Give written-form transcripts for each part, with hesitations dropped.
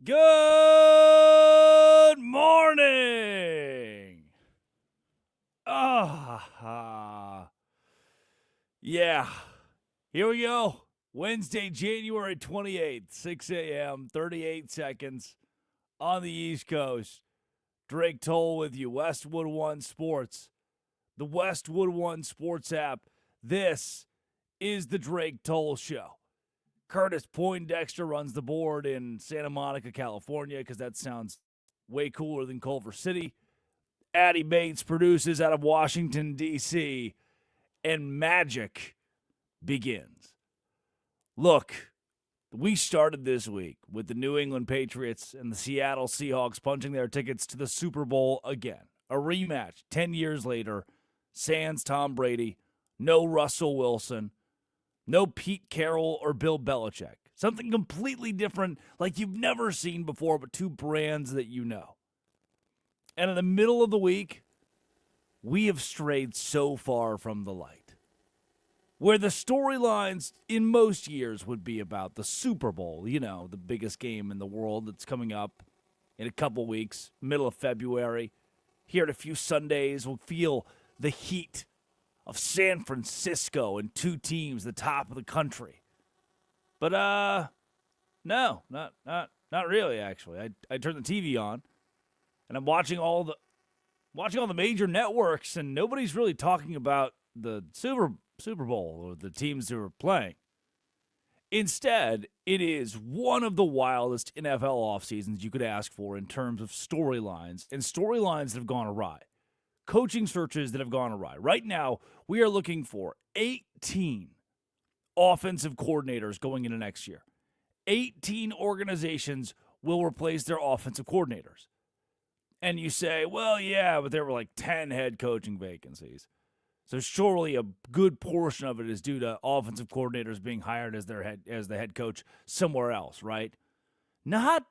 Good morning. Yeah. Here we go. Wednesday, January 28th, 6 a.m., 38 seconds on the East Coast. Drake Toll with you, Westwood One Sports, the Westwood One Sports app. This is the Drake Toll Show. Curtis Poindexter runs the board in Santa Monica, California, because that sounds way cooler than Culver City. Addie Bates produces out of Washington, D.C., and magic begins. Look, we started this week with the New England Patriots and the Seattle Seahawks punching their tickets to the Super Bowl again. A rematch 10 years later, sans Tom Brady, no Russell Wilson, no Pete Carroll or Bill Belichick. Something completely different, like you've never seen before, but two brands that you know. And in the middle of the week, we have strayed so far from the light. Where the storylines in most years would be about the Super Bowl, the biggest game in the world that's coming up in a couple weeks, middle of February. Here in a few Sundays, we'll feel the heat of San Francisco and two teams, the top of the country. But no, not really. Actually, I turned the TV on, and I'm watching all the major networks, and nobody's really talking about the Super Bowl or the teams who are playing. Instead, it is one of the wildest NFL off seasons you could ask for in terms of storylines, and storylines that have gone awry. Coaching searches that have gone awry. Right now, we are looking for 18 offensive coordinators going into next year. 18 organizations will replace their offensive coordinators. And you say, well, yeah, but there were like 10 head coaching vacancies. So surely a good portion of it is due to offensive coordinators being hired as the head coach somewhere else, right? Not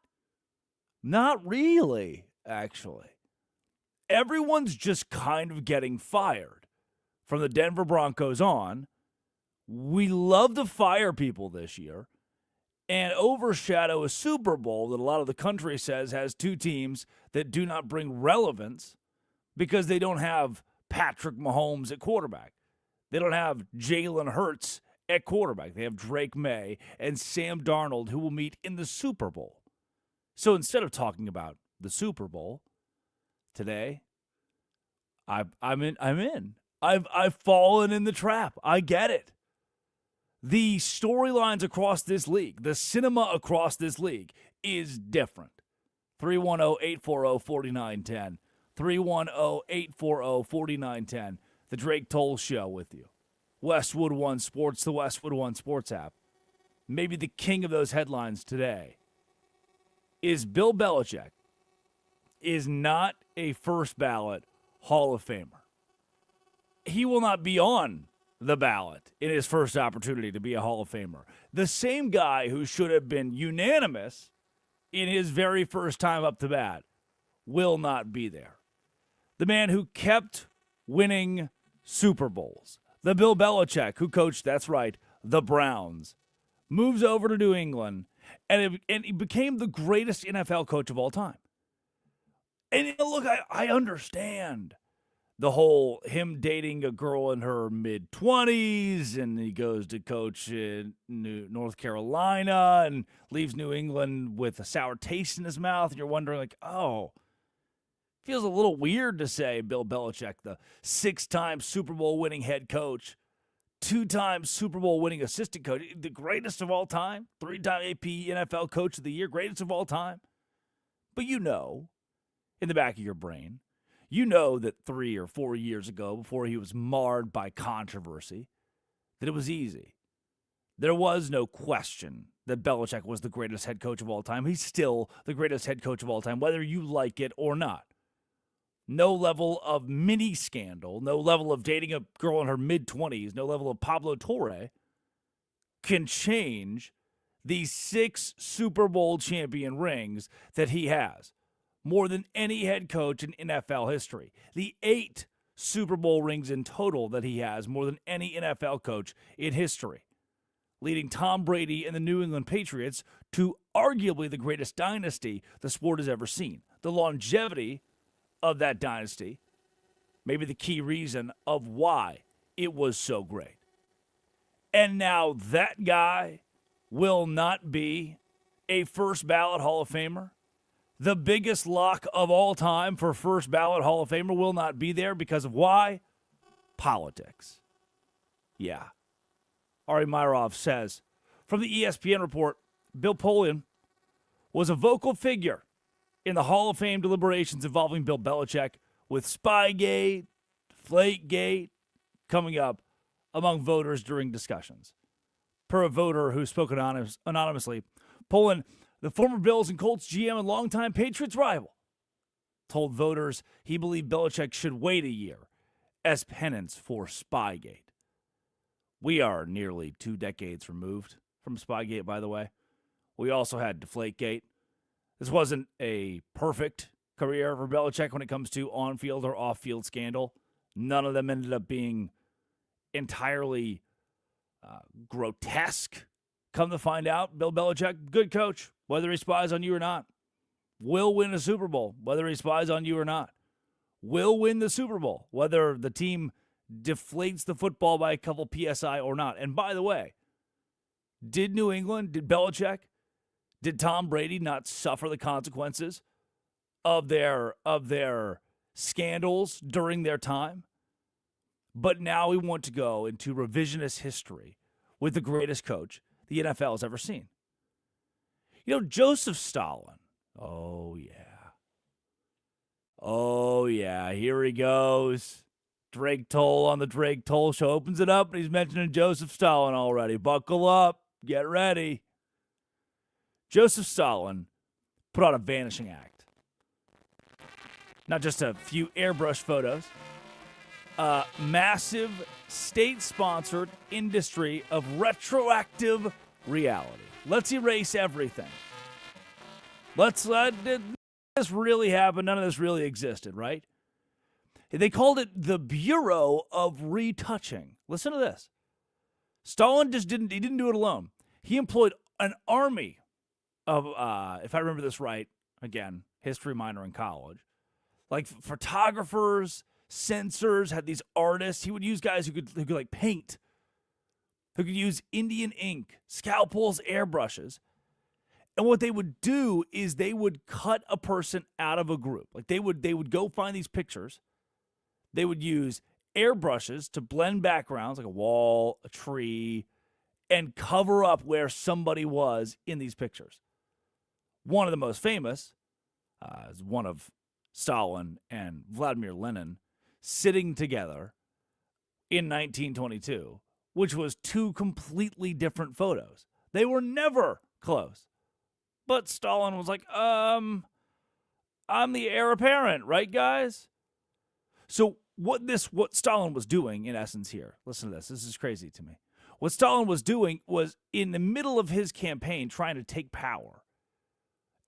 really, actually. Everyone's just kind of getting fired. From the Denver Broncos on, we love to fire people this year and overshadow a Super Bowl that a lot of the country says has two teams that do not bring relevance because they don't have Patrick Mahomes at quarterback. They don't have Jalen Hurts at quarterback. They have Drake May and Sam Darnold, who will meet in the Super Bowl. So instead of talking about the Super Bowl, today, I'm in. I've fallen in the trap. I get it. The storylines across this league, the cinema across this league is different. 310-840-4910. 310-840-4910. The Drake Toll Show with you. Westwood One Sports, the Westwood One Sports app. Maybe the king of those headlines today is Bill Belichick is not a first ballot Hall of Famer. He will not be on the ballot in his first opportunity to be a Hall of Famer. The same guy who should have been unanimous in his very first time up to bat will not be there. The man who kept winning Super Bowls. The Bill Belichick who coached, that's right, the Browns, moves over to New England and he became the greatest NFL coach of all time. And look, I understand the whole him dating a girl in her mid-20s, and he goes to coach in North Carolina and leaves New England with a sour taste in his mouth. And you're wondering, like, feels a little weird to say Bill Belichick, the 6-time Super Bowl winning head coach, 2-time Super Bowl winning assistant coach, the greatest of all time, 3-time AP NFL Coach of the Year, greatest of all time. But in the back of your brain, that 3 or 4 years ago, before he was marred by controversy, that it was easy. There was no question that Belichick was the greatest head coach of all time. He's still the greatest head coach of all time, whether you like it or not. No level of mini scandal, no level of dating a girl in her mid-20s, no level of Pablo Torre can change the 6 Super Bowl champion rings that he has. More than any head coach in NFL history. The 8 Super Bowl rings in total that he has, more than any NFL coach in history. leading Tom Brady and the New England Patriots to arguably the greatest dynasty the sport has ever seen. The longevity of that dynasty may be the key reason of why it was so great. And now that guy will not be a first ballot Hall of Famer. The biggest lock of all time for first ballot Hall of Famer will not be there because of why? Politics. Yeah. Ari Myrov says, from the ESPN report, Bill Polian was a vocal figure in the Hall of Fame deliberations involving Bill Belichick, with Spygate, Deflategate coming up among voters during discussions. Per a voter who spoke anonymously, Polian, the former Bills and Colts GM and longtime Patriots rival, told voters he believed Belichick should wait a year as penance for Spygate. We are nearly 2 decades removed from Spygate, by the way. We also had Deflategate. This wasn't a perfect career for Belichick when it comes to on-field or off-field scandal. None of them ended up being entirely grotesque. Come to find out, Bill Belichick, good coach, whether he spies on you or not. Will win a Super Bowl, whether he spies on you or not. Will win the Super Bowl, whether the team deflates the football by a couple PSI or not. And by the way, did New England, did Belichick, did Tom Brady not suffer the consequences of their scandals during their time? But now we want to go into revisionist history with the greatest coach the NFL has ever seen. You know, Joseph Stalin. Oh, yeah. Oh, yeah. Here he goes. Drake Toll on the Drake Toll Show opens it up, and he's mentioning Joseph Stalin already. Buckle up. Get ready. Joseph Stalin put out a vanishing act. Not just a few airbrush photos. Massive state-sponsored industry of retroactive reality. Let's erase everything. Did this really happen? None of this really existed, right? They called it the Bureau of Retouching. Listen to this. Stalin didn't do it alone. He employed an army of, if I remember this right, again, history minor in college, like photographers, censors, had these artists. He would use guys who could like paint, who could use Indian ink, scalpels, airbrushes. And what they would do is they would cut a person out of a group. Like they would go find these pictures. They would use airbrushes to blend backgrounds, like a wall, a tree, and cover up where somebody was in these pictures. One of the most famous is one of Stalin and Vladimir Lenin sitting together in 1922, which was 2 completely different photos. They were never close. But Stalin was like, I'm the heir apparent, right, guys? So what Stalin was doing, in essence here, listen to this. This is crazy to me. What Stalin was doing was, in the middle of his campaign, trying to take power,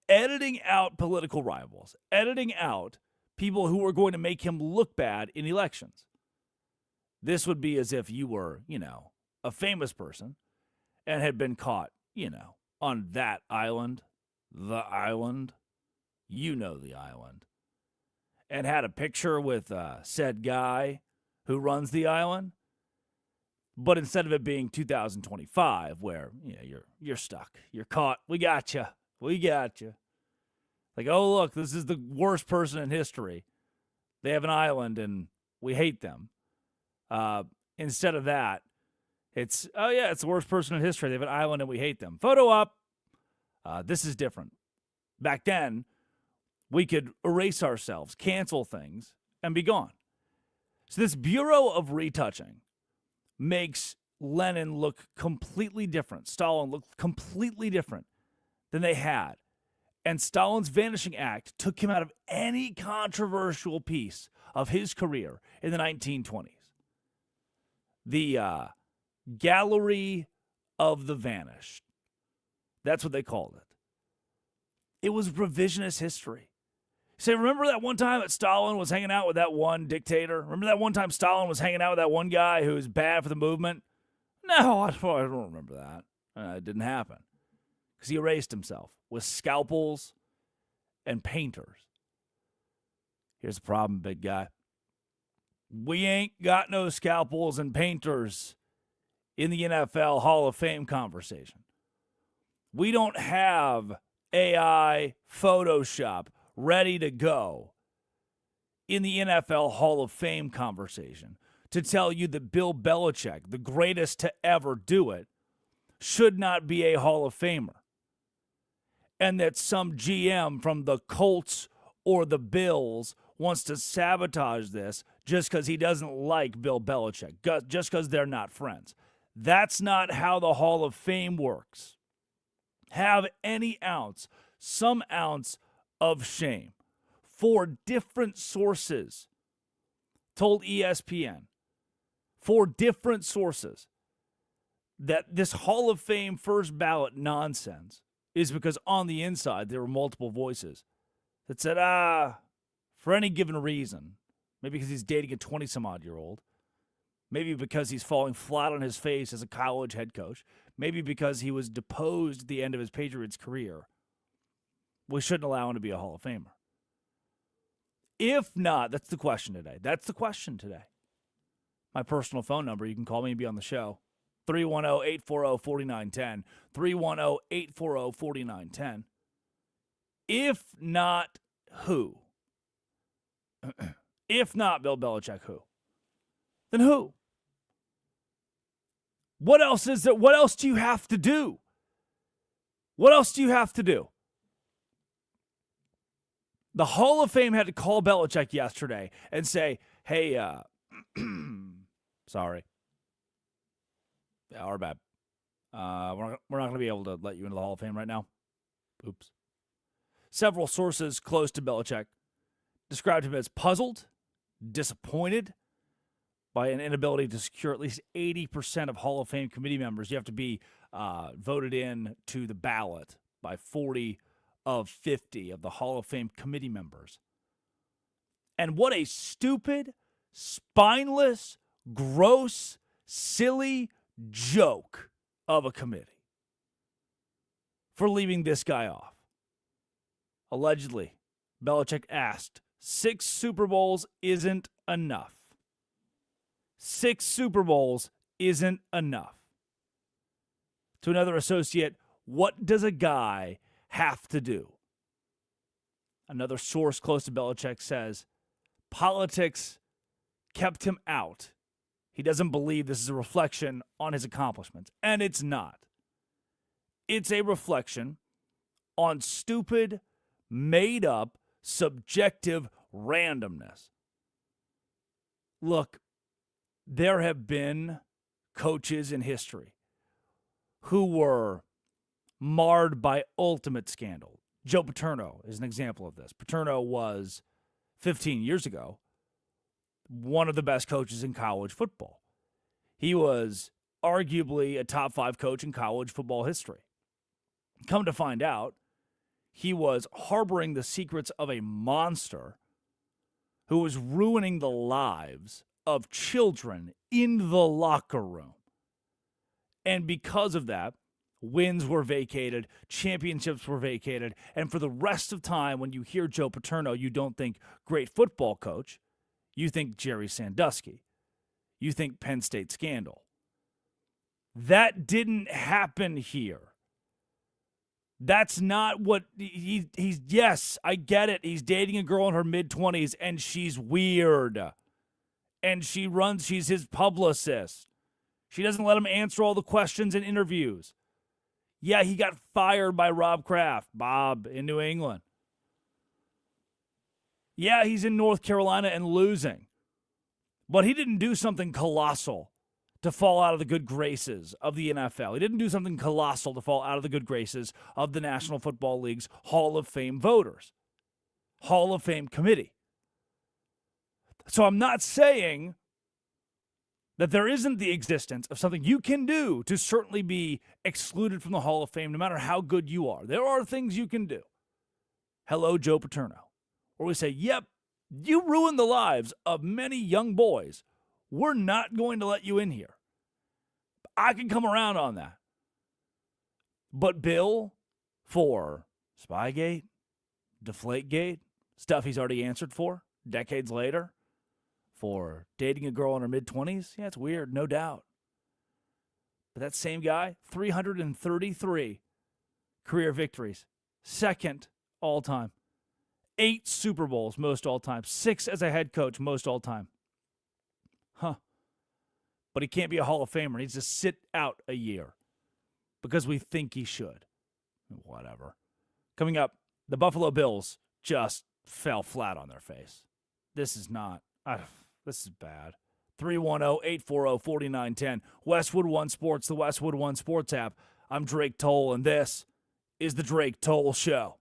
editing out political rivals, editing out people who were going to make him look bad in elections. This would be as if you were, a famous person and had been caught, on that island, the island, the island, and had a picture with said guy who runs the island. But instead of it being 2025, where you're stuck, you're caught, we got you. Like, oh, look, this is the worst person in history. They have an island, and we hate them. Instead of that, it's the worst person in history. They have an island, and we hate them. Photo up. This is different. Back then, we could erase ourselves, cancel things, and be gone. So this Bureau of Retouching makes Lenin look completely different. Stalin looked completely different than they had. And Stalin's vanishing act took him out of any controversial piece of his career in the 1920s. The Gallery of the Vanished. That's what they called it. It was revisionist history. Say, remember that one time that Stalin was hanging out with that one dictator? Remember that one time Stalin was hanging out with that one guy who was bad for the movement? No, I don't remember that. It didn't happen because he erased himself with scalpels and painters. Here's the problem, big guy. We ain't got no scalpels and painters in the NFL Hall of Fame conversation. We don't have AI Photoshop ready to go in the NFL Hall of Fame conversation to tell you that Bill Belichick, the greatest to ever do it, should not be a Hall of Famer. And that some GM from the Colts or the Bills wants to sabotage this just because he doesn't like Bill Belichick, just because they're not friends. That's not how the Hall of Fame works. Have any ounce, some ounce of shame. 4 different sources told ESPN, 4 different sources, that this Hall of Fame first ballot nonsense is because on the inside there were multiple voices that said, for any given reason, maybe because he's dating a 20-some-odd-year-old, maybe because he's falling flat on his face as a college head coach, maybe because he was deposed at the end of his Patriots career, we shouldn't allow him to be a Hall of Famer. If not, that's the question today. That's the question today. My personal phone number, you can call me and be on the show. 310-840-4910. 310-840-4910. If not, who? If not Bill Belichick, who? Then who? What else is there? What else do you have to do? What else do you have to do? The Hall of Fame had to call Belichick yesterday and say, hey, sorry. Yeah, our bad. We're not going to be able to let you into the Hall of Fame right now. Oops. Several sources close to Belichick described him as puzzled, disappointed by an inability to secure at least 80% of Hall of Fame committee members. You have to be voted in to the ballot by 40 of 50 of the Hall of Fame committee members. And what a stupid, spineless, gross, silly joke of a committee for leaving this guy off. Allegedly, Belichick asked, 6 Super Bowls isn't enough. 6 Super Bowls isn't enough. To another associate, what does a guy have to do? Another source close to Belichick says, politics kept him out. He doesn't believe this is a reflection on his accomplishments. And it's not. It's a reflection on stupid, made-up, subjective randomness. Look, there have been coaches in history who were marred by ultimate scandal. Joe Paterno is an example of this. Paterno was, 15 years ago, one of the best coaches in college football. He was arguably a top 5 coach in college football history. Come to find out, he was harboring the secrets of a monster who was ruining the lives of children in the locker room. And because of that, wins were vacated, championships were vacated, and for the rest of time, when you hear Joe Paterno, you don't think great football coach. You think Jerry Sandusky. You think Penn State scandal. That didn't happen here. That's not what he's. Yes, I get it. He's dating a girl in her mid-20s, and she's weird. And she's his publicist. She doesn't let him answer all the questions in interviews. Yeah, he got fired by Bob in New England. Yeah, he's in North Carolina and losing. But he didn't do something colossal to fall out of the good graces of the NFL. He didn't do something colossal to fall out of the good graces of the National Football League's Hall of Fame voters, Hall of Fame committee. So I'm not saying that there isn't the existence of something you can do to certainly be excluded from the Hall of Fame, no matter how good you are. There are things you can do. Hello, Joe Paterno. Or we say, yep, you ruined the lives of many young boys. We're not going to let you in here. I can come around on that. But Bill, for Spygate, Deflategate, stuff he's already answered for decades later, for dating a girl in her mid-20s, yeah, it's weird, no doubt. But that same guy, 333 career victories, second all-time. 8 Super Bowls, most all-time. 6 as a head coach, most all-time. Huh. But he can't be a Hall of Famer. He needs to sit out a year because we think he should. Whatever. Coming up, the Buffalo Bills just fell flat on their face. This is not. This is bad. 310-840-4910. Westwood One Sports, the Westwood One Sports app. I'm Drake Toll, and this is the Drake Toll Show.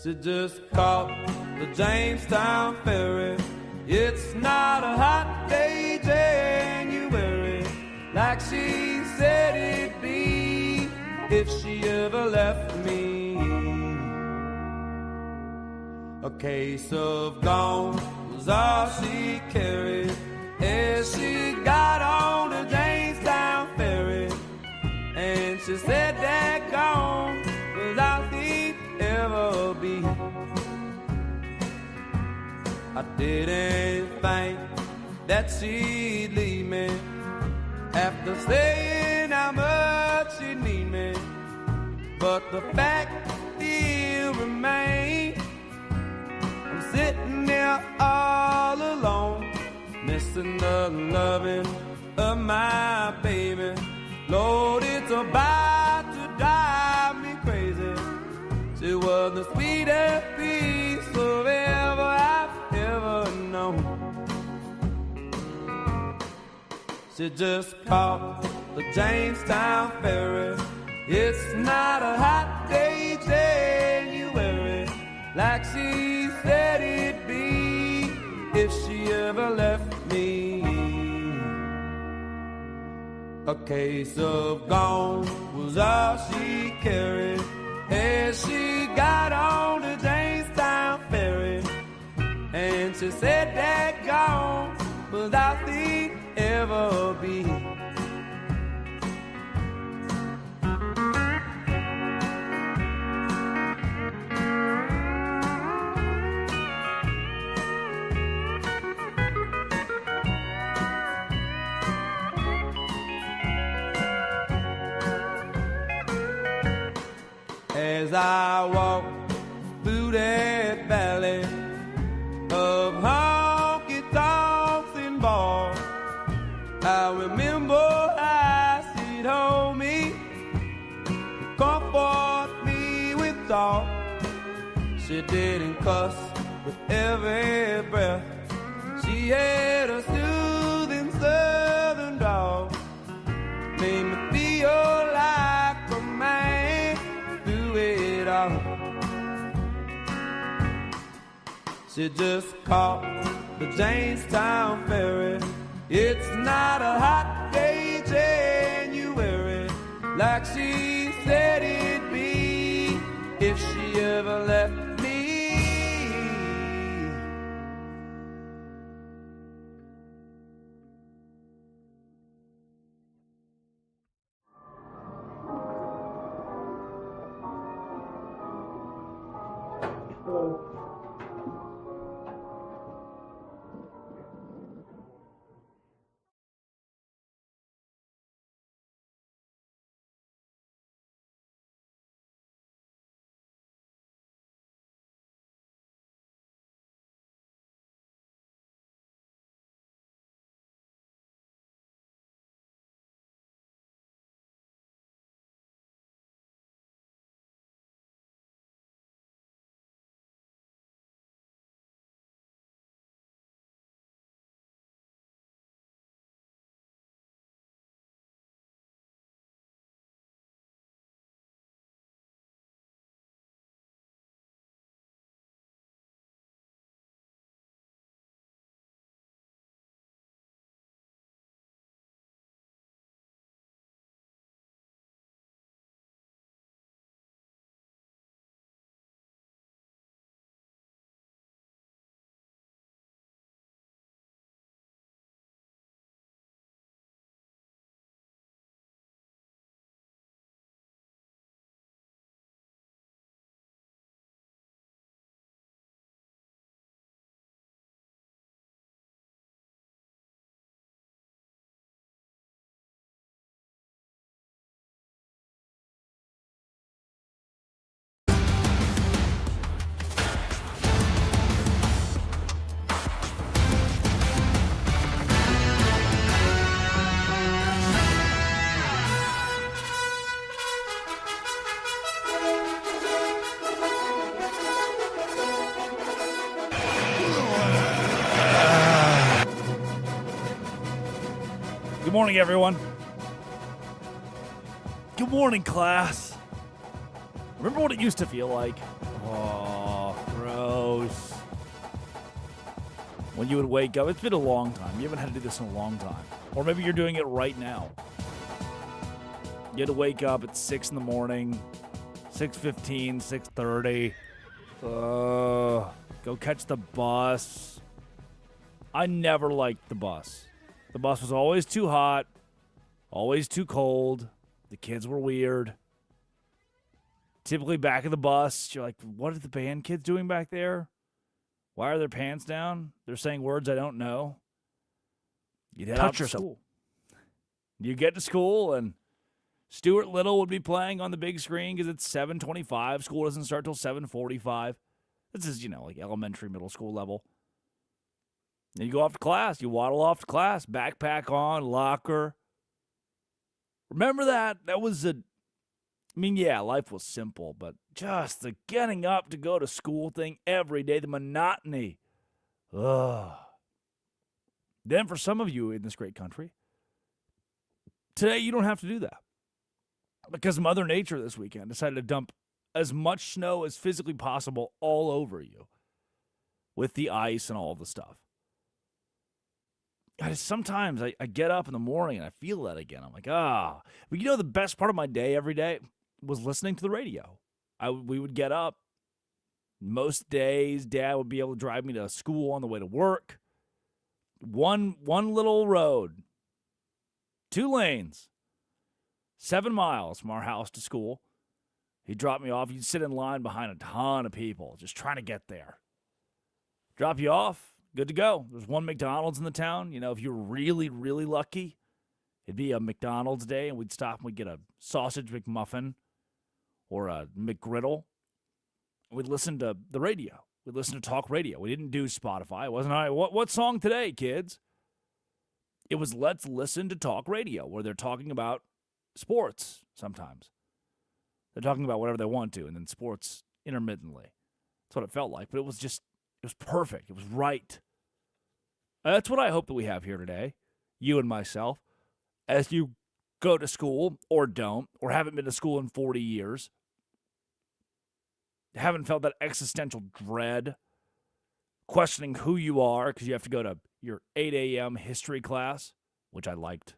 She just caught the Jamestown ferry. It's not a hot day, January, like she said it'd be if she ever left me. A case of gone was all she carried as she got on the Jamestown ferry. And she said that gone was all she'd ever be. I didn't think that she'd leave me after saying how much she need me, but the fact still remains. I'm sitting there all alone, missing the loving of my baby. Lord, it's about to drive me crazy. She was the sweetest piece of ever I've ever known. She just caught the Jamestown ferry. It's not a hot day, January, like she said it'd be if she ever left me. A case of gone was all she carried as she got on the Jamestown ferry. And she said that gone was all she'd ever be. As I walk through that valley of honky-tonks and bars, I remember how she'd hold me, comfort me with talk. She didn't cuss with every breath. She had a soothing southern drawl, made me feel like a man through it all. She just caught the Jamestown ferry. It's not a hot day, January, like she said it'd be if she ever left me. Hello. Good morning, everyone. Good morning, class. Remember what it used to feel like? Oh, gross. When you would wake up, it's been a long time. You haven't had to do this in a long time. Or maybe you're doing it right now. You had to wake up at 6 in the morning, 6:15, 6:30. Go catch the bus. I never liked the bus. The bus was always too hot, always too cold. The kids were weird. Typically back of the bus, you're like, what are the band kids doing back there? Why are their pants down? They're saying words I don't know. You'd head out to school. You get to school, and Stuart Little would be playing on the big screen because it's 7:25. School doesn't start till 7:45. This is, like elementary, middle school level. And you go off to class. You waddle off to class. Backpack on, locker. Remember that? That was life was simple, but just the getting up to go to school thing every day, the monotony. Ugh. Then for some of you in this great country, today you don't have to do that. Because Mother Nature this weekend decided to dump as much snow as physically possible all over you with the ice and all of the stuff. Sometimes I get up in the morning and I feel that again. I'm like, But the best part of my day every day was listening to the radio. We would get up. Most days, Dad would be able to drive me to school on the way to work. One little road. 2 lanes. 7 miles from our house to school. He'd drop me off. You'd sit in line behind a ton of people just trying to get there. Drop you off. Good to go. There's one McDonald's in the town. If you're really, really lucky, it'd be a McDonald's day, and we'd stop and we'd get a sausage McMuffin or a McGriddle. We'd listen to the radio. We'd listen to talk radio. We didn't do Spotify. It wasn't, all right, what song today, kids? It was let's listen to talk radio, where they're talking about sports sometimes. They're talking about whatever they want to, and then sports intermittently. That's what it felt like, but it was perfect. It was right. That's what I hope that we have here today, you and myself, as you go to school or don't, or haven't been to school in 40 years, haven't felt that existential dread, questioning who you are because you have to go to your 8 a.m. history class, which I liked.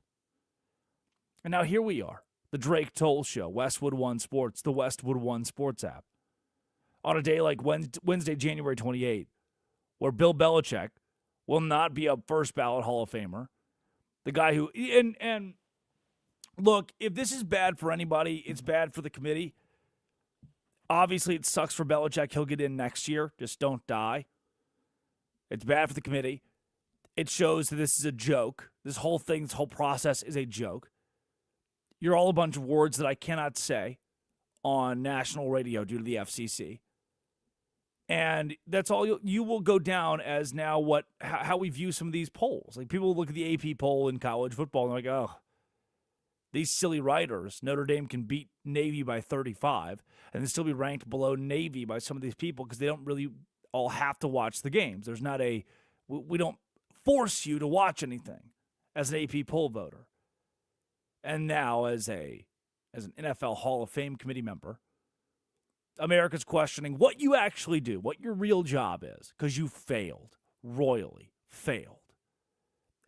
And now here we are, the Drake Toll Show, Westwood One Sports, the Westwood One Sports app. On a day like Wednesday, January 28th, where Bill Belichick will not be a first-ballot Hall of Famer. The guy who – and look, if this is bad for anybody, it's bad for the committee. Obviously, it sucks for Belichick. He'll get in next year. Just don't die. It's bad for the committee. It shows that this is a joke. This whole thing, this whole process is a joke. You're all a bunch of words that I cannot say on national radio due to the FCC. And that's all you will go down as now how we view some of these polls. Like, people look at the AP poll in college football and they're like, oh, these silly writers, Notre Dame can beat Navy by 35 and then still be ranked below Navy by some of these people because they don't really all have to watch the games. There's not we don't force you to watch anything as an AP poll voter. And now as an NFL Hall of Fame committee member, America's questioning what you actually do, what your real job is, because you failed, royally failed.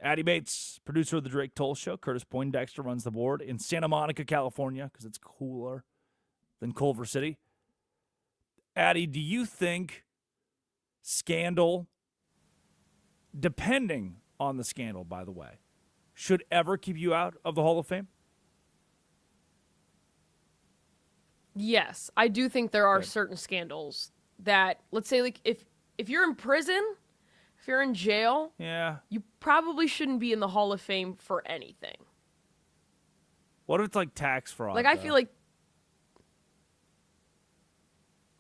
Addie Bates, producer of the Drake Toll Show. Curtis Poindexter runs the board in Santa Monica, California, because it's cooler than Culver City. Addie, do you think scandal, depending on the scandal, by the way, should ever keep you out of the Hall of Fame? Yes, I do think there are Good. certain scandals that, let's say, like, if you're in prison, if you're in jail, Yeah. you probably shouldn't be in the Hall of Fame for anything. What if it's like tax fraud? Like, I though? feel like,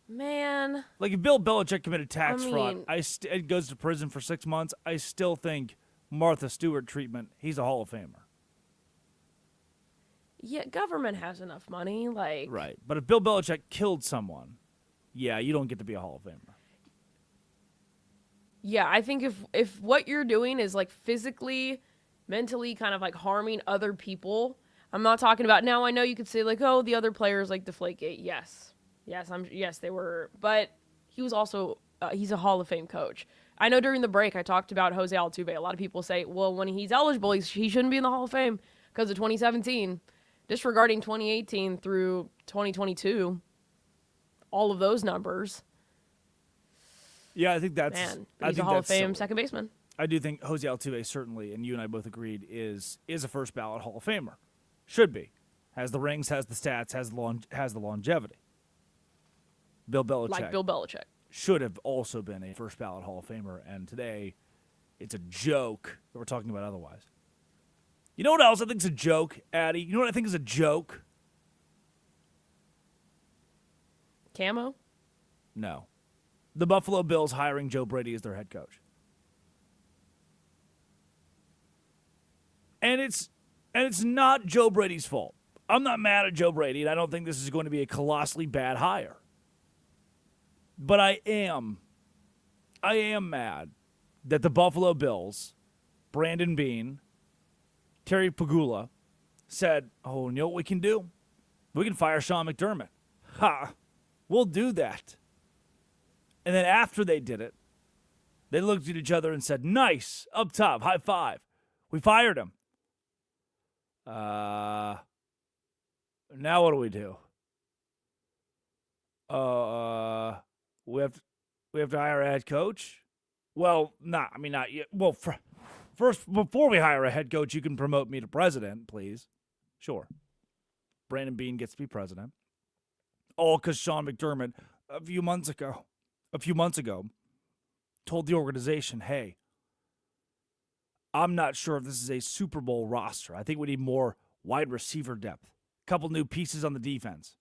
man, Like, if Bill Belichick committed tax I fraud, mean- and goes to prison for 6 months, I still think Martha Stewart treatment, he's a Hall of Famer. yeah, government has enough money. Like, Right. But if Bill Belichick killed someone, yeah, you don't get to be a Hall of Famer. yeah, I think if what you're doing is like physically mentally kind of like harming other people. I'm not talking about now. I know you could say like, oh, the other players like Deflategate. Yes, they were, but he was also he's a Hall of Fame coach. I know during the break I talked about Jose Altuve. A lot of people say, well, when he's eligible, he shouldn't be in the Hall of Fame because of 2017. Disregarding 2018 through 2022, all of those numbers. Yeah, I think that's he's a Hall of Fame second baseman. I do think Jose Altuve certainly, and you and I both agreed, is a first ballot Hall of Famer. Should be. Has the rings, has the stats, has the longevity. Bill Belichick should have also been a first ballot Hall of Famer, and today it's a joke that we're talking about otherwise. You know what else I think is a joke, Addie? You know what I think is a joke? Camo? No. The Buffalo Bills hiring Joe Brady as their head coach. And it's not Joe Brady's fault. I'm not mad at Joe Brady, and I don't think this is going to be a colossally bad hire. But I am mad that the Buffalo Bills, Brandon Beane, Terry Pagula, said, oh, you know what we can do? We can fire Sean McDermott. Ha! We'll do that. And then after they did it, they looked at each other and said, nice, up top, high five. We fired him. Now what do? We have to hire a head coach? Well, not yet. Well, first, before we hire a head coach, you can promote me to president, please. Sure. Brandon Beane gets to be president. All because Sean McDermott, a few months ago, told the organization, hey, I'm not sure if this is a Super Bowl roster. I think we need more wide receiver depth. A couple new pieces on the defense.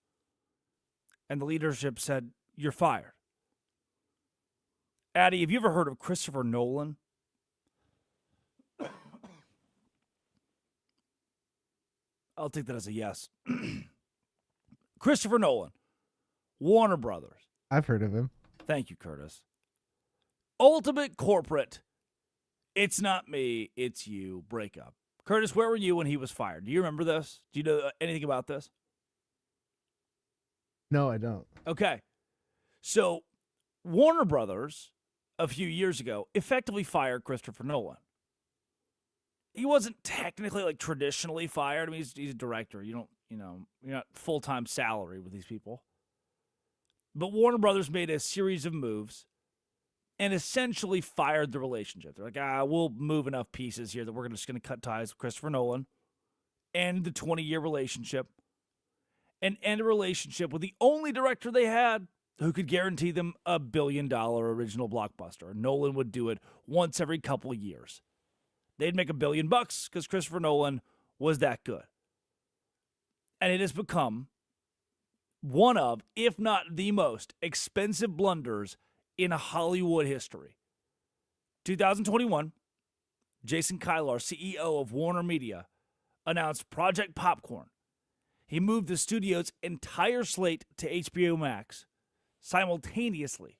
And the leadership said, you're fired. Addie, have you ever heard of Christopher Nolan? I'll take that as a yes. Christopher Nolan, Warner Brothers. I've heard of him. Thank you, Curtis. Ultimate corporate. It's not me, it's you. Breakup. Curtis, where were you when he was fired? Do you remember this? Do you know anything about this? No, I don't. Okay. So, Warner Brothers, a few years ago, effectively fired Christopher Nolan. He wasn't technically, like, traditionally fired. I mean, he's a director. You're not full-time salary with these people. But Warner Brothers made a series of moves and essentially fired the relationship. They're like, we'll move enough pieces here that we're just going to cut ties with Christopher Nolan, end the 20-year relationship, and end a relationship with the only director they had who could guarantee them a $1 billion original blockbuster. Nolan would do it once every couple of years. They'd make $1 billion because Christopher Nolan was that good. And it has become one of, if not the most expensive blunders in Hollywood history. 2021, Jason Kilar, CEO of Warner Media, announced Project Popcorn. He moved the studio's entire slate to HBO Max simultaneously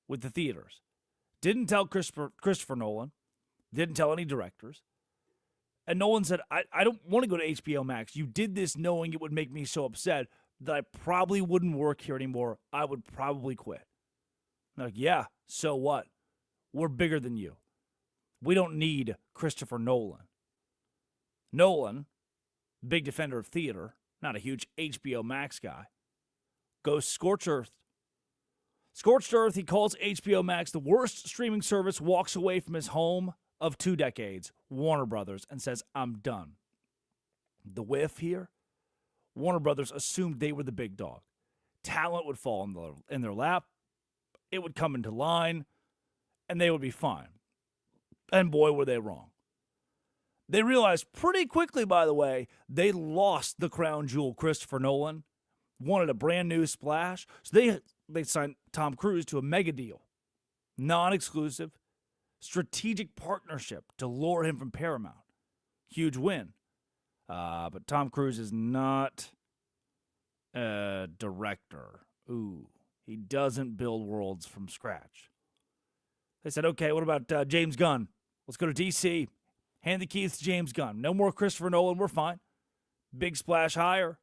with the theaters. Didn't tell Christopher Nolan. Didn't tell any directors. And Nolan said, I don't want to go to HBO Max. You did this knowing it would make me so upset that I probably wouldn't work here anymore. I would probably quit. I'm like, yeah, so what? We're bigger than you. We don't need Christopher Nolan. Nolan, big defender of theater, not a huge HBO Max guy, goes scorched earth. Scorched earth, he calls HBO Max the worst streaming service, walks away from his home of 2 decades, Warner Brothers, and says, I'm done. The whiff here, Warner Brothers assumed they were the big dog. Talent would fall in their lap. It would come into line, and they would be fine. And boy, were they wrong. They realized pretty quickly, by the way, they lost the crown jewel Christopher Nolan, wanted a brand new splash, so they signed Tom Cruise to a mega deal. Non-exclusive, strategic partnership to lure him from Paramount. Huge win. But Tom Cruise is not a director. Ooh. He doesn't build worlds from scratch. They said, okay, what about James Gunn? Let's go to DC. Hand the keys to James Gunn. No more Christopher Nolan. We're fine. Big splash higher.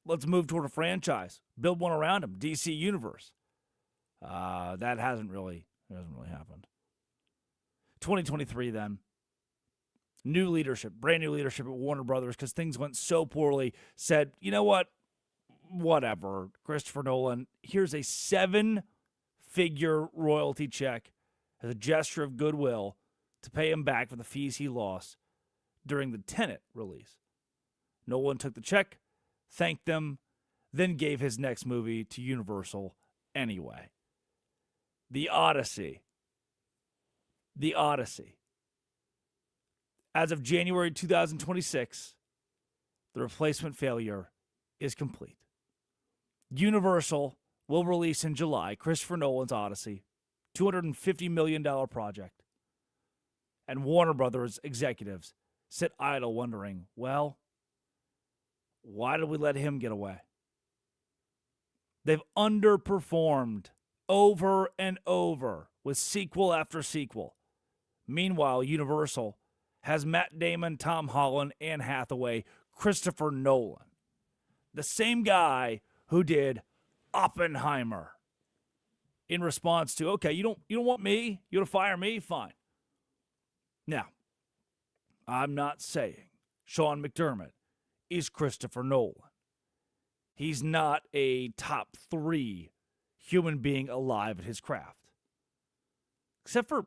Let's move toward a franchise. Build one around him. DC Universe. That hasn't really happened. 2023 then. New leadership, brand new leadership at Warner Brothers because things went so poorly. Said, you know what? Whatever. Christopher Nolan, here's a 7-figure royalty check as a gesture of goodwill to pay him back for the fees he lost during the Tenet release. Nolan took the check, thanked them, then gave his next movie to Universal anyway. The Odyssey. The Odyssey. As of January 2026, the replacement failure is complete. Universal will release in July Christopher Nolan's Odyssey, $250 million project. And Warner Brothers executives sit idle wondering, well, why did we let him get away? They've underperformed over and over with sequel after sequel. Meanwhile, Universal has Matt Damon, Tom Holland, Anne Hathaway, Christopher Nolan. The same guy who did Oppenheimer. In response to, okay, you don't want me? You want to fire me? Fine. Now, I'm not saying Sean McDermott is Christopher Nolan. He's not a top 3 human being alive at his craft. Except for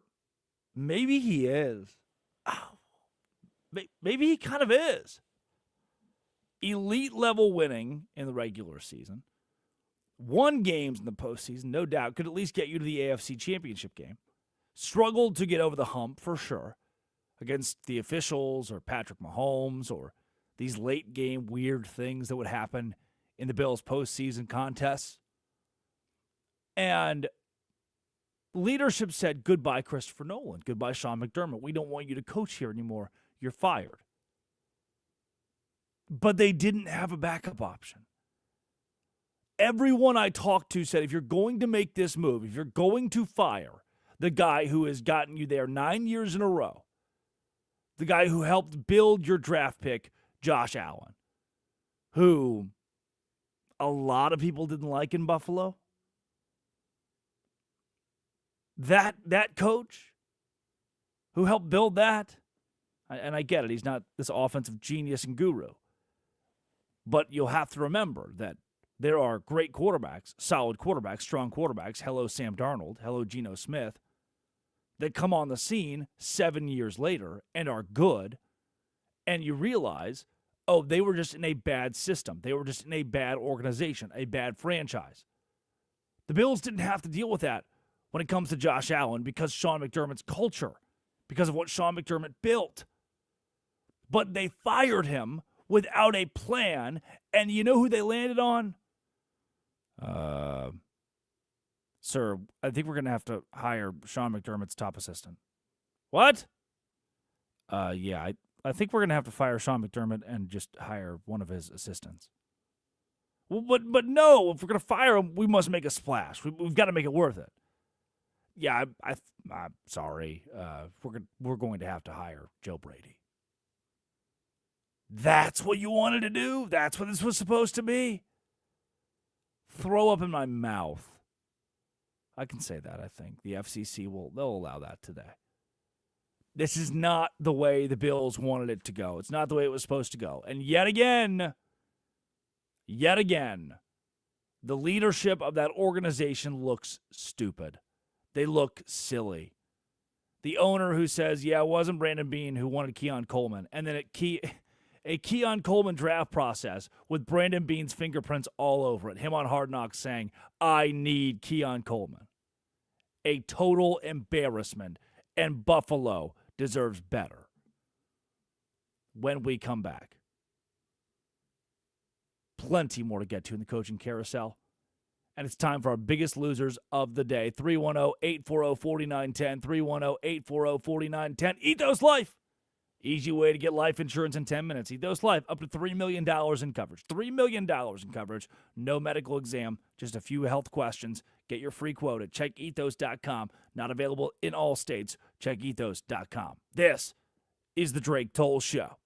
maybe he is. Oh, maybe he kind of is. Elite level winning in the regular season. Won games in the postseason, no doubt. Could at least get you to the AFC Championship game. Struggled to get over the hump, for sure, against the officials or Patrick Mahomes or these late game weird things that would happen in the Bills' postseason contests. And leadership said, goodbye, Christopher Nolan. Goodbye, Sean McDermott. We don't want you to coach here anymore. You're fired. But they didn't have a backup option. Everyone I talked to said, if you're going to make this move, if you're going to fire the guy who has gotten you there 9 years in a row, the guy who helped build your draft pick, Josh Allen, who a lot of people didn't like in Buffalo, that coach who helped build that, and I get it, he's not this offensive genius and guru, but you'll have to remember that there are great quarterbacks, solid quarterbacks, strong quarterbacks, hello Sam Darnold, hello Geno Smith, that come on the scene 7 years later and are good, and you realize, oh, they were just in a bad system. They were just in a bad organization, a bad franchise. The Bills didn't have to deal with that when it comes to Josh Allen because Sean McDermott's culture, because of what Sean McDermott built. But they fired him without a plan, and you know who they landed on? Sir, I think we're going to have to hire Sean McDermott's top assistant. What? Yeah, I think we're going to have to fire Sean McDermott and just hire one of his assistants. Well, but no, if we're going to fire him, we must make a splash. We've got to make it worth it. Yeah, I'm sorry. We're going to have to hire Joe Brady. That's what you wanted to do? That's what this was supposed to be? Throw up in my mouth. I can say that, I think. The FCC they'll allow that today. This is not the way the Bills wanted it to go. It's not the way it was supposed to go. And yet again, the leadership of that organization looks stupid. They look silly. The owner who says, yeah, it wasn't Brandon Beane who wanted Keon Coleman. And then a Keon Coleman draft process with Brandon Beane's fingerprints all over it. Him on Hard Knocks saying, I need Keon Coleman. A total embarrassment. And Buffalo deserves better. When we come back. Plenty more to get to in the coaching carousel. And it's time for our biggest losers of the day. 310-840-4910. 310-840-4910. Ethos Life. Easy way to get life insurance in 10 minutes. Ethos Life, up to $3 million in coverage. $3 million in coverage. No medical exam, just a few health questions. Get your free quote at checkethos.com. Not available in all states. Checkethos.com. This is The Drake Toll Show.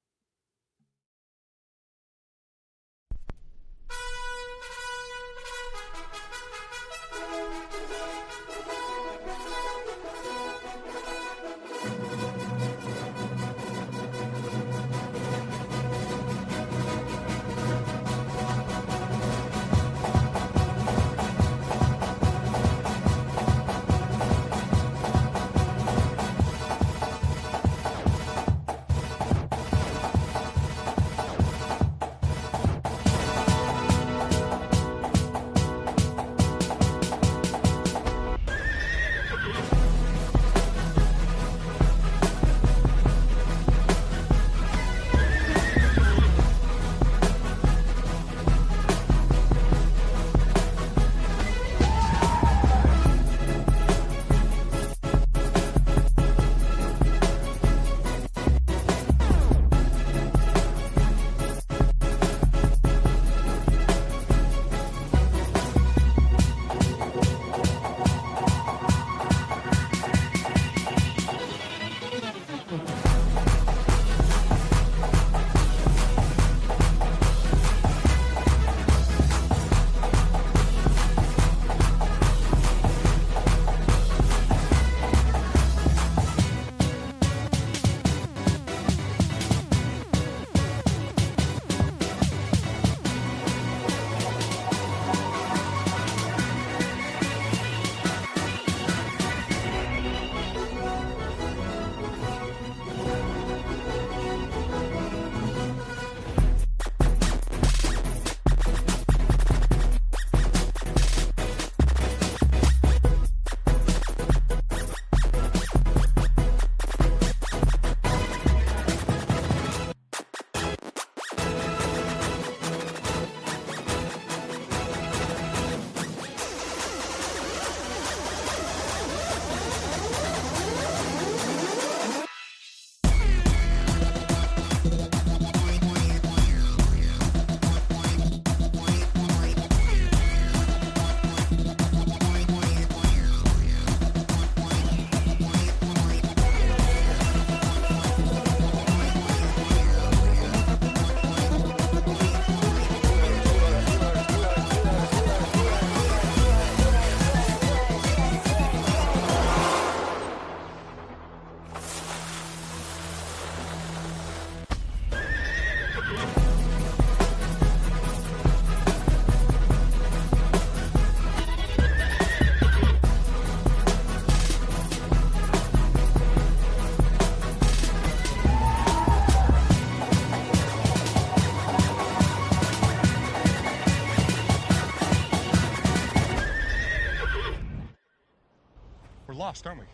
We're lost, aren't we?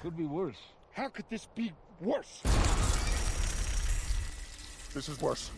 Could be worse. How could this be worse? This is worse.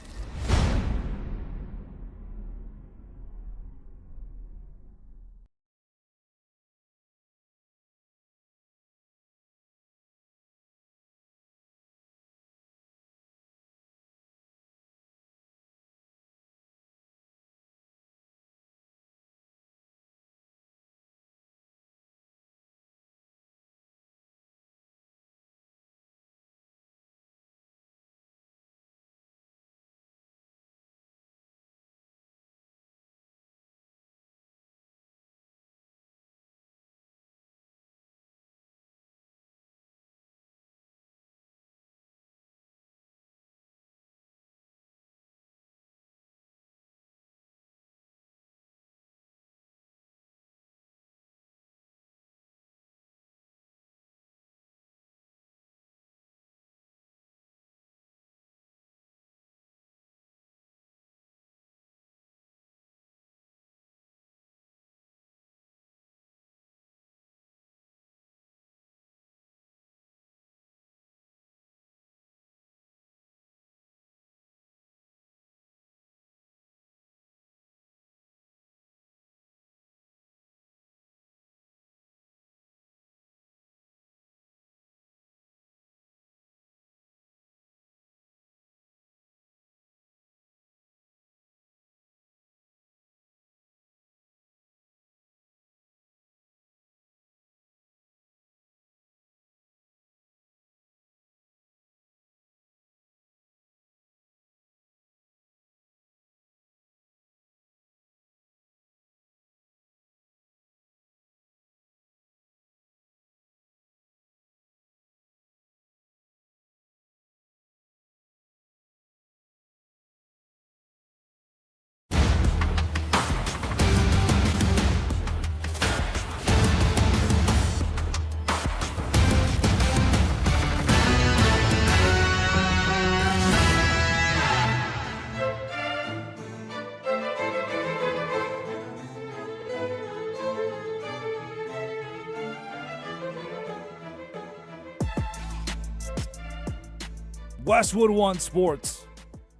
Westwood One Sports.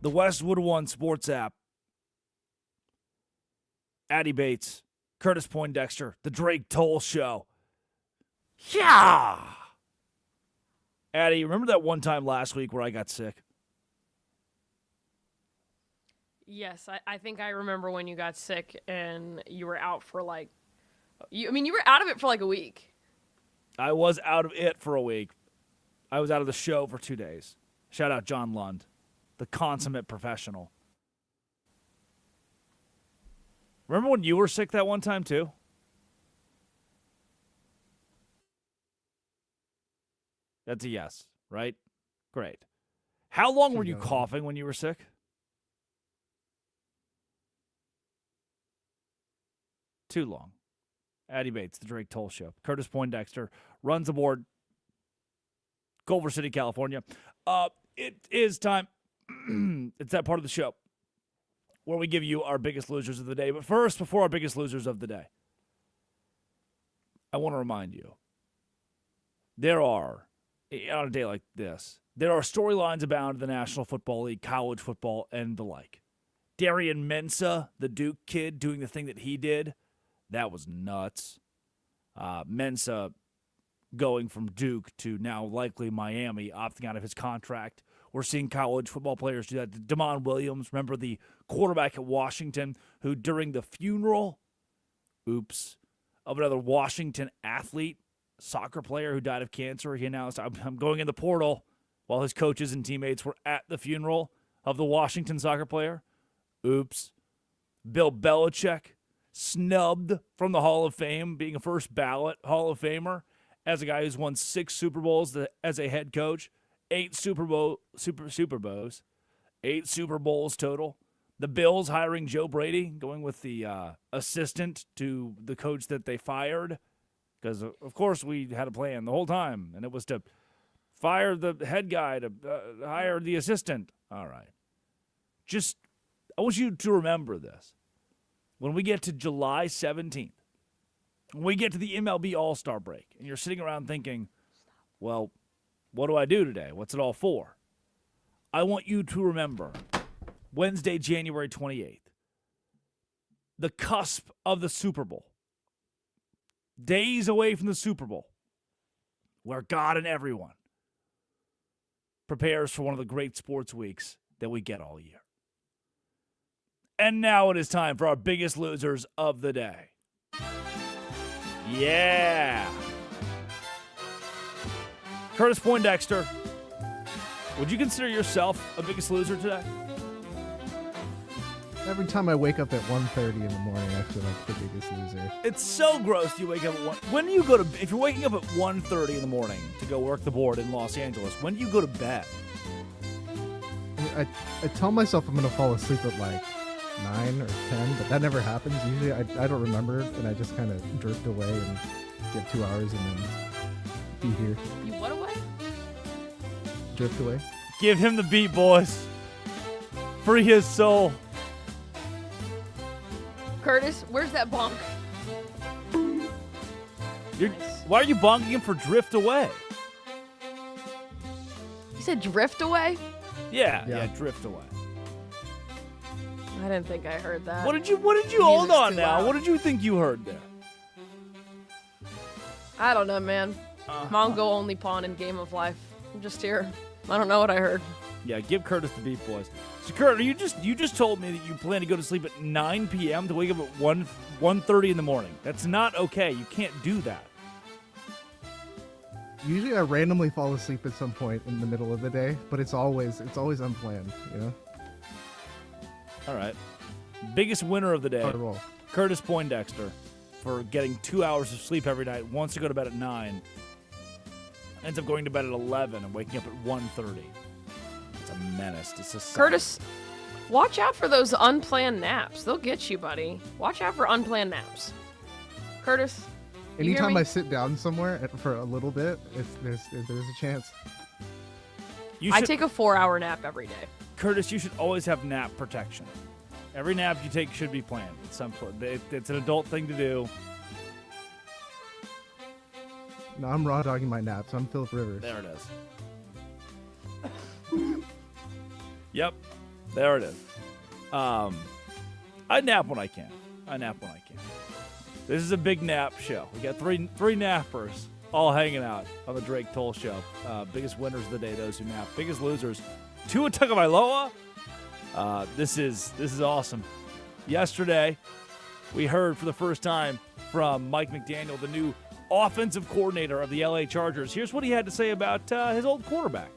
The Westwood One Sports app. Addie Bates. Curtis Poindexter. The Drake Toll Show. Yeah! Addie, remember that one time last week where I got sick? Yes, I think I remember when you got sick and you were out for you were out of it for like a week. I was out of it for a week. I was out of the show for 2 days. Shout out John Lund, the consummate professional. Remember when you were sick that one time too? That's a yes, right? Great. How long were you coughing when you were sick? Too long. Addie Bates, the Drake Toll Show. Curtis Poindexter runs aboard Culver City, California. It is time. It's that part of the show where we give you our biggest losers of the day. But first, before our biggest losers of the day, I want to remind you, there are, on a day like this, there are storylines abound in the National Football League, college football, and the like. Darian Mensah, the Duke kid, doing the thing that he did, that was nuts. Mensah going from Duke to now likely Miami, opting out of his contract. We're seeing college football players do that. Damon Williams, remember the quarterback at Washington, who during the funeral, of another Washington athlete, soccer player who died of cancer, he announced, I'm going in the portal, while his coaches and teammates were at the funeral of the Washington soccer player. Oops. Bill Belichick, snubbed from the Hall of Fame, being a first ballot Hall of Famer, as a guy who's won 6 Super Bowls as a head coach, 8 Super Bowls, 8 Super Bowls total. The Bills hiring Joe Brady, going with the assistant to the coach that they fired, because of course we had a plan the whole time, and it was to fire the head guy to hire the assistant. All right, I want you to remember this. When we get to July 17th, when we get to the MLB All-Star break, and you're sitting around thinking, well, what do I do today? What's it all for? I want you to remember Wednesday, January 28th, the cusp of the Super Bowl, days away from the Super Bowl, where God and everyone prepares for one of the great sports weeks that we get all year. And now it is time for our biggest losers of the day. Yeah. Curtis Poindexter, would you consider yourself a biggest loser today? Every time I wake up at 1:30 in the morning, I feel like the biggest loser. It's so gross you wake up at 1. When do you go to, if you're waking up at 1:30 in the morning to go work the board in Los Angeles, when do you go to bed? I tell myself I'm going to fall asleep at like 9 or 10, but that never happens. Usually I don't remember, and I just kind of drift away and get 2 hours and then be here. You what away? Drift away. Give him the beat, boys. Free his soul. Curtis, where's that bonk? Why are you bonking him for drift away? You said drift away? Yeah, drift away. I didn't think I heard that. What did you hold on now? What did you think you heard there? I don't know, man. Mongo only pawn in Game of Life. I'm just here. I don't know what I heard. Yeah, give Curtis the beat, boys. So, Kurt, you just told me that you plan to go to sleep at 9 p.m. to wake up at 1:30 in the morning. That's not okay. You can't do that. Usually I randomly fall asleep at some point in the middle of the day, but it's always unplanned, you know? All right. Biggest winner of the day, Hard to roll. Curtis Poindexter, for getting 2 hours of sleep every night, wants to go to bed at 9, ends up going to bed at 11 and waking up at 1:30. It's a menace to society. Curtis, watch out for those unplanned naps. They'll get you, buddy. Watch out for unplanned naps. Curtis, you hear Anytime me? I sit down somewhere for a little bit, there's a chance. I take a 4-hour nap every day. Curtis, you should always have nap protection. Every nap you take should be planned at some point. It's an adult thing to do. No, I'm raw dogging my naps. I'm Philip Rivers. There it is. Yep, there it is. I nap when I can. This is a big nap show. We got three nappers all hanging out on the Drake Toll Show. Biggest winners of the day, those who nap. Biggest losers, Tua Tagovailoa. This is awesome. Yesterday, we heard for the first time from Mike McDaniel, the new offensive coordinator of the LA Chargers. Here's what he had to say about his old quarterback.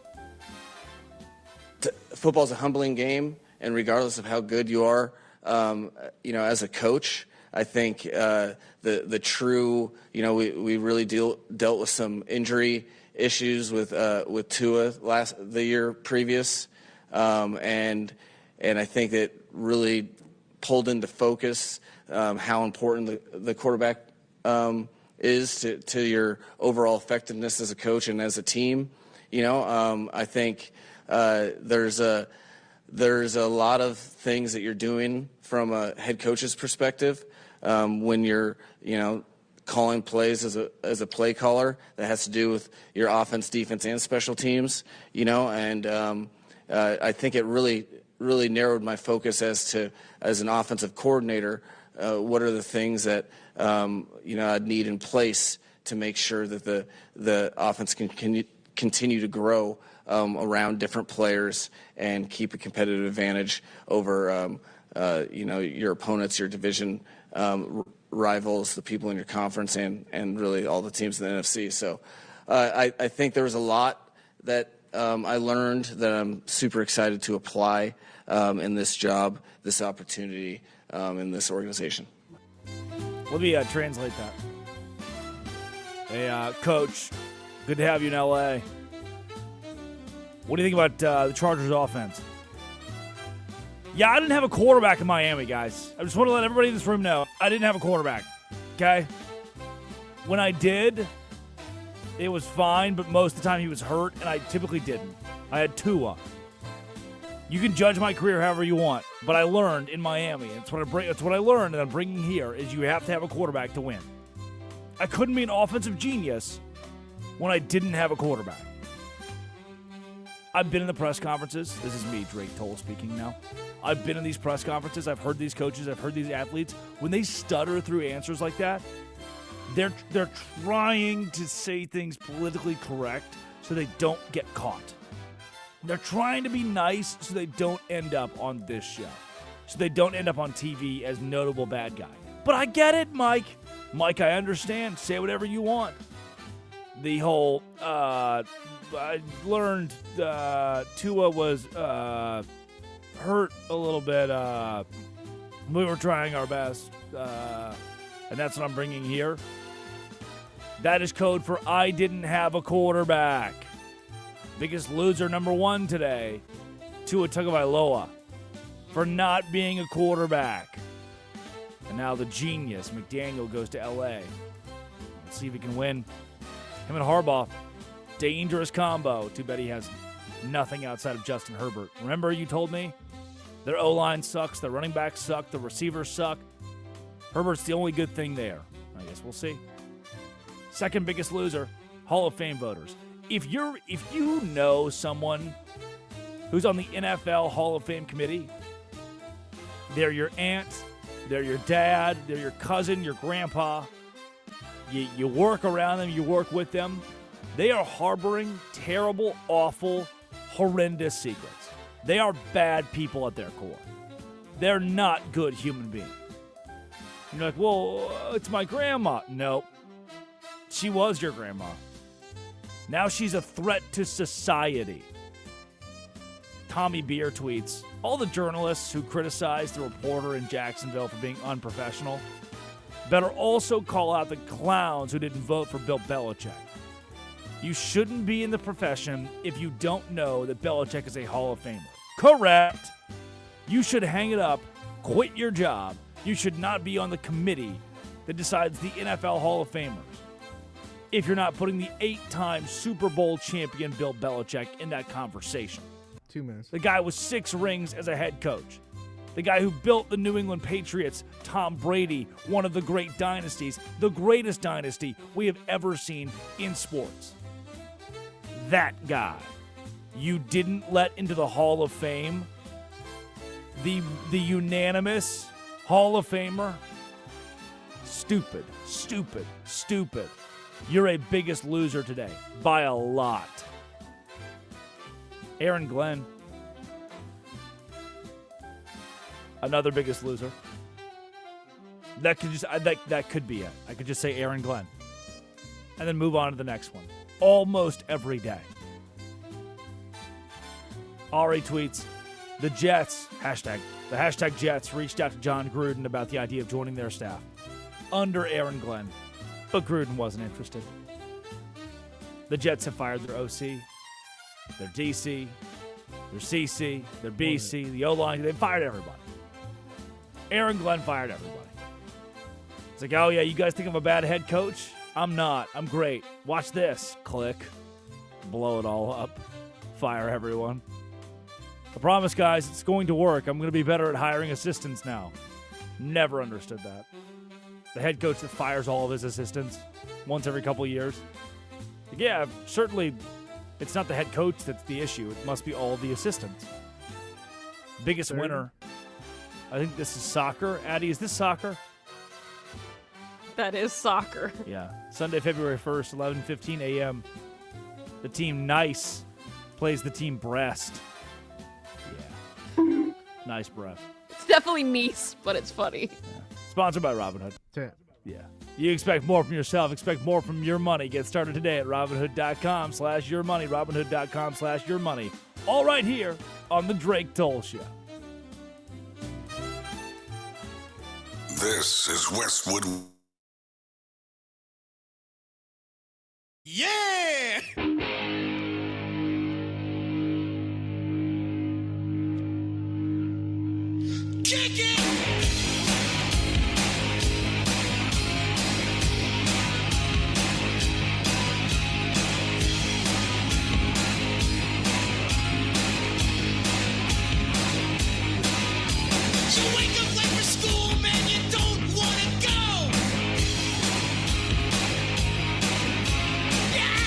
Football's a humbling game, and regardless of how good you are, as a coach, I think the true, we really dealt with some injury issues with Tua the year previous, and I think that really pulled into focus how important the quarterback is to your overall effectiveness as a coach and as a team. I think there's a lot of things that you're doing from a head coach's perspective when you're, calling plays as a play caller that has to do with your offense, defense, and special teams. And I think it really narrowed my focus as an offensive coordinator. What are the things that I'd need in place to make sure that the offense can continue to grow around different players and keep a competitive advantage over your opponents, your division rivals, the people in your conference, and really all the teams in the NFC. So I think there was a lot that I learned that I'm super excited to apply in this job, this opportunity in this organization. Let me translate that. Hey, Coach, good to have you in L.A. What do you think about the Chargers offense? Yeah, I didn't have a quarterback in Miami, guys. I just want to let everybody in this room know I didn't have a quarterback, okay? When I did, it was fine, but most of the time he was hurt, and I typically didn't. I had Tua. You can judge my career however you want, but I learned in Miami. That's what I learned, and I'm bringing here, is you have to have a quarterback to win. I couldn't be an offensive genius when I didn't have a quarterback. I've been in the press conferences. This is me, Drake Toll, speaking now. I've been in these press conferences. I've heard these coaches. I've heard these athletes. When they stutter through answers like that, they're trying to say things politically correct so they don't get caught. They're trying to be nice so they don't end up on this show, so they don't end up on TV as notable bad guy. But I get it, Mike. Mike, I understand. Say whatever you want. The whole, I learned Tua was hurt a little bit. We were trying our best, and that's what I'm bringing here. That is code for I didn't have a quarterback. Biggest loser number one today, Tua Tagovailoa, for not being a quarterback. And now the genius, McDaniel, goes to L.A. Let's see if he can win. Him and Harbaugh, dangerous combo. Too bad he has nothing outside of Justin Herbert. Remember you told me? Their O-line sucks, their running backs suck, the receivers suck. Herbert's the only good thing there. I guess we'll see. Second biggest loser, Hall of Fame voters. If you know someone who's on the NFL Hall of Fame committee, they're your aunt, they're your dad, they're your cousin, your grandpa. You work around them, you work with them. They are harboring terrible, awful, horrendous secrets. They are bad people at their core. They're not good human beings. You're like, well, it's my grandma. No, she was your grandma. Now she's a threat to society. Tommy Beer tweets, all the journalists who criticized the reporter in Jacksonville for being unprofessional better also call out the clowns who didn't vote for Bill Belichick. You shouldn't be in the profession if you don't know that Belichick is a Hall of Famer. Correct. You should hang it up, quit your job. You should not be on the committee that decides the NFL Hall of Famers if you're not putting the 8-time Super Bowl champion Bill Belichick in that conversation. 2 minutes. The guy with 6 rings as a head coach. The guy who built the New England Patriots, Tom Brady, one of the great dynasties, the greatest dynasty we have ever seen in sports. That guy you didn't let into the Hall of Fame, the unanimous Hall of Famer, stupid. You're a biggest loser today by a lot. Aaron Glenn, another biggest loser. That could be it. I could just say Aaron Glenn, and then move on to the next one. Almost every day. Ari tweets, the Jets, the hashtag Jets reached out to John Gruden about the idea of joining their staff under Aaron Glenn, but Gruden wasn't interested. The Jets have fired their OC, their DC, their CC, their BC, the O-line. They fired everybody. Aaron Glenn fired everybody. It's like, oh yeah, you guys think I'm a bad head coach? I'm not. I'm great. Watch this. Click. Blow it all up. Fire everyone. I promise, guys, it's going to work. I'm going to be better at hiring assistants now. Never understood that. The head coach that fires all of his assistants once every couple of years. Like, yeah, certainly it's not the head coach that's the issue. It must be all of the assistants. Biggest winner. I think this is soccer. Addie, is this soccer? That is soccer. Yeah. Sunday, February 1st, 11:15 a.m. The team Nice plays the team Breast. Yeah. Nice breath. It's definitely Nice, but it's funny. Yeah. Sponsored by Robinhood. Yeah. You expect more from yourself. Expect more from your money. Get started today at Robinhood.com/yourmoney. Robinhood.com/yourmoney. All right here on the Drake Toll Show. This is Westwood. Yeah! Kick it! You wake up late for school, man, you don't wanna go. Yeah!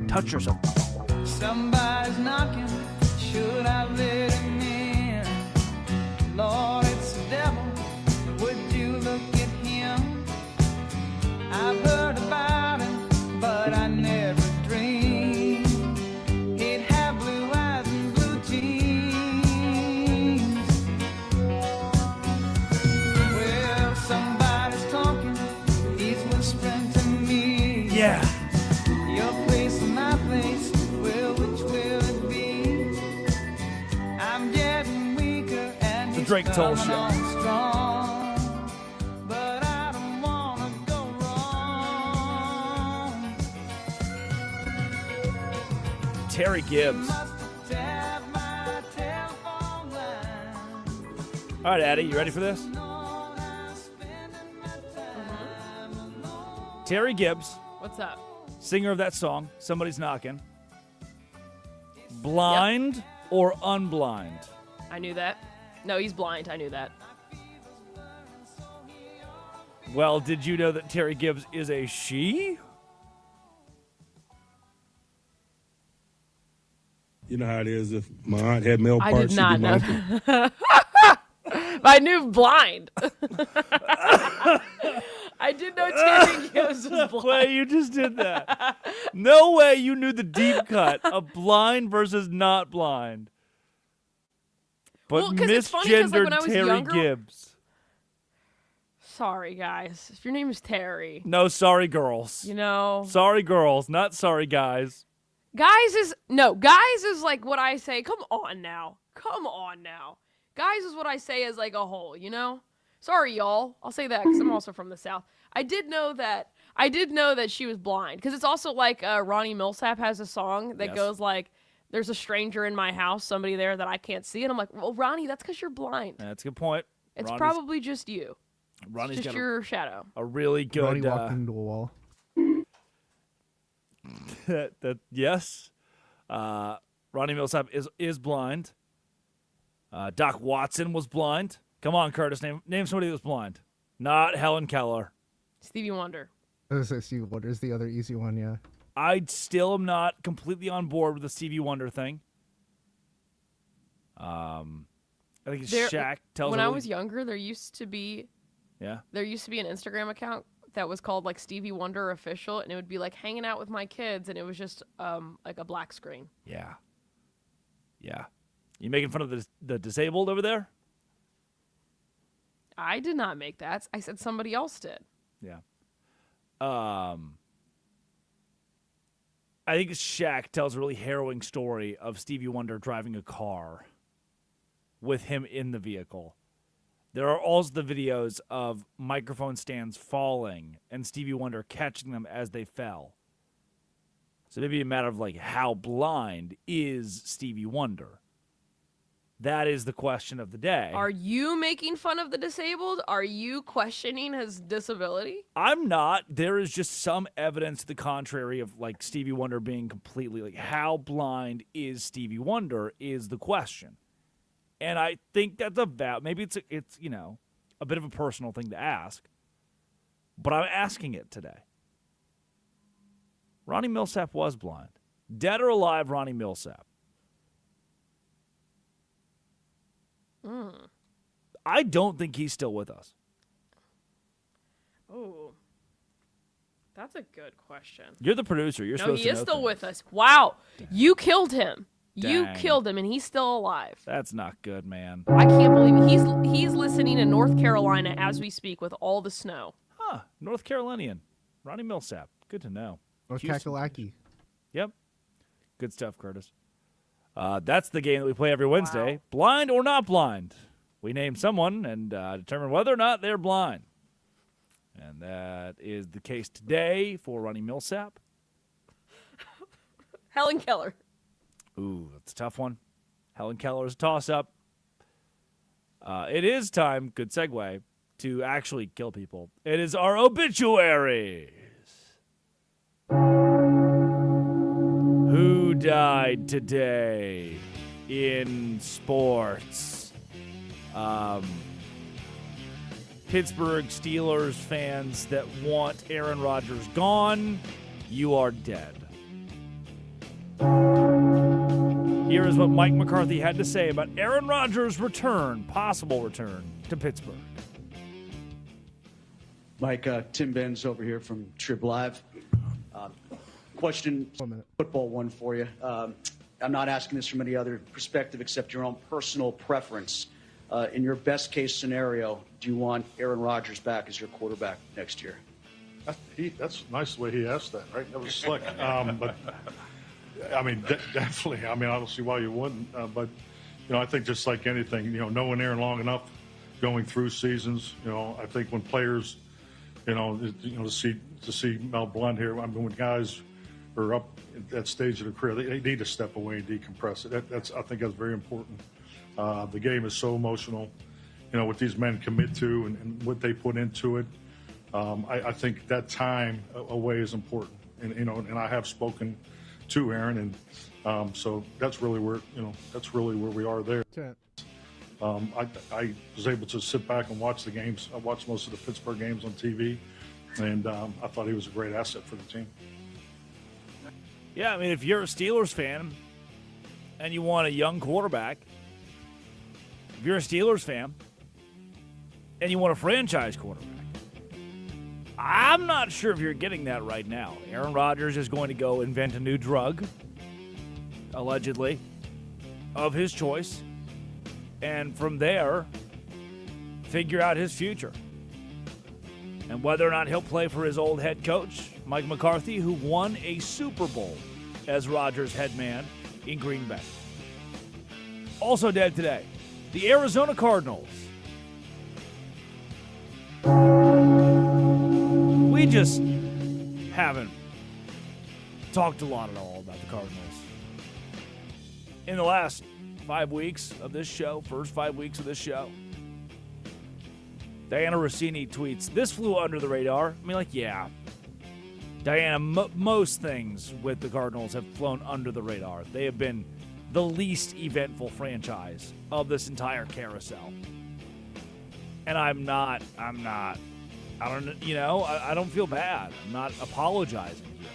touch yourself. Somebody's knocking, should I let him in? Lord, it's the devil, would you look at him? I've heard about him, but I never dreamed he'd have blue eyes and blue jeans. Well, somebody's talking, he's whispering to me. Yeah. Your place and my place, well, which will it be? I'm getting weaker and The he's Drake Toll coming Show. on strong. But I don't wanna go wrong. Terry Gibbs. Must have tapped my telephone line. All right, Addie, you ready for this? Know I'm spending my time alone. Terry Gibbs, What's up? singer of that song, Somebody's Knocking. Blind or unblind? I knew that. No, he's blind. I knew that. Well, did you know that Terry Gibbs is a she? You know how it is. If my aunt had male I parts, did not she'd be know mine. that. I knew blind. I did know Terry Gibbs was blind. Way you just did that. No way you knew the deep cut of blind versus not blind. But Well, 'cause it's funny 'cause, like, when I misgendered was Terry younger- Gibbs. Sorry, guys. If your name is Terry, No, sorry, girls. you know. Sorry, girls, not sorry, guys. Guys is like what I say. Come on now. Guys is what I say as like a whole, you know? Sorry, y'all. I'll say that because I'm also from the South. I did know that she was blind because it's also like Ronnie Millsap has a song that Yes. goes like, "There's a stranger in my house, somebody there that I can't see," and I'm like, "Well, Ronnie, that's because you're blind. That's a good point. It's Ronnie's- probably just you. Ronnie's It's just got your shadow." a really good. Ronnie walked into a wall. Yes. Ronnie Millsap is blind. Doc Watson was blind. Come on, Curtis. Name somebody that was blind. Not Helen Keller. Stevie Wonder. I was gonna say Stevie Wonder's the other easy one, yeah. I still am not completely on board with the Stevie Wonder thing. I think Shaq tells When a I really- was younger, there used to be yeah. an Instagram account that was called like Stevie Wonder Official, and it would be like hanging out with my kids, and it was just like a black screen. Yeah. You making fun of the disabled over there? I did not make that. I said somebody else did. Yeah. I think Shaq tells a really harrowing story of Stevie Wonder driving a car with him in the vehicle. There are also the videos of microphone stands falling and Stevie Wonder catching them as they fell. So maybe a matter of like how blind is Stevie Wonder? That is the question of the day. Are you making fun of the disabled? Are you questioning his disability? I'm not. There is just some evidence to the contrary of like Stevie Wonder being completely like how blind is Stevie Wonder is the question. And I think that's maybe it's you know, a bit of a personal thing to ask. But I'm asking it today. Ronnie Millsap was blind. Dead or alive, Ronnie Millsap. I don't think he's still with us. Oh, that's a good question. You're the producer. You're No, supposed he to is know still things. with us. Wow, you killed him. You Dang. killed him, and he's still alive. That's not good, man. I can't believe it. He's listening in North Carolina as we speak with all the snow. Huh. North Carolinian. Ronnie Millsap. Good to know. North Houston. Kakalaki. Yep. Good stuff, Curtis. That's the game that we play every Wednesday. Wow. Blind or not blind. We name someone and determine whether or not they're blind. And that is the case today for Ronnie Millsap. Helen Keller. Ooh, that's a tough one. Helen Keller's toss-up. It is time, good segue, to actually kill people. It is our obituaries. Who died today in sports? Pittsburgh Steelers fans that want Aaron Rodgers gone, you are dead. Here is what Mike McCarthy had to say about Aaron Rodgers' possible return to Pittsburgh. Mike, Tim Benz over here from Trib Live. Question, 1 minute. football one for you. I'm not asking this from any other perspective except your own personal preference. In your best case scenario, do you want Aaron Rodgers back as your quarterback next year? That's nice the way he asked that, right? That was slick. But I mean, definitely. I mean, I don't see why you wouldn't. But I think just like anything, knowing Aaron long enough, going through seasons, I think when players, to see Mel Blunt here, I mean, when guys are up at that stage of their career, they need to step away and decompress. I think that's very important. The game is so emotional, what these men commit to and what they put into it. I think that time away is important, and I have spoken to Aaron, and so that's really where we are there. I was able to sit back and watch the games. I watched most of the Pittsburgh games on TV, and I thought he was a great asset for the team. Yeah, I mean, if you're a Steelers fan and you want a young quarterback, if you're a Steelers fan and you want a franchise quarterback, I'm not sure if you're getting that right now. Aaron Rodgers is going to go invent a new drug, allegedly, of his choice, and from there, figure out his future. And whether or not he'll play for his old head coach, Mike McCarthy, who won a Super Bowl as Rodgers' head man in Green Bay. Also dead today, the Arizona Cardinals. We just haven't talked a lot at all about the Cardinals. In the last 5 weeks of this show, first 5 weeks of this show, Diana Rossini tweets, "This flew under the radar." I mean, like, yeah. Diana, most things with the Cardinals have flown under the radar. They have been the least eventful franchise of this entire carousel. And I don't feel bad. I'm not apologizing here.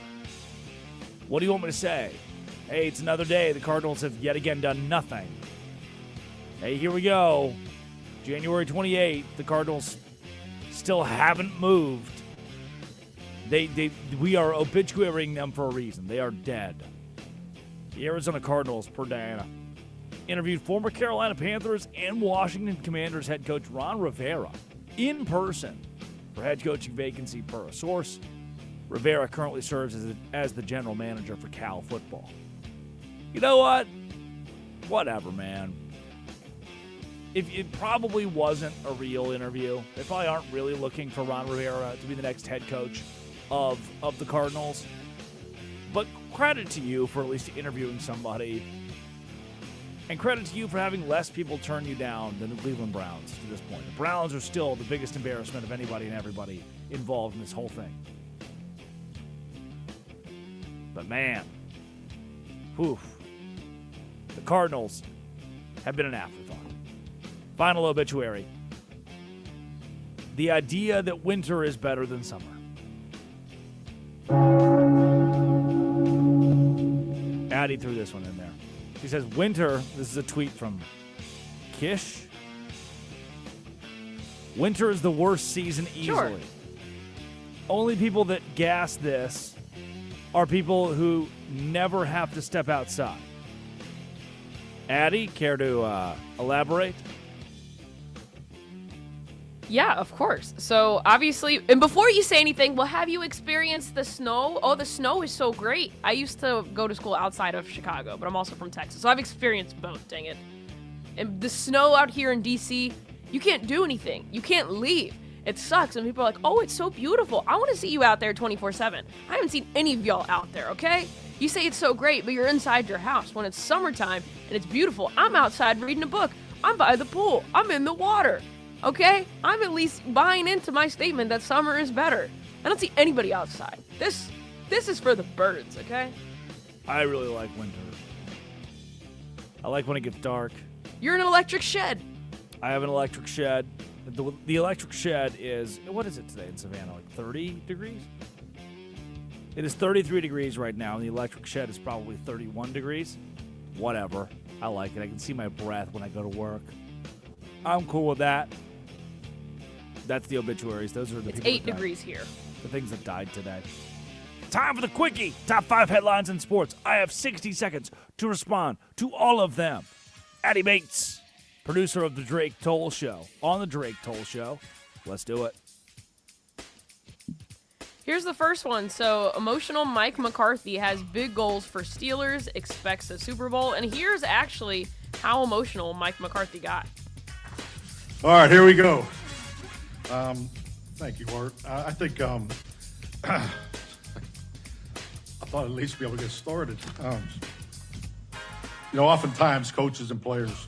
What do you want me to say? Hey, it's another day. The Cardinals have yet again done nothing. Hey, here we go. January 28th, the Cardinals still haven't moved. We are obituarying them for a reason. They are dead. The Arizona Cardinals, per Diana, interviewed former Carolina Panthers and Washington Commanders head coach Ron Rivera in person for head coaching vacancy per a source. Rivera currently serves as the general manager for Cal football. You know what? Whatever, man. If it probably wasn't a real interview. They probably aren't really looking for Ron Rivera to be the next head coach of the Cardinals. But credit to you for at least interviewing somebody. And credit to you for having less people turn you down than the Cleveland Browns to this point. The Browns are still the biggest embarrassment of anybody and everybody involved in this whole thing. But man, the Cardinals have been an afterthought. Final obituary. The idea that winter is better than summer. Addie threw this one in there. He says, winter, this is a tweet from Kish. Winter is the worst season easily. Sure. Only people that gas this are people who never have to step outside. Addie, care to elaborate? Yeah, of course. So obviously, and before you say anything, well, have you experienced the snow? Oh, the snow is so great. I used to go to school outside of Chicago, but I'm also from Texas, so I've experienced both, dang it. And the snow out here in DC, you can't do anything. You can't leave. It sucks, and people are like, oh, it's so beautiful. I want to see you out there 24/7. I haven't seen any of y'all out there, okay? You say it's so great, but you're inside your house. When it's summertime and it's beautiful, I'm outside reading a book. I'm by the pool. I'm in the water. Okay? I'm at least buying into my statement that summer is better. I don't see anybody outside. This is for the birds, okay? I really like winter. I like when it gets dark. You're in an electric shed. I have an electric shed. The electric shed is, what is it today in Savannah? Like 30 degrees? It is 33 degrees right now, and the electric shed is probably 31 degrees. Whatever. I like it. I can see my breath when I go to work. I'm cool with that. That's the obituaries. Those are the It's people 8 that died. degrees here. The things that died today. Time for the quickie. Top 5 headlines in sports. I have 60 seconds to respond to all of them. Addie Bates, producer of The Drake Toll Show. On The Drake Toll Show. Let's do it. Here's the first one. So, emotional Mike McCarthy has big goals for Steelers, expects a Super Bowl, and here's actually how emotional Mike McCarthy got. All right, here we go. Thank you, Art. I think I thought at least be able to get started. Oftentimes coaches and players,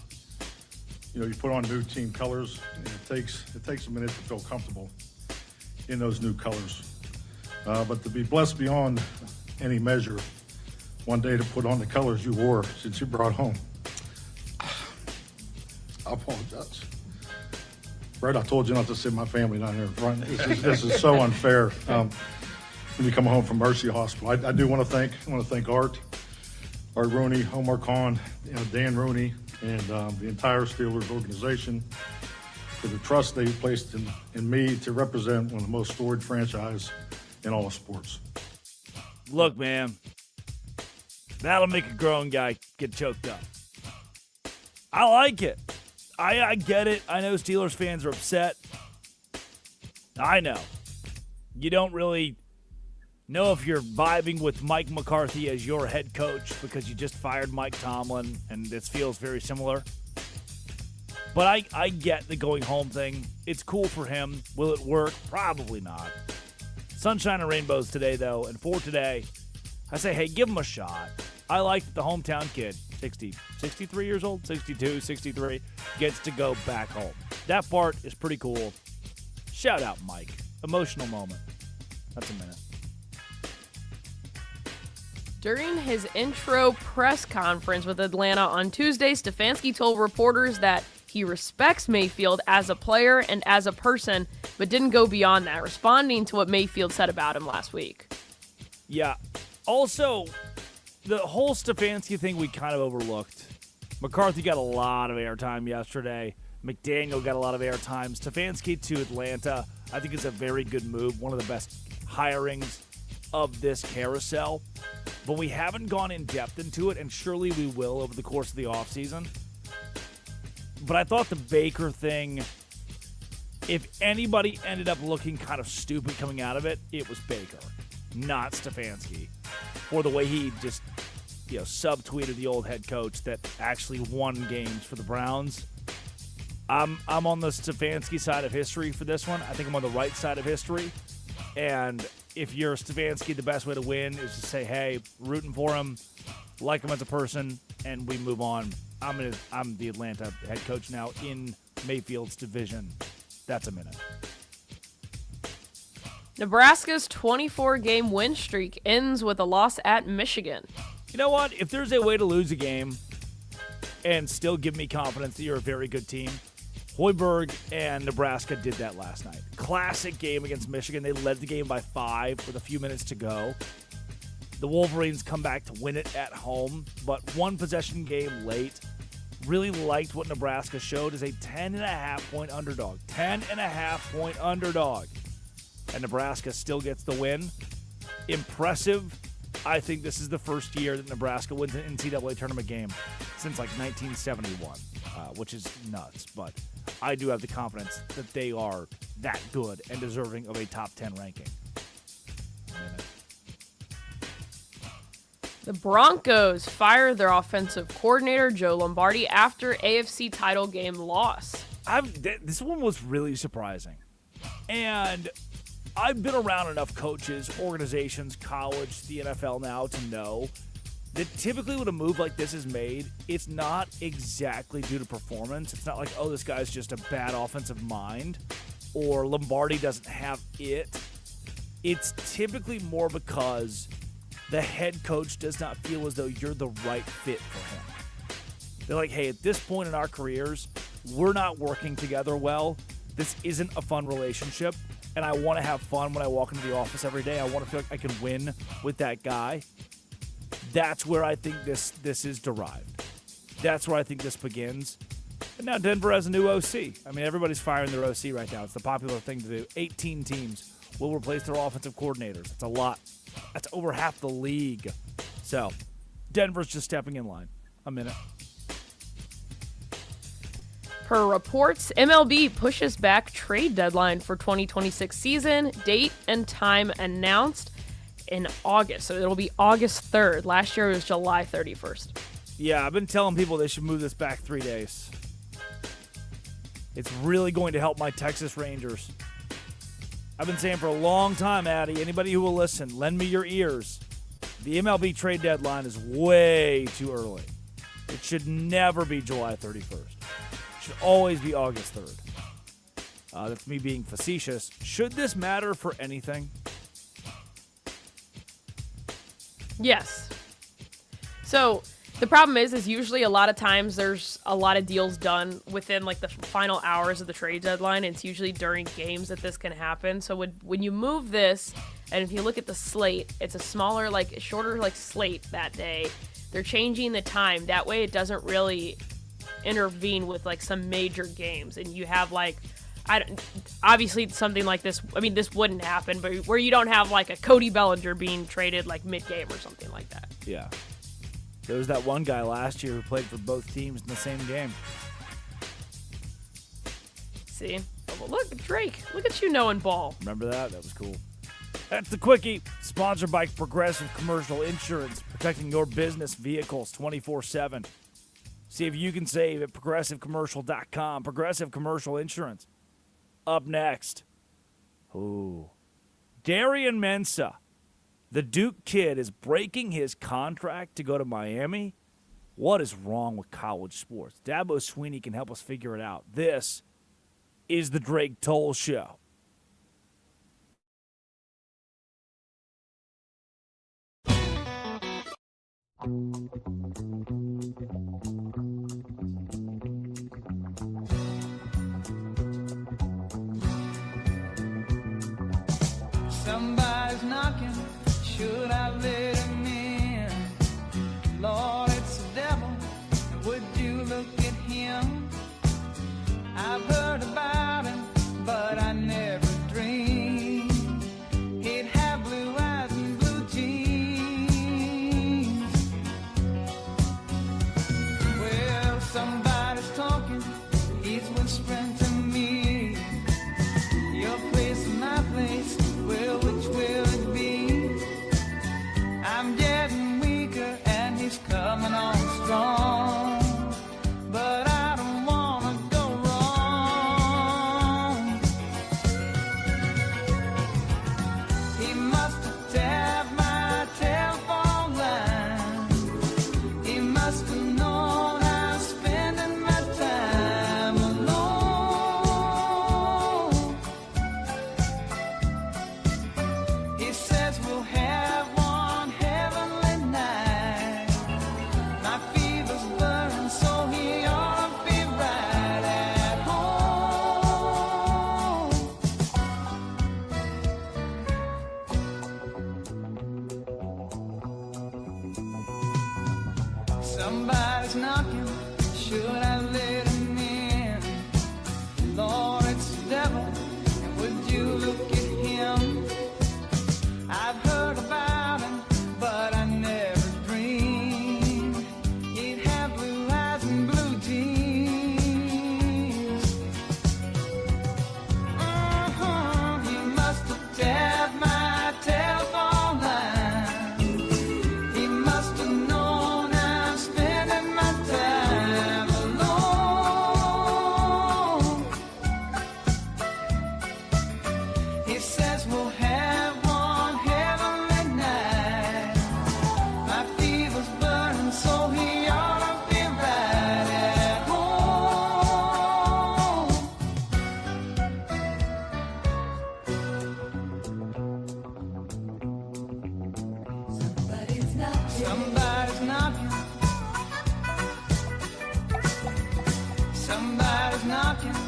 you put on new team colors, and it takes a minute to feel comfortable in those new colors. But to be blessed beyond any measure, one day to put on the colors you wore since you brought home. I apologize. Brett, I told you not to sit my family down here in front. This is so unfair. When you come home from Mercy Hospital, I do want to thank Art Rooney, Omar Khan, Dan Rooney, and the entire Steelers organization for the trust they placed in me to represent one of the most storied franchise in all of sports. Look, man, that'll make a grown guy get choked up. I like it. I get it. I know Steelers fans are upset. I know. You don't really know if you're vibing with Mike McCarthy as your head coach because you just fired Mike Tomlin, and this feels very similar. But I get the going home thing. It's cool for him. Will it work? Probably not. Sunshine and rainbows today, though. And for today, I say, hey, give him a shot. I like that the hometown kid, 63 years old, 62, 63, gets to go back home. That part is pretty cool. Shout out, Mike. Emotional moment. That's a minute. During his intro press conference with Atlanta on Tuesday, Stefanski told reporters that he respects Mayfield as a player and as a person, but didn't go beyond that, responding to what Mayfield said about him last week. Yeah. Also, the whole Stefanski thing we kind of overlooked. McCarthy got a lot of airtime yesterday. McDaniel got a lot of airtime. Stefanski to Atlanta, I think, is a very good move. One of the best hirings of this carousel. But we haven't gone in depth into it, and surely we will over the course of the offseason. But I thought the Baker thing, if anybody ended up looking kind of stupid coming out of it, it was Baker, not Stefanski. For the way he just, subtweeted the old head coach that actually won games for the Browns. I'm on the Stefanski side of history for this one. I think I'm on the right side of history. And if you're Stefanski, the best way to win is to say, hey, rooting for him, like him as a person, and we move on. I'm the Atlanta head coach now in Mayfield's division. That's a minute. Nebraska's 24-game win streak ends with a loss at Michigan. You know what? If there's a way to lose a game and still give me confidence that you're a very good team, Hoiberg and Nebraska did that last night. Classic game against Michigan. They led the game by 5 with a few minutes to go. The Wolverines come back to win it at home, but one possession game late. Really liked what Nebraska showed as a 10.5-point underdog. 10.5-point underdog. And Nebraska still gets the win. Impressive. I think this is the first year that Nebraska wins an NCAA tournament game since like 1971, which is nuts. But I do have the confidence that they are that good and deserving of a top 10 ranking. The Broncos fire their offensive coordinator, Joe Lombardi, after AFC title game loss. This one was really surprising. And I've been around enough coaches, organizations, college, the NFL now to know that typically when a move like this is made, it's not exactly due to performance. It's not like, oh, this guy's just a bad offensive mind or Lombardi doesn't have it. It's typically more because the head coach does not feel as though you're the right fit for him. They're like, hey, at this point in our careers, we're not working together well. This isn't a fun relationship. and I want to have fun when I walk into the office every day. I want to feel like I can win with that guy. That's where I think this is derived. That's where I think this begins. And now Denver has a new OC. I mean, everybody's firing their OC right now. It's the popular thing to do. 18 teams will replace their offensive coordinators. It's a lot. That's over half the league. So, Denver's just stepping in line. A minute. Per reports, MLB pushes back trade deadline for 2026 season. Date and time announced in August. So it'll be August 3rd. Last year it was July 31st. Yeah, I've been telling people they should move this back 3 days. It's really going to help my Texas Rangers. I've been saying for a long time, Addy, anybody who will listen, lend me your ears. The MLB trade deadline is way too early. It should never be July 31st. It should always be August 3rd. That's me being facetious. Should this matter for anything? Yes. So the problem is usually a lot of times there's a lot of deals done within like the final hours of the trade deadline. It's usually during games that this can happen. So when you move this, and if you look at the slate, it's a smaller, like shorter like slate that day. They're changing the time. That way it doesn't really intervene with like some major games. And you have like, obviously something like this, I mean, this wouldn't happen, but where you don't have like a Cody Bellinger being traded like mid-game or something like that. Yeah. There was that one guy last year who played for both teams in the same game. See? Oh, well, look, Drake. Look at you knowing ball. Remember that? That was cool. That's the Quickie, sponsored by Progressive Commercial Insurance, protecting your business vehicles 24/7. See if you can save at progressivecommercial.com. Progressive Commercial Insurance. Up next. Ooh. Darian Mensah. The Duke kid is breaking his contract to go to Miami. What is wrong with college sports? Dabo Sweeney can help us figure it out. This is the Drake Toll Show. Somebody's knocking, should I let him in? Lord, it's the devil, would you look at him? I've heard about him, but I never dreamed he'd have blue eyes and blue jeans. Well, somebody's talking, he's whispering to me. Your place and my place, well, which will it be? I'm getting weaker and he's coming on strong, but I don't wanna go wrong. He must have tapped my telephone line. He must have known I'm spending my time alone. He says we'll have one heavenly night. My fever's burning, so he ought to be right at home. Somebody's knocking, should I let him in? Lord, it's the devil, and would you look at him? I've heard about him, but I never dreamed he'd have blue eyes and blue jeans. He must have tapped my telephone line. He must have known I'm spending my time alone. He says we'll have one heavenly night. My fever's burning, so he ought to be right at home. Somebody's knocking. Somebody's knocking.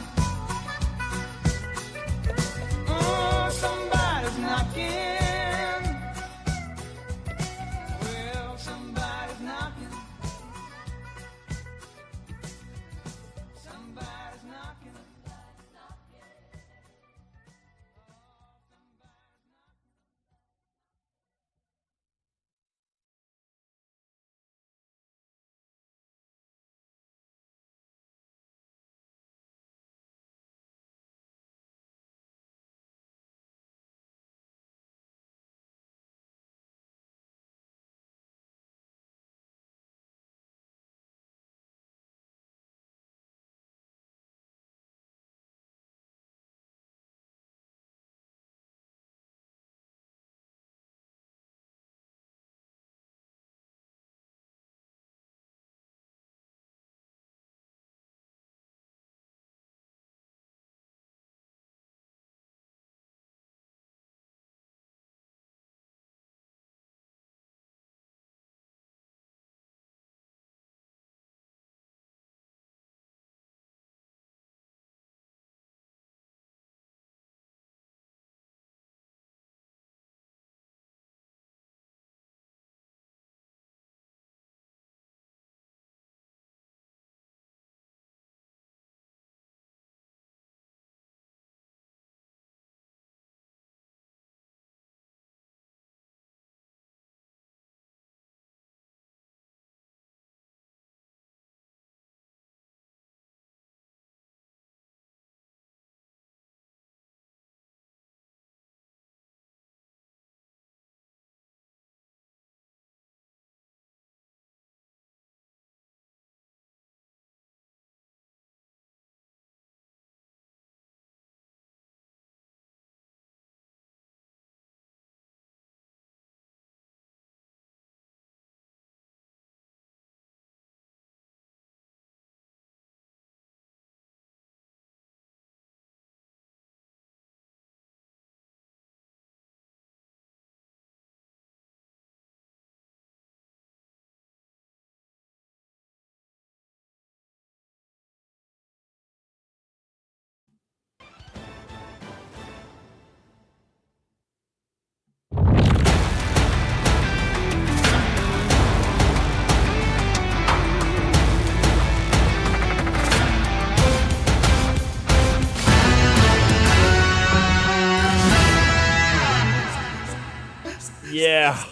Yeah.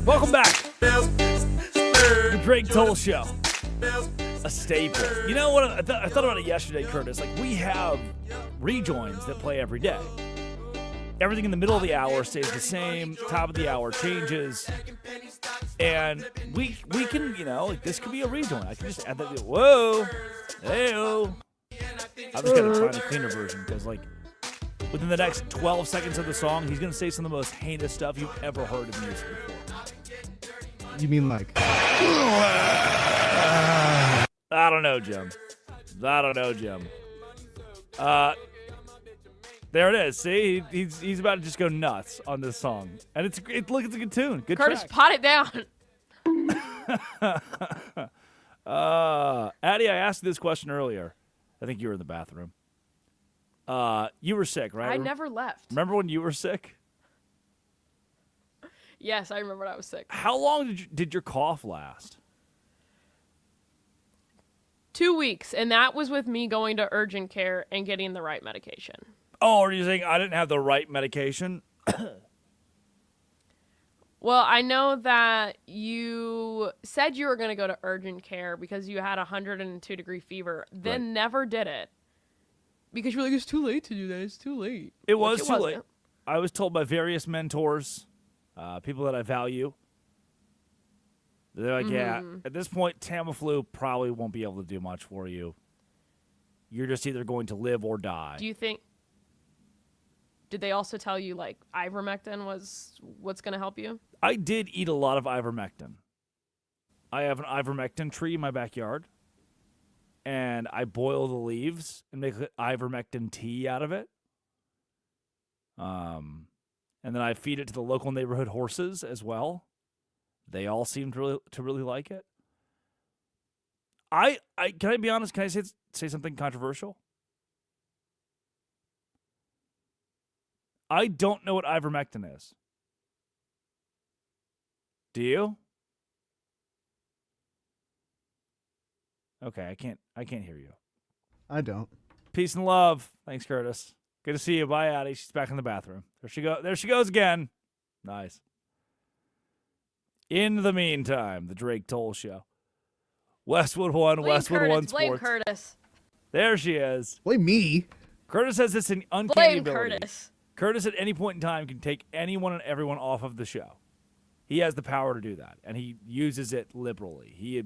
Welcome back. The Drake Toll Show. A staple. You know what? I thought about it yesterday, Curtis. Like, we have rejoins that play every day. Everything in the middle of the hour stays the same. Top of the hour changes. And we can, like, this could be a rejoin. I can just add that. Whoa. Hey-oh. I'm just going to find a cleaner version because, like, within the next 12 seconds of the song, he's going to say some of the most heinous stuff you've ever heard in music before. You mean like... I don't know, Jim. There it is. See, he's about to just go nuts on this song, and it's a good tune. Good Curtis, track. pot it down. Addie, I asked you this question earlier. I think you were in the bathroom. You were sick, right? I never left. Remember when you were sick? Yes, I remember when I was sick. How long did your cough last? 2 weeks, and that was with me going to urgent care and getting the right medication. Oh, are you saying I didn't have the right medication? Well, I know that you said you were going to go to urgent care because you had 102-degree fever, then never did it. Because you were like, it's too late to do that. It's too late. It was too late. I was told by various mentors, people that I value, they're like, yeah, at this point, Tamiflu probably won't be able to do much for you. You're just either going to live or die. Do you think... Did they also tell you, like, ivermectin was what's going to help you? I did eat a lot of ivermectin. I have an ivermectin tree in my backyard, and I boil the leaves and make ivermectin tea out of it. And then I feed it to the local neighborhood horses as well. They all seemed to really like it. I can I be honest? Can I say something controversial? I don't know what ivermectin is. Do you? Okay, I can't hear you. I don't. Peace and love. Thanks, Curtis. Good to see you. Bye, Addie. She's back in the bathroom. There she goes again. Nice. In the meantime, the Drake Toll Show. Westwood One, Westwood One Sports. Blame Curtis. There she is. Blame me. Curtis has this uncanny Blame ability. Curtis. Curtis, at any point in time, can take anyone and everyone off of the show. He has the power to do that, and he uses it liberally. He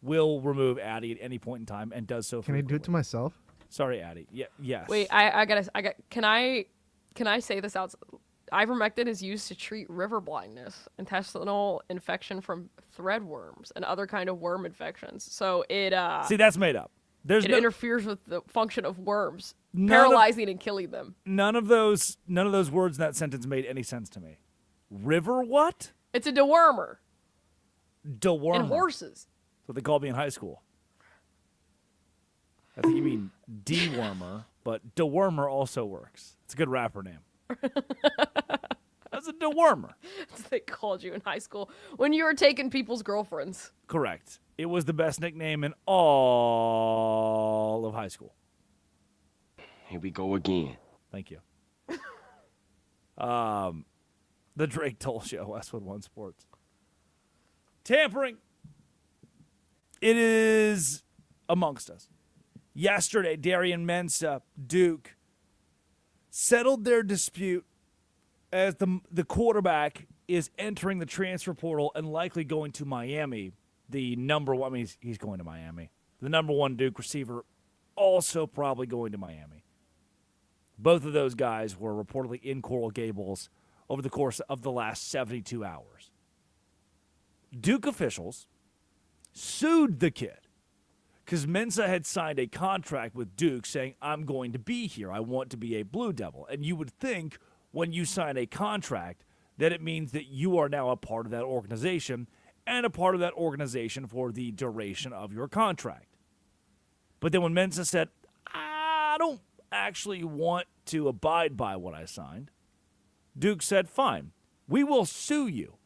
will remove Addie at any point in time and does so. Can I do it to myself? Sorry, Addie. Yeah, yes. Wait, can I say this out? Ivermectin is used to treat river blindness, intestinal infection from threadworms, and other kind of worm infections. So it see, that's made up. It interferes with the function of worms, paralyzing and killing them. None of those words in that sentence made any sense to me. River what? It's a dewormer. Dewormer. In horses. That's what they called me in high school. I think you mean dewormer, but dewormer also works. It's a good rapper name. That's a dewormer. That's what they called you in high school when you were taking people's girlfriends. Correct. It was the best nickname in all of high school. Here we go again. Thank you. The Drake Toll Show, Westwood One Sports. Tampering. It is amongst us. Yesterday, Darian Mensah, Duke, settled their dispute as the quarterback is entering the transfer portal and likely going to Miami. The number one, he's going to Miami. The number one Duke receiver also probably going to Miami. Both of those guys were reportedly in Coral Gables over the course of the last 72 hours. Duke officials sued the kid because Mensah had signed a contract with Duke saying, I'm going to be here. I want to be a Blue Devil. And you would think when you sign a contract that it means that you are now a part of that organization and a part of that organization for the duration of your contract. But then when Mensah said, I don't actually want to abide by what I signed, Duke said, fine, we will sue you.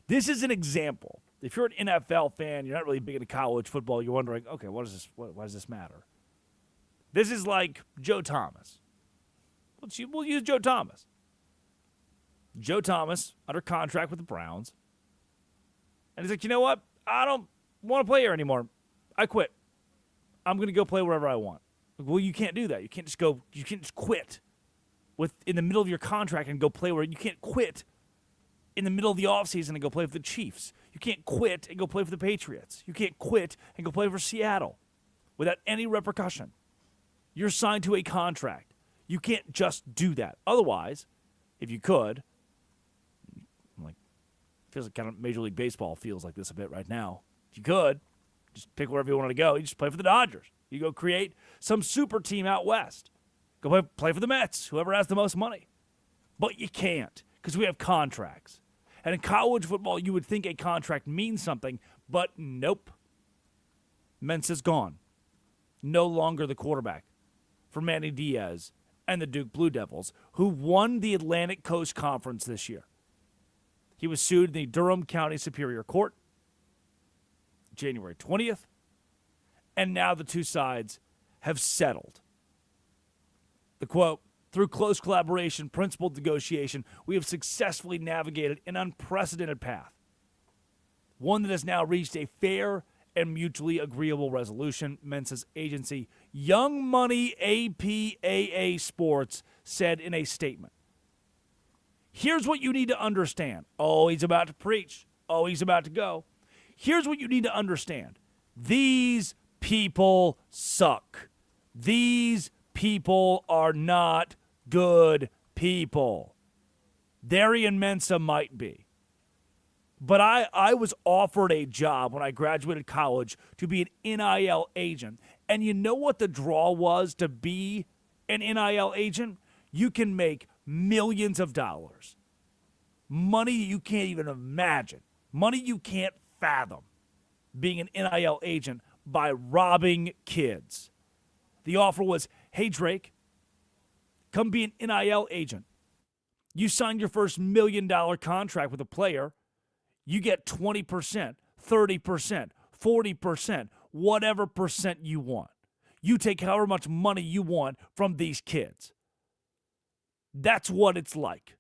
This is an example If you're an NFL fan, you're not really big into college football, you're wondering, okay, why does this matter? This is like Joe Thomas. We'll use Joe Thomas. Joe Thomas, under contract with the Browns. And he's like, you know what? I don't want to play here anymore. I quit. I'm going to go play wherever I want. Well, you can't do that. You can't just quit in the middle of your contract and go play where you can't quit in the middle of the offseason and go play for the Chiefs. You can't quit and go play for the Patriots. You can't quit and go play for Seattle without any repercussion. You're signed to a contract. You can't just do that. Otherwise, if you could, feels like kind of Major League Baseball feels like this a bit right now. If you could, just pick wherever you want to go. You just play for the Dodgers. You go create some super team out west. Go play for the Mets, whoever has the most money. But you can't because we have contracts. And in college football, you would think a contract means something, but nope. Mensa's gone. No longer the quarterback for Manny Diaz and the Duke Blue Devils, who won the Atlantic Coast Conference this year. He was sued in the Durham County Superior Court January 20th, and now the two sides have settled. The quote, through close collaboration, principled negotiation, we have successfully navigated an unprecedented path, one that has now reached a fair and mutually agreeable resolution, Mensa's agency, Young Money APAA Sports, said in a statement. Here's what you need to understand. Oh, he's about to preach. Oh, he's about to go. Here's what you need to understand. These people suck. These people are not good people. Darian Mensa might be. But I was offered a job when I graduated college to be an NIL agent. And you know what the draw was to be an NIL agent? You can make millions of dollars. Money you can't even imagine. Money you can't fathom. Being an NIL agent by robbing kids. The offer was, hey, Drake, come be an NIL agent. You sign your first $1 million contract with a player. You get 20%, 30%, 40%, whatever percent you want. You take however much money you want from these kids. That's what it's like.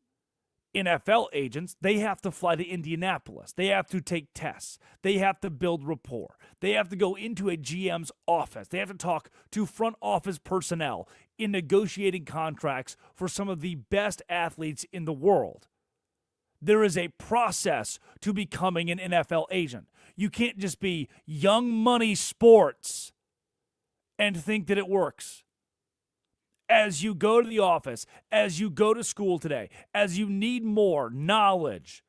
NFL agents, they have to fly to Indianapolis. They have to take tests. They have to build rapport. They have to go into a GM's office. They have to talk to front office personnel in negotiating contracts for some of the best athletes in the world. There is a process to becoming an NFL agent. You can't just be Young Money Sports and think that it works. As you go to the office, as you go to school today, as you need more knowledge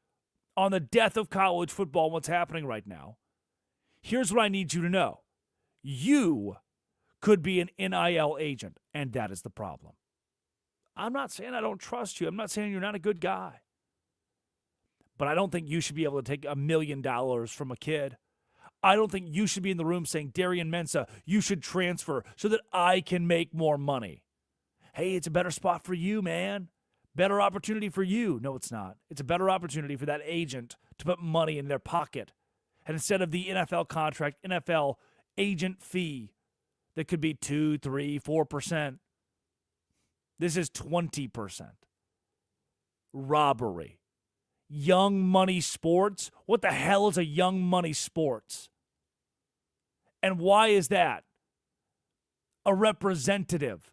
on the death of college football and what's happening right now, here's what I need you to know. You could be an NIL agent, and that is the problem. I'm not saying I don't trust you. I'm not saying you're not a good guy. But I don't think you should be able to take $1 million from a kid. I don't think you should be in the room saying, Darian Mensa, you should transfer so that I can make more money. Hey, it's a better spot for you, man. Better opportunity for you. No, it's not. It's a better opportunity for that agent to put money in their pocket. And instead of the NFL contract, NFL agent fee that could be 2, 3, 4%, this is 20%. Robbery. Young Money Sports? What the hell is a Young Money Sports? And why is that a representative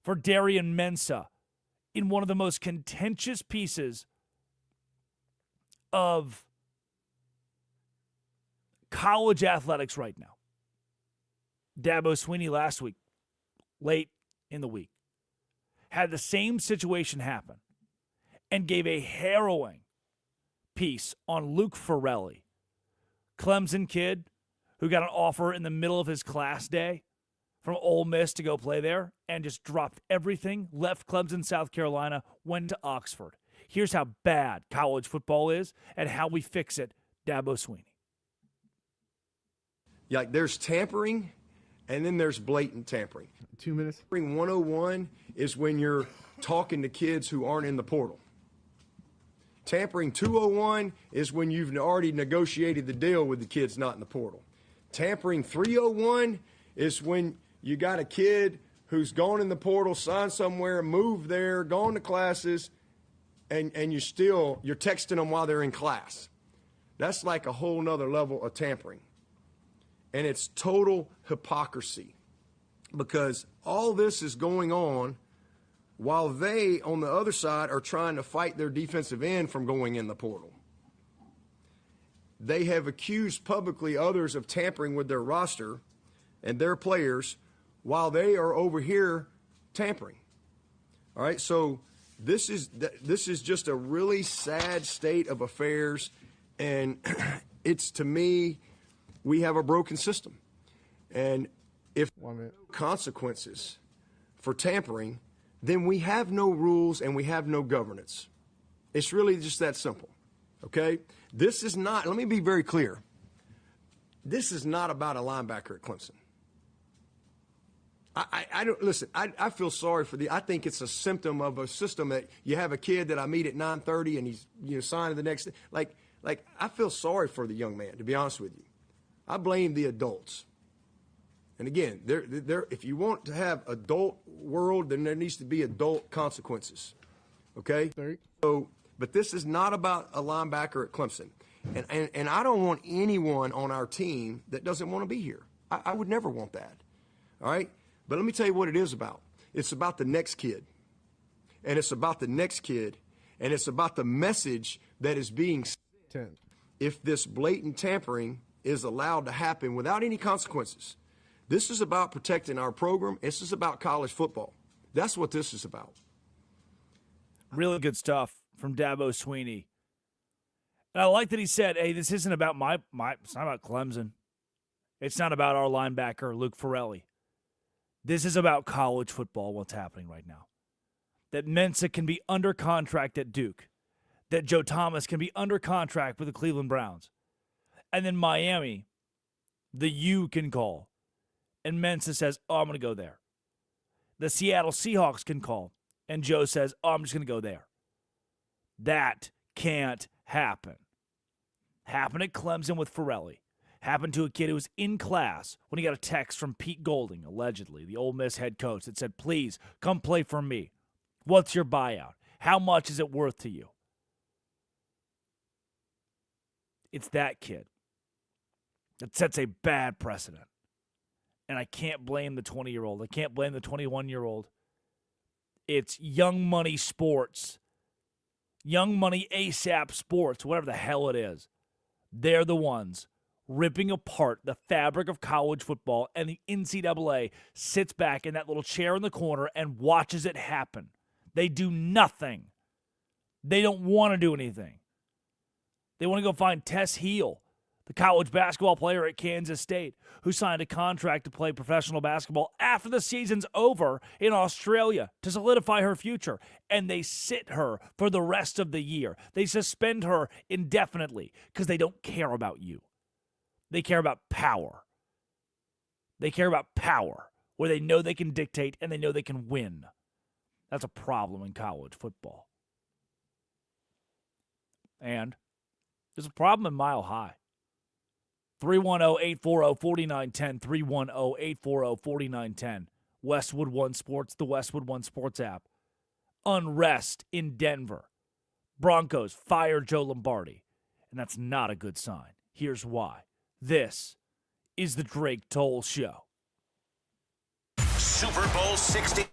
for Darian Mensa in one of the most contentious pieces of college athletics right now? Dabo Swinney last week, late in the week, had the same situation happen and gave a harrowing piece on Luke Farrelly, Clemson kid who got an offer in the middle of his class day from Ole Miss to go play there and just dropped everything, left Clemson, South Carolina, went to Oxford. Here's how bad college football is and how we fix it, Dabo Swinney. Yeah, like there's tampering, and then there's blatant tampering. 2 minutes. Tampering 101 is when you're talking to kids who aren't in the portal. Tampering 201 is when you've already negotiated the deal with the kids not in the portal. Tampering 301 is when you got a kid who's gone in the portal, signed somewhere, moved there, gone to classes, and you're texting them while they're in class. That's like a whole nother level of tampering. And it's total hypocrisy because all this is going on while they, on the other side, are trying to fight their defensive end from going in the portal. They have accused publicly others of tampering with their roster and their players while they are over here tampering. All right, so this is just a really sad state of affairs, and it's, to me, we have a broken system. And if consequences for tampering, then we have no rules and we have no governance. It's really just that simple, okay? This is not, let me be very clear, this is not about a linebacker at Clemson. I don't, listen, I feel sorry for I think it's a symptom of a system that you have a kid that I meet at 9:30 and he's signing the next day. Like I feel sorry for the young man, to be honest with you. I blame the adults. And again, if you want to have adult world, then there needs to be adult consequences. Okay? So, but this is not about a linebacker at Clemson. And I don't want anyone on our team that doesn't want to be here. I would never want that. All right? But let me tell you what it is about. It's about the next kid. And it's about the next kid. And it's about the message that is being sent if this blatant tampering is allowed to happen without any consequences. This is about protecting our program. This is about college football. That's what this is about. Really good stuff from Dabo Sweeney. And I like that he said, hey, this isn't about it's not about Clemson. It's not about our linebacker, Luke Farrelly. This is about college football, what's happening right now. That Mensah can be under contract at Duke. That Joe Thomas can be under contract with the Cleveland Browns. And then Miami, the U can call. And Mensah says, oh, I'm going to go there. The Seattle Seahawks can call. And Joe says, oh, I'm just going to go there. That can't happen. Happened at Clemson with Farrelly. Happened to a kid who was in class when he got a text from Pete Golding, allegedly, the Ole Miss head coach, that said, please, come play for me. What's your buyout? How much is it worth to you? It's that kid that sets a bad precedent. And I can't blame the 20-year-old. I can't blame the 21-year-old. It's Young Money Sports. Young Money ASAP Sports, whatever the hell it is. They're the ones ripping apart the fabric of college football, and the NCAA sits back in that little chair in the corner and watches it happen. They do nothing. They don't want to do anything. They want to go find Tess Heel, the college basketball player at Kansas State, who signed a contract to play professional basketball after the season's over in Australia to solidify her future. And they sit her for the rest of the year. They suspend her indefinitely because they don't care about you. They care about power. They care about power, where they know they can dictate and they know they can win. That's a problem in college football. And there's a problem in Mile High. 310-840-4910, 310-840-4910. Westwood One Sports, the Westwood One Sports app. Unrest in Denver. Broncos fire Joe Lombardi. And that's not a good sign. Here's why. This is the Drake Toll Show. Super Bowl 60.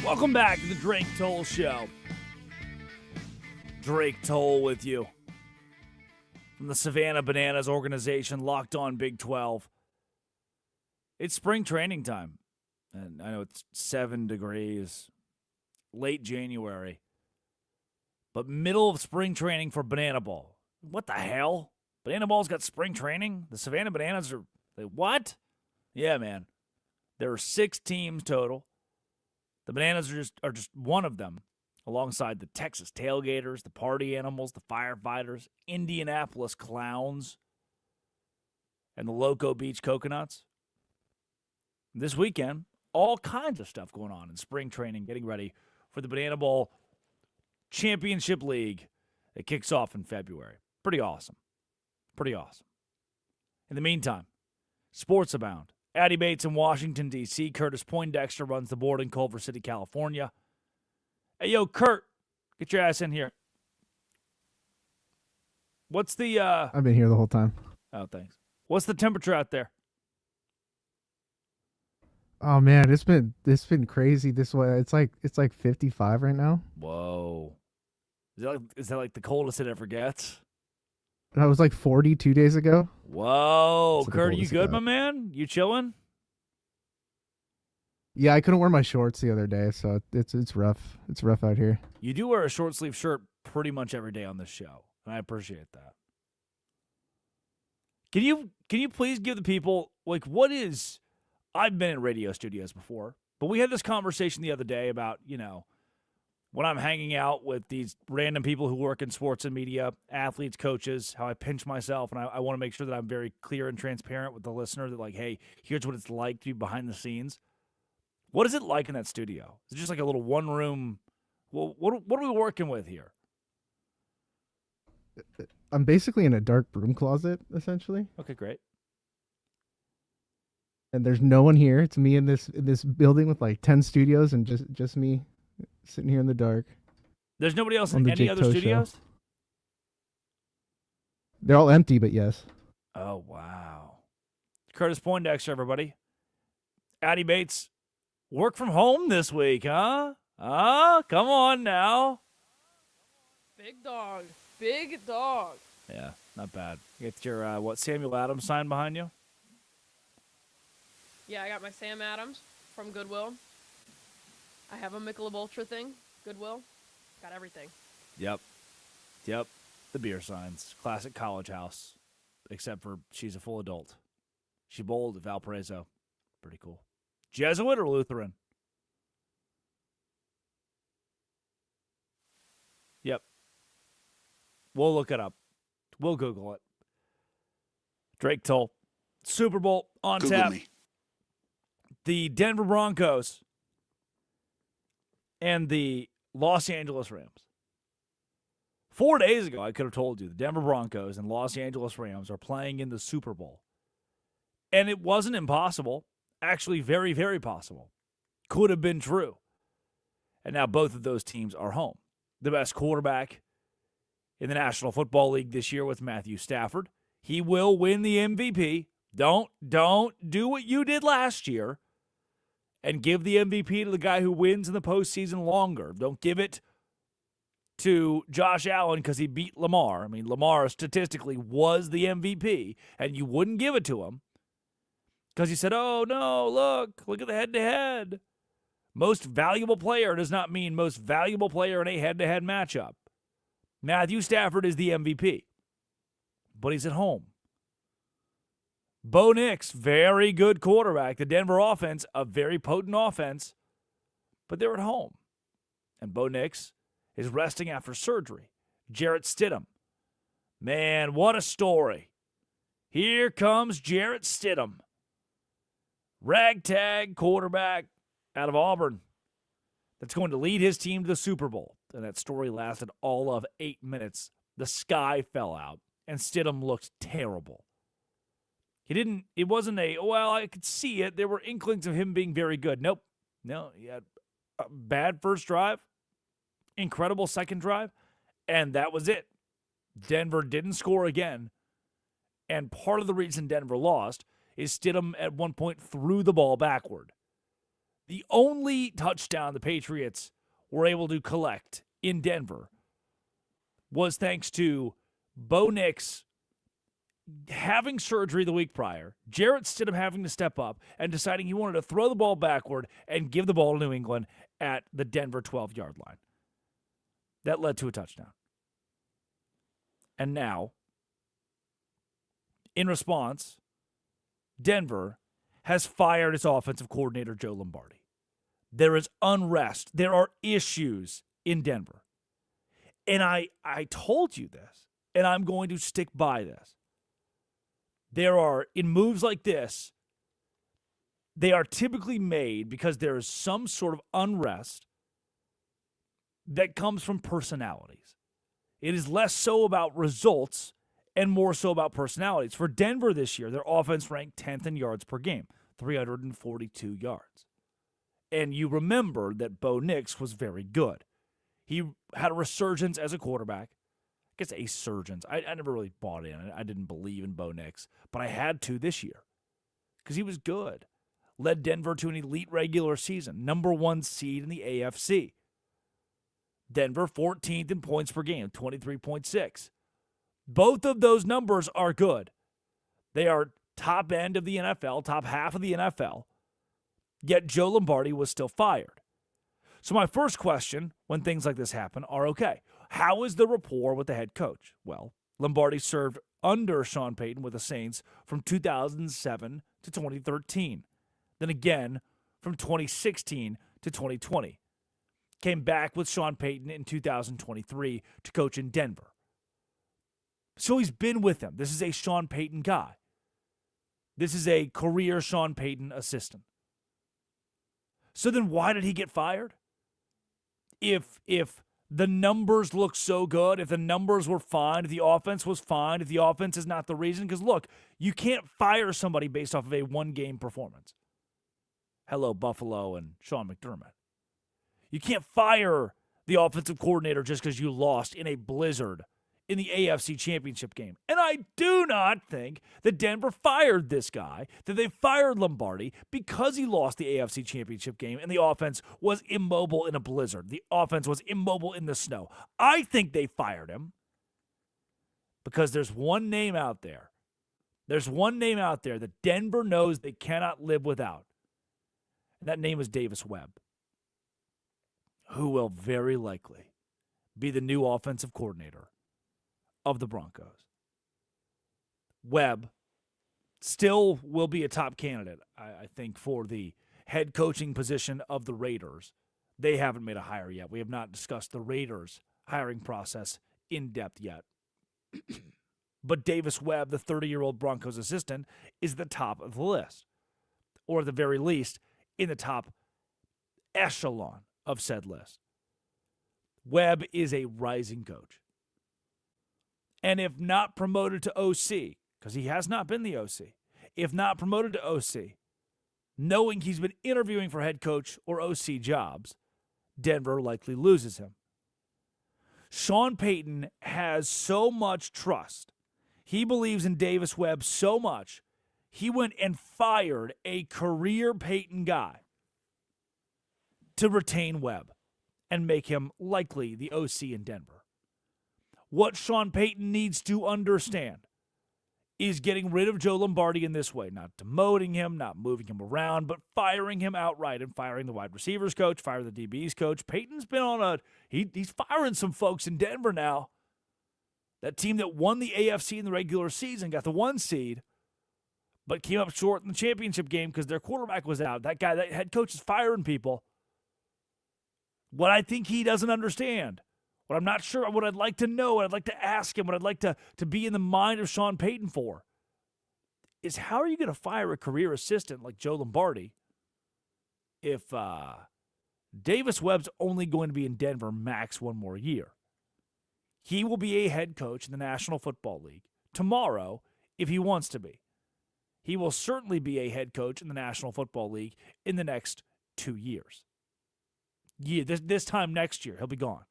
Welcome back to the Drake Toll Show. Drake Toll with you from the Savannah Bananas organization, Locked On Big 12. It's spring training time, and I know it's 7 degrees, late January, but middle of spring training for Banana Ball. What the hell? Banana Ball's got spring training? The Savannah Bananas are, what? Yeah, man. There are 6 teams total. The Bananas are just one of them, alongside the Texas Tailgaters, the Party Animals, the Firefighters, Indianapolis Clowns, and the Loco Beach Coconuts. This weekend, all kinds of stuff going on in spring training, getting ready for the Banana Ball Championship League that kicks off in February. Pretty awesome. Pretty awesome. In the meantime, sports abound. Addie Bates in Washington, D.C. Curtis Poindexter runs the board in Culver City, California. Hey, yo, Kurt, get your ass in here. What's the, I've been here the whole time. Oh, thanks. What's the temperature out there? Oh man, it's been crazy this way. It's like 55 right now. Whoa. Is that like the coldest it ever gets? And I was like 40 2 days ago. Whoa. That's the Kurt, you coldest it good, got. my man? You chilling? Yeah, I couldn't wear my shorts the other day, so it's rough. It's rough out here. You do wear a short sleeve shirt pretty much every day on this show, and I appreciate that. Can you please give the people, like, what is, I've been in radio studios before, but we had this conversation the other day about, when I'm hanging out with these random people who work in sports and media, athletes, coaches, how I pinch myself, and I want to make sure that I'm very clear and transparent with the listener that, like, hey, here's what it's like to be behind the scenes. What is it like in that studio? Is it just like a little one-room? Well, what are we working with here? I'm basically in a dark broom closet, essentially. Okay, great. And there's no one here. It's me in this building with like 10 studios and just me sitting here in the dark. There's nobody else On in the any Jake other Toe studios? Show. They're all empty, but yes. Oh, wow. Curtis Poindexter, everybody. Addie Bates, work from home this week, huh? Come on now. Big dog. Big dog. Yeah, not bad. You get your, Samuel Adams sign behind you? Yeah, I got my Sam Adams from Goodwill. I have a Michelob Ultra thing. Goodwill. Got everything. Yep. The beer signs. Classic college house. Except for she's a full adult. She bowled at Valparaiso. Pretty cool. Jesuit or Lutheran? Yep. We'll look it up. We'll Google it. Drake Toll. Super Bowl on Google tap. me. The Denver Broncos and the Los Angeles Rams. 4 days ago, I could have told you the Denver Broncos and Los Angeles Rams are playing in the Super Bowl. And it wasn't impossible. Actually, very, very possible. Could have been true. And now both of those teams are home. The best quarterback in the National Football League this year with Matthew Stafford. He will win the MVP. Don't do what you did last year and give the MVP to the guy who wins in the postseason longer. Don't give it to Josh Allen because he beat Lamar. I mean, Lamar statistically was the MVP, and you wouldn't give it to him because he said, oh, no, look at the head-to-head. Most valuable player does not mean most valuable player in a head-to-head matchup. Matthew Stafford is the MVP, but he's at home. Bo Nix, very good quarterback. The Denver offense, a very potent offense, but they're at home. And Bo Nix is resting after surgery. Jarrett Stidham. Man, what a story. Here comes Jarrett Stidham. Ragtag quarterback out of Auburn that's going to lead his team to the Super Bowl. And that story lasted all of 8 minutes. The sky fell out, and Stidham looked terrible. It wasn't I could see it. There were inklings of him being very good. Nope. No, he had a bad first drive, incredible second drive, and that was it. Denver didn't score again, and part of the reason Denver lost is Stidham at one point threw the ball backward. The only touchdown the Patriots were able to collect in Denver was thanks to Bo Nix having surgery the week prior, Jarrett Stidham having to step up and deciding he wanted to throw the ball backward and give the ball to New England at the Denver 12-yard line. That led to a touchdown. And now, in response, Denver has fired its offensive coordinator, Joe Lombardi. There is unrest. There are issues in Denver. And I told you this, and I'm going to stick by this. There are, in moves like this, they are typically made because there is some sort of unrest that comes from personalities. It is less so about results and more so about personalities. For Denver this year, their offense ranked 10th in yards per game, 342 yards. And you remember that Bo Nix was very good. He had a resurgence as a quarterback. I guess a surgeons. I never really bought in. I didn't believe in Bo Nix, but I had to this year because he was good. Led Denver to an elite regular season, number 1 seed in the AFC. Denver 14th in points per game, 23.6. Both of those numbers are good. They are top end of the NFL, top half of the NFL, yet Joe Lombardi was still fired. So my first question when things like this happen are, okay, how is the rapport with the head coach? Well, Lombardi served under Sean Payton with the Saints from 2007 to 2013. Then again from 2016 to 2020. Came back with Sean Payton in 2023 to coach in Denver. So he's been with them. This is a Sean Payton guy. This is a career Sean Payton assistant. So then why did he get fired? If the numbers look so good, if the numbers were fine, if the offense was fine, if the offense is not the reason, because look, you can't fire somebody based off of a one-game performance. Hello, Buffalo and Sean McDermott. You can't fire the offensive coordinator just because you lost in a blizzard in the AFC Championship game. And I do not think that Denver fired this guy, that they fired Lombardi because he lost the AFC Championship game and the offense was immobile in a blizzard. The offense was immobile in the snow. I think they fired him because there's one name out there. There's one name out there that Denver knows they cannot live without. And that name is Davis Webb, who will very likely be the new offensive coordinator of the Broncos. Webb still will be a top candidate, I think, for the head coaching position of the Raiders. They haven't made a hire yet. We have not discussed the Raiders' hiring process in depth yet. But Davis Webb, the 30-year-old Broncos assistant, is the top of the list, or at the very least, in the top echelon of said list. Webb is a rising coach. And if not promoted to OC, because he has not been the OC, if not promoted to OC, knowing he's been interviewing for head coach or OC jobs, Denver likely loses him. Sean Payton has so much trust. He believes in Davis Webb so much, he went and fired a career Payton guy to retain Webb and make him likely the OC in Denver. What Sean Payton needs to understand is getting rid of Joe Lombardi in this way, not demoting him, not moving him around, but firing him outright and firing the wide receivers coach, fire the DBs coach. Payton's been on he's firing some folks in Denver now. That team that won the AFC in the regular season, got the 1 seed, but came up short in the championship game because their quarterback was out. That guy, that head coach is firing people. What I think he doesn't understand, what I'm not sure, what I'd like to know, what I'd like to ask him, what I'd like to be in the mind of Sean Payton for, is how are you going to fire a career assistant like Joe Lombardi if Davis Webb's only going to be in Denver max 1 more year? He will be a head coach in the National Football League tomorrow if he wants to be. He will certainly be a head coach in the National Football League in the next 2 years. Yeah, this time next year, he'll be gone.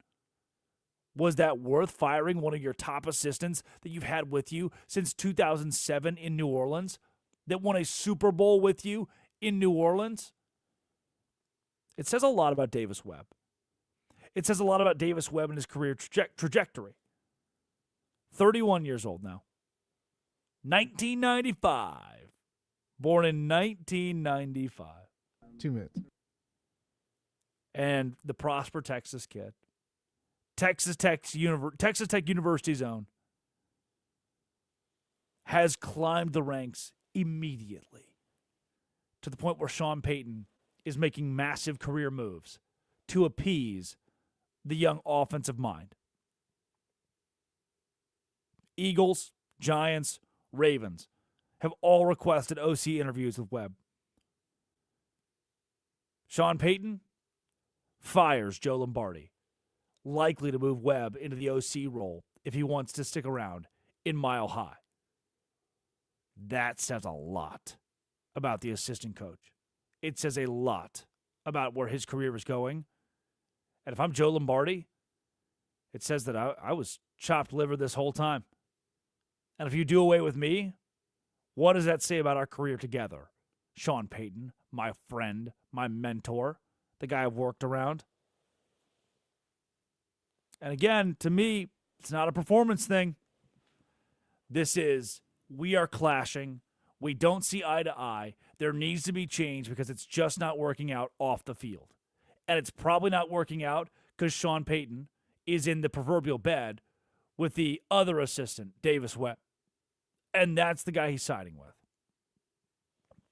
Was that worth firing one of your top assistants that you've had with you since 2007 in New Orleans, that won a Super Bowl with you in New Orleans? It says a lot about Davis Webb. It says a lot about Davis Webb and his career trajectory. 31 years old now. 1995. Born in 1995. 2 minutes. And the Prosper, Texas kid. Texas Tech University's own. Has climbed the ranks immediately to the point where Sean Payton is making massive career moves to appease the young offensive mind. Eagles, Giants, Ravens have all requested OC interviews with Webb. Sean Payton fires Joe Lombardi, likely to move Webb into the OC role if he wants to stick around in Mile High. That says a lot about the assistant coach. It says a lot about where his career is going. And if I'm Joe Lombardi, it says that I was chopped liver this whole time. And if you do away with me, what does that say about our career together? Sean Payton, my friend, my mentor, the guy I've worked around. And again, to me, it's not a performance thing. This is, we are clashing. We don't see eye to eye. There needs to be change because it's just not working out off the field. And it's probably not working out because Sean Payton is in the proverbial bed with the other assistant, Davis Webb. And that's the guy he's siding with.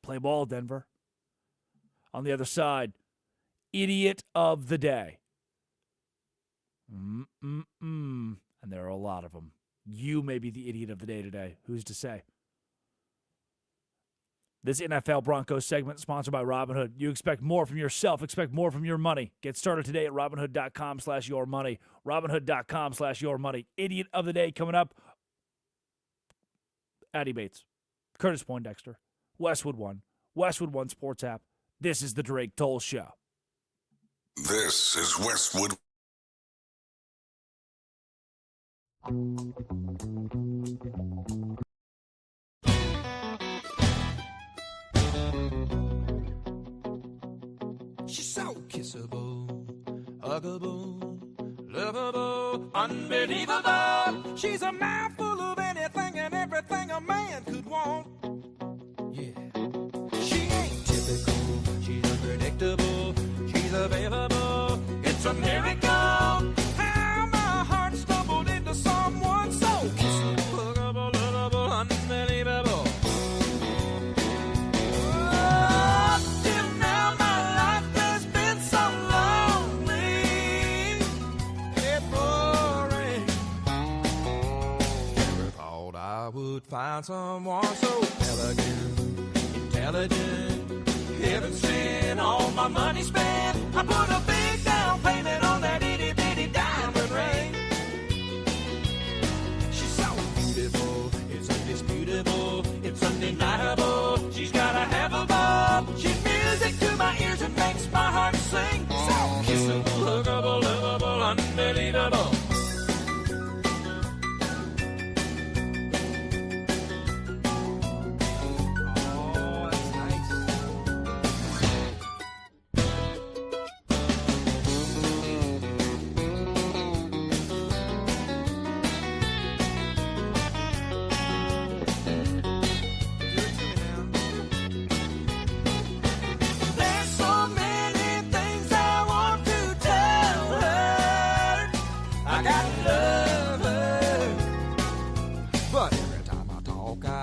Play ball, Denver. On the other side, idiot of the day. And there are a lot of them. You may be the idiot of the day today. Who's to say? This NFL Broncos segment is sponsored by Robinhood. You expect more from yourself. Expect more from your money. Get started today at Robinhood.com/yourmoney. Robinhood.com/yourmoney. Idiot of the day coming up. Addie Bates, Curtis Poindexter, Westwood One Sports app. This is the Drake Toll Show. This is Westwood. She's so kissable, huggable, lovable, unbelievable. She's a mouthful of anything and everything a man could want. Yeah. She ain't typical, she's unpredictable, she's available. It's a miracle how my heart stumbled into someone so kissable, huggable, lovable, unbelievable. Find someone so elegant, intelligent, heaven sent, all my money spent. I put a big down payment on that itty bitty diamond ring. She's so beautiful, it's undisputable, it's undeniable. She's got a have a bob. She's music to my ears and makes my heart sing. So kissable, huggable, lovable, unbelievable.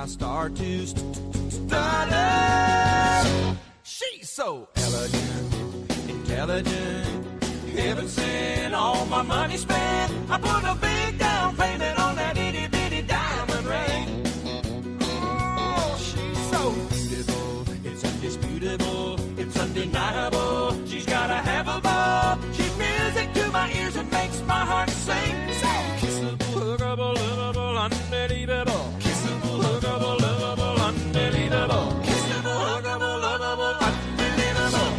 Start to stutter. She's so elegant, intelligent, heaven sent, all my money spent. I put a big down payment on that itty bitty diamond ring. Oh, she's so beautiful, it's undisputable, it's undeniable. She's got a have a bob. She's music to my ears and makes my heart sing. So kissable, huggable, lovable, unbelievable. Kissable, huggable, lovable, unbelievable. Kissable, huggable, lovable, unbelievable.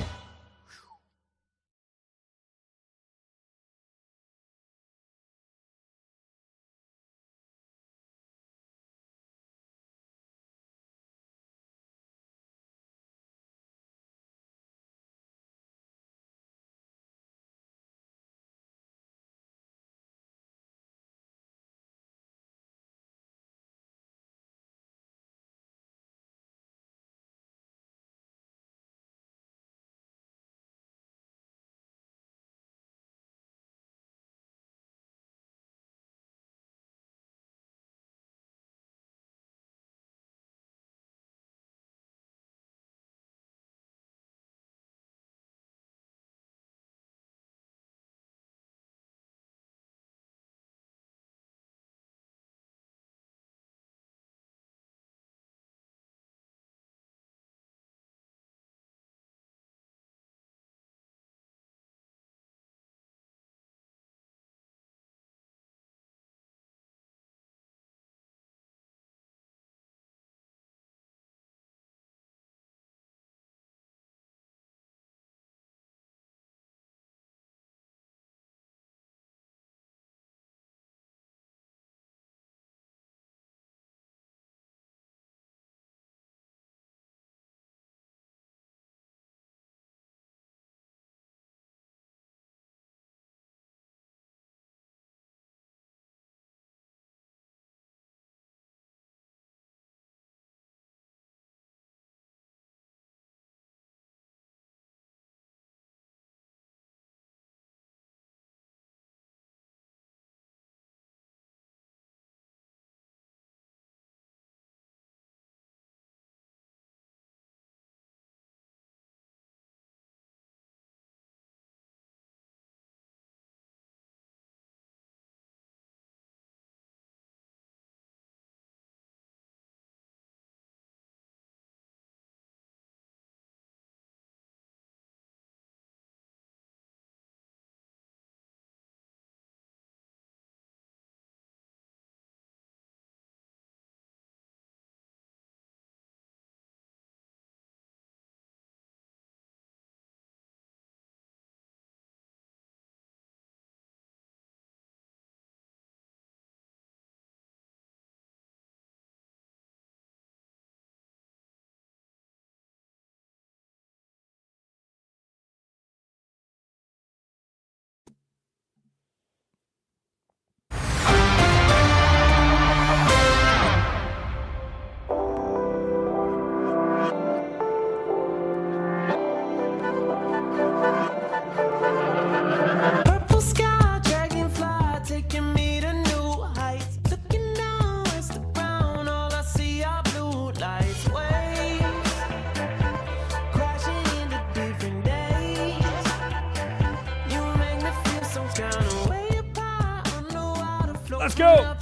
Let's go.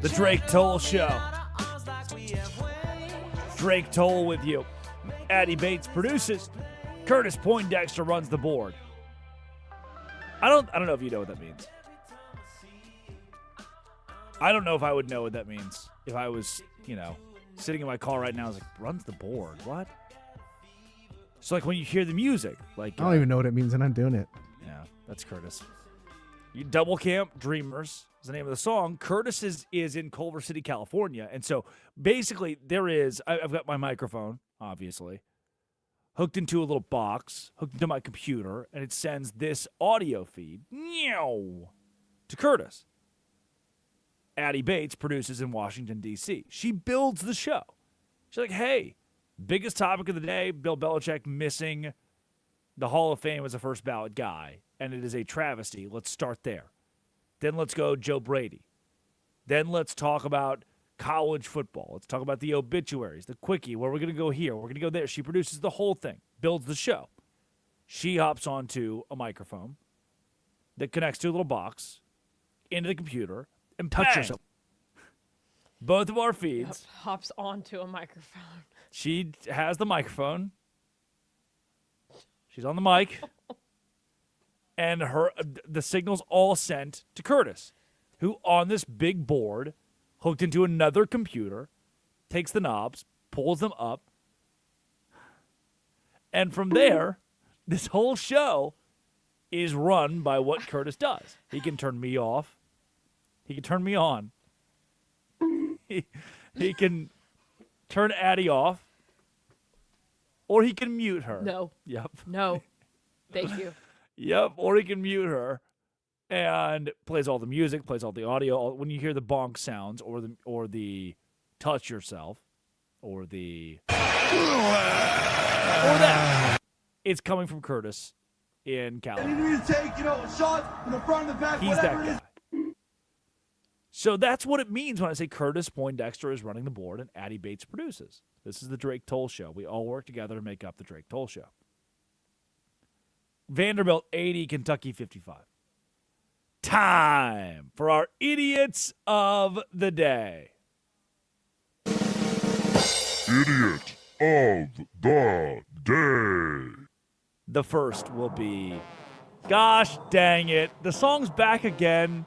The Drake Toll Show. Drake Toll with you. Addie Bates produces. Curtis Poindexter runs the board. I don't know if you know what that means. I don't know if I would know what that means if I was, sitting in my car right now. I was like, runs the board. What? So like when you hear the music, like I don't even know what it means, and I'm doing it. Yeah, that's Curtis. You Double Camp Dreamers is the name of the song. Curtis is in Culver City, California. And so basically I've got my microphone, obviously, hooked into a little box, hooked into my computer, and it sends this audio feed to Curtis. Addie Bates produces in Washington, D.C. She builds the show. She's like, hey, biggest topic of the day, Bill Belichick missing the Hall of Fame as a first ballot guy, and it is a travesty. Let's start there. Then let's go Joe Brady. Then let's talk about college football. Let's talk about the obituaries, the quickie, where we're going to go here, we're going to go there. She produces the whole thing, builds the show. She hops onto a microphone that connects to a little box into the computer and touch yourself. Both of our feeds. Hops onto a microphone. She has the microphone. She's on the mic. And the signal's all sent to Curtis, who on this big board, hooked into another computer, takes the knobs, pulls them up. And from there, this whole show is run by what Curtis does. He can turn me off. He can turn me on. He can turn Addie off. Or he can mute her. No. Yep. No. Thank you. Yep. Or he can mute her and plays all the music, plays all the audio. When you hear the bonk sounds or the touch yourself or the or that, it's coming from Curtis in California. You need to take, a shot in the front and the back. He's that guy. So that's what it means when I say Curtis Poindexter is running the board and Addie Bates produces. This is the Drake Toll Show. We all work together to make up the Drake Toll Show. Vanderbilt 80, Kentucky 55. Time for our idiots of the day. Idiot of the day. The first will be, gosh dang it, the song's back again.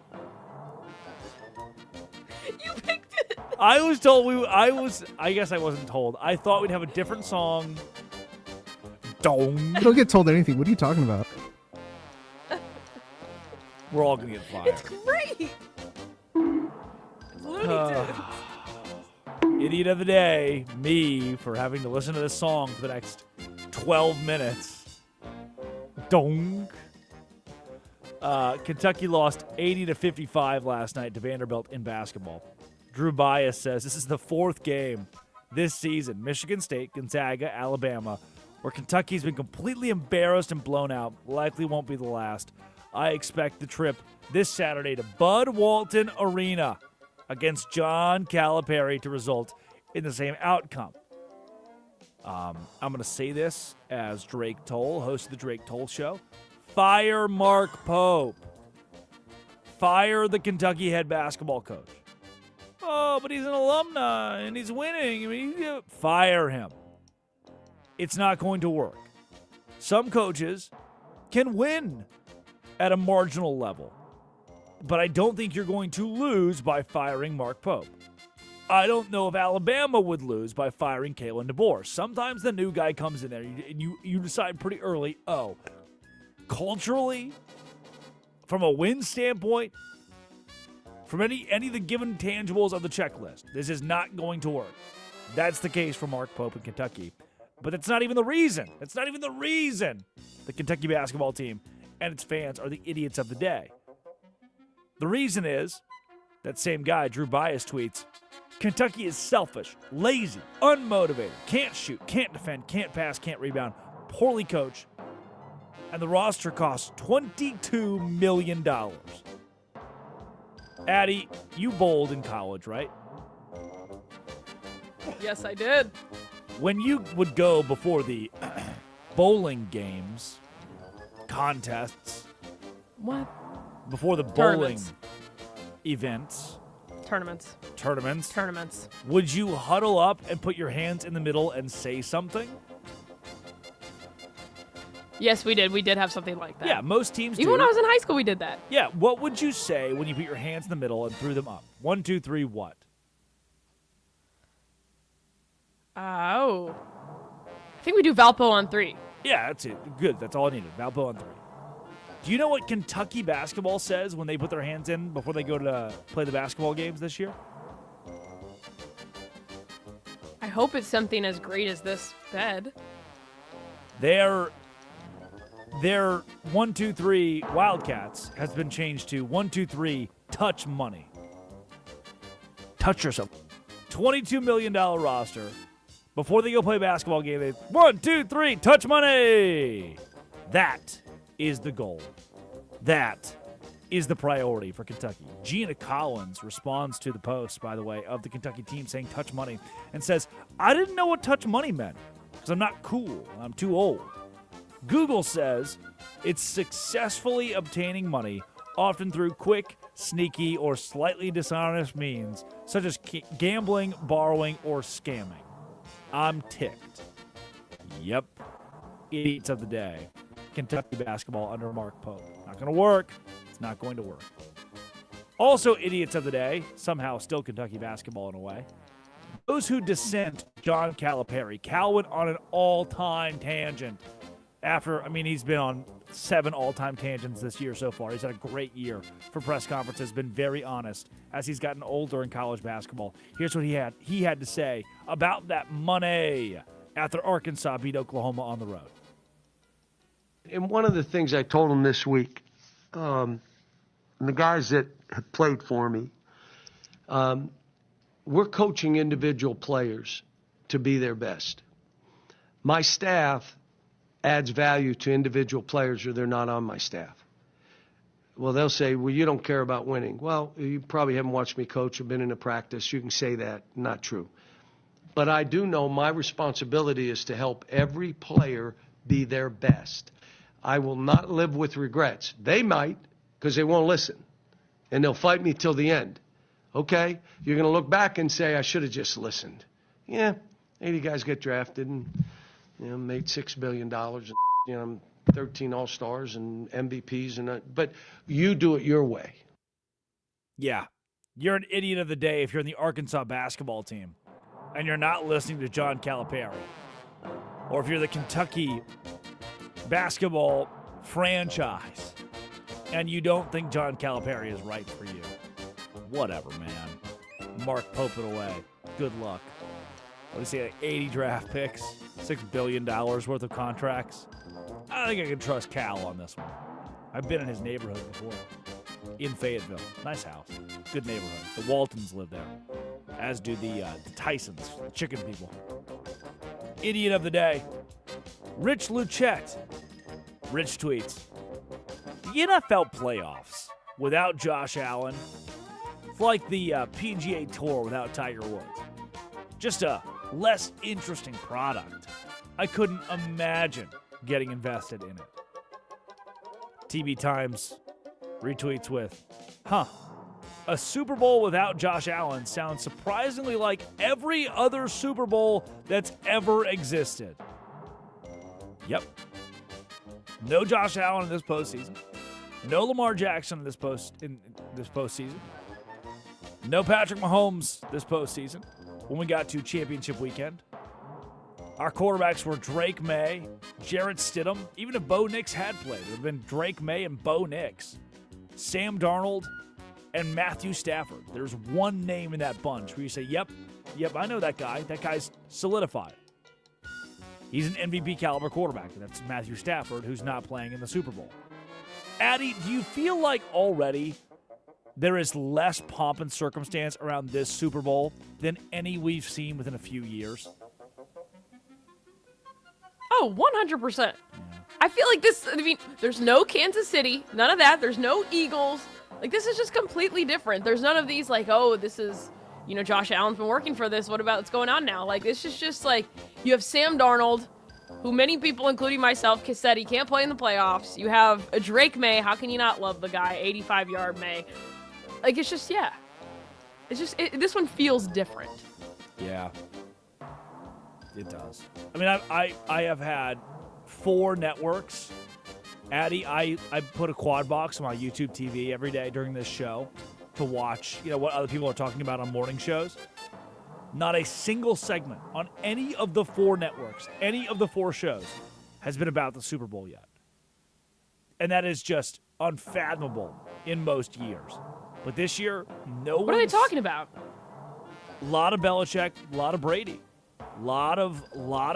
You picked it. I was told I guess I wasn't told. I thought we'd have a different song. I don't get told anything. What are you talking about? We're all going to get fired. It's great. It's Looney Tunes. Idiot of the day, me, for having to listen to this song for the next 12 minutes. Donk. Kentucky lost 80-55 last night to Vanderbilt in basketball. Drew Bias says this is the fourth game this season. Michigan State, Gonzaga, Alabama, where Kentucky's been completely embarrassed and blown out. Likely won't be the last. I expect the trip this Saturday to Bud Walton Arena against John Calipari to result in the same outcome. I'm going to say this as Drake Toll, host of the Drake Toll Show. Fire Mark Pope. Fire the Kentucky head basketball coach. Oh, but he's an alumni and he's winning. Fire him. It's not going to work. Some coaches can win at a marginal level, but I don't think you're going to lose by firing Mark Pope. I don't know if Alabama would lose by firing Kalen DeBoer. Sometimes the new guy comes in there and you decide pretty early, culturally, from a win standpoint, from any of the given tangibles of the checklist, this is not going to work. That's the case for Mark Pope in Kentucky. But that's not even the reason. That's not even the reason the Kentucky basketball team and its fans are the idiots of the day. The reason is, that same guy, Drew Bias, tweets, Kentucky is selfish, lazy, unmotivated, can't shoot, can't defend, can't pass, can't rebound, poorly coached, and the roster costs $22 million. Addie, you bowled in college, right? Yes, I did. When you would go before the bowling games, contests, What? before the bowling Tournaments. events, Tournaments. would you huddle up and put your hands in the middle and say something? Yes, we did. We did have something like that. Yeah, most teams do. Even when I was in high school, we did that. Yeah, what would you say when you put your hands in the middle and threw them up? 1, 2, 3, what? Oh. I think we do Valpo on 3. Yeah, that's it. Good. That's all I needed. Valpo on 3. Do you know what Kentucky basketball says when they put their hands in before they go to play the basketball games this year? I hope it's something as great as this bed. Their 1, 2, 3 Wildcats has been changed to 1, 2, 3 touch money. Touch yourself. $22 million roster. Before they go play a basketball game, they 1, 2, 3 touch money. That is the goal. That is the priority for Kentucky. Gina Collins responds to the post, by the way, of the Kentucky team saying touch money and says, I didn't know what touch money meant because I'm not cool. I'm too old. Google says it's successfully obtaining money, often through quick, sneaky, or slightly dishonest means, such as gambling, borrowing, or scamming. I'm ticked. Yep. Idiots of the day. Kentucky basketball under Mark Pope. Not going to work. It's not going to work. Also, idiots of the day, somehow still Kentucky basketball in a way. Those who dissent John Calipari. Cal went on an all-time tangent he's been on 7 all-time tangents this year so far. He's had a great year for press conferences, been very honest as he's gotten older in college basketball. Here's what he had to say about that money after Arkansas beat Oklahoma on the road. And one of the things I told him this week, the guys that have played for me, we're coaching individual players to be their best. My staff adds value to individual players or they're not on my staff. Well, they'll say, well, you don't care about winning. Well, you probably haven't watched me coach or been in a practice. You can say that. Not true. But I do know my responsibility is to help every player be their best. I will not live with regrets. They might, because they won't listen. And they'll fight me till the end. Okay? You're going to look back and say, I should have just listened. Yeah, 80 guys get drafted and made $6 billion, and 13 All-Stars and MVPs, but you do it your way. Yeah, you're an idiot of the day if you're in the Arkansas basketball team and you're not listening to John Calipari. Or if you're the Kentucky basketball franchise and you don't think John Calipari is right for you. Whatever, man. Mark Pope it away. Good luck. What do you say, like 80 draft picks, $6 billion worth of contracts? I think I can trust Cal on this one. I've been in his neighborhood before, in Fayetteville. Nice house, good neighborhood. The Waltons live there, as do the Tysons, the chicken people. Idiot of the day, Rich Luchette. Rich tweets, the NFL playoffs without Josh Allen, it's like the PGA Tour without Tiger Woods. Just a less interesting product. I couldn't imagine getting invested in it. TB Times retweets with, a Super Bowl without Josh Allen sounds surprisingly like every other Super Bowl that's ever existed. Yep. No Josh Allen in this postseason. No Lamar Jackson in this postseason. No Patrick Mahomes this postseason. When we got to championship weekend, our quarterbacks were Drake May, Jarrett Stidham. Even if Bo Nix had played, it would have been Drake May and Bo Nix, Sam Darnold, and Matthew Stafford. There's one name in that bunch where you say, yep, I know that guy. That guy's solidified. He's an MVP caliber quarterback. That's Matthew Stafford, who's not playing in the Super Bowl. Addy, do you feel like already there is less pomp and circumstance around this Super Bowl than any we've seen within a few years? Oh, 100%. I feel like there's no Kansas City, none of that. There's no Eagles. Like, this is just completely different. There's none of these, like, oh, this is, Josh Allen's been working for this. What about what's going on now? Like, this is just like, you have Sam Darnold, who many people, including myself, said he can't play in the playoffs. You have a Drake May. How can you not love the guy? 85-yard May. Like, it's just, yeah. It's just, this one feels different. Yeah. It does. I mean, I have had 4 networks. Addie, I put a quad box on my YouTube TV every day during this show to watch, what other people are talking about on morning shows. Not a single segment on any of the 4 networks, any of the 4 shows, has been about the Super Bowl yet. And that is just unfathomable in most years. But this year, no one. What are they talking about? A lot of Belichick, a lot of Brady. A lot of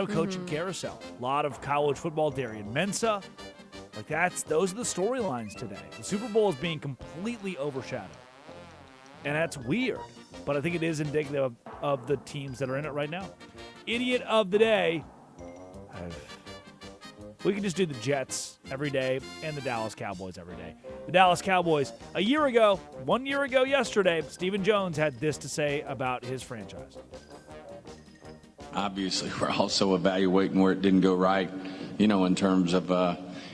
coaching carousel. A lot of college football, Darian Mensah. Like those are the storylines today. The Super Bowl is being completely overshadowed. And that's weird. But I think it is indicative of the teams that are in it right now. Idiot of the day. We can just do the Jets every day and the Dallas Cowboys every day. The Dallas Cowboys, 1 year ago yesterday, Stephen Jones had this to say about his franchise. Obviously, we're also evaluating where it didn't go right, in terms of,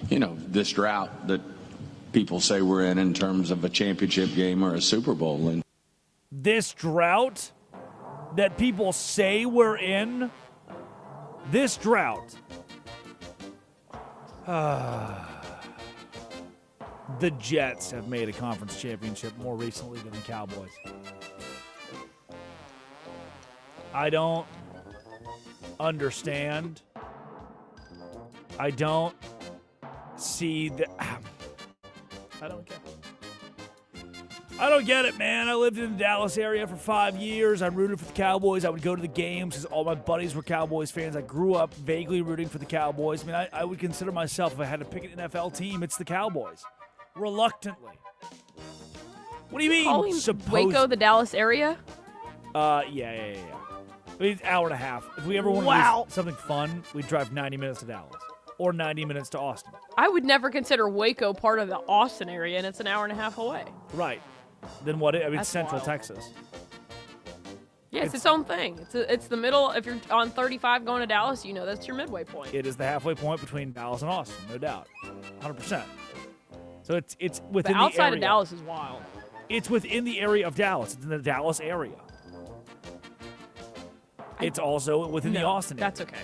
this drought that people say we're in terms of a championship game or a Super Bowl. And this drought that people say we're in, this drought. The Jets have made a conference championship more recently than the Cowboys. I don't understand. I don't see the. I don't get it. I don't get it, man. I lived in the Dallas area for 5 years. I rooted for the Cowboys. I would go to the games because all my buddies were Cowboys fans. I grew up vaguely rooting for the Cowboys. I mean, I would consider myself, if I had to pick an NFL team, it's the Cowboys. Reluctantly. What do you mean? Calling Waco the Dallas area? Yeah. I mean, it's an hour and a half. If we ever want to do something fun, we'd drive 90 minutes to Dallas. Or 90 minutes to Austin. I would never consider Waco part of the Austin area, and it's an hour and a half away. Right. Then what? I mean, That's Central wild. Texas. Yeah, it's its own thing. It's the middle. If you're on 35 going to Dallas, that's your midway point. It is the halfway point between Dallas and Austin, no doubt. 100%. So it's within the area. Outside of Dallas is wild. It's within the area of Dallas. It's in the Dallas area. It's also within the Austin area. That's okay.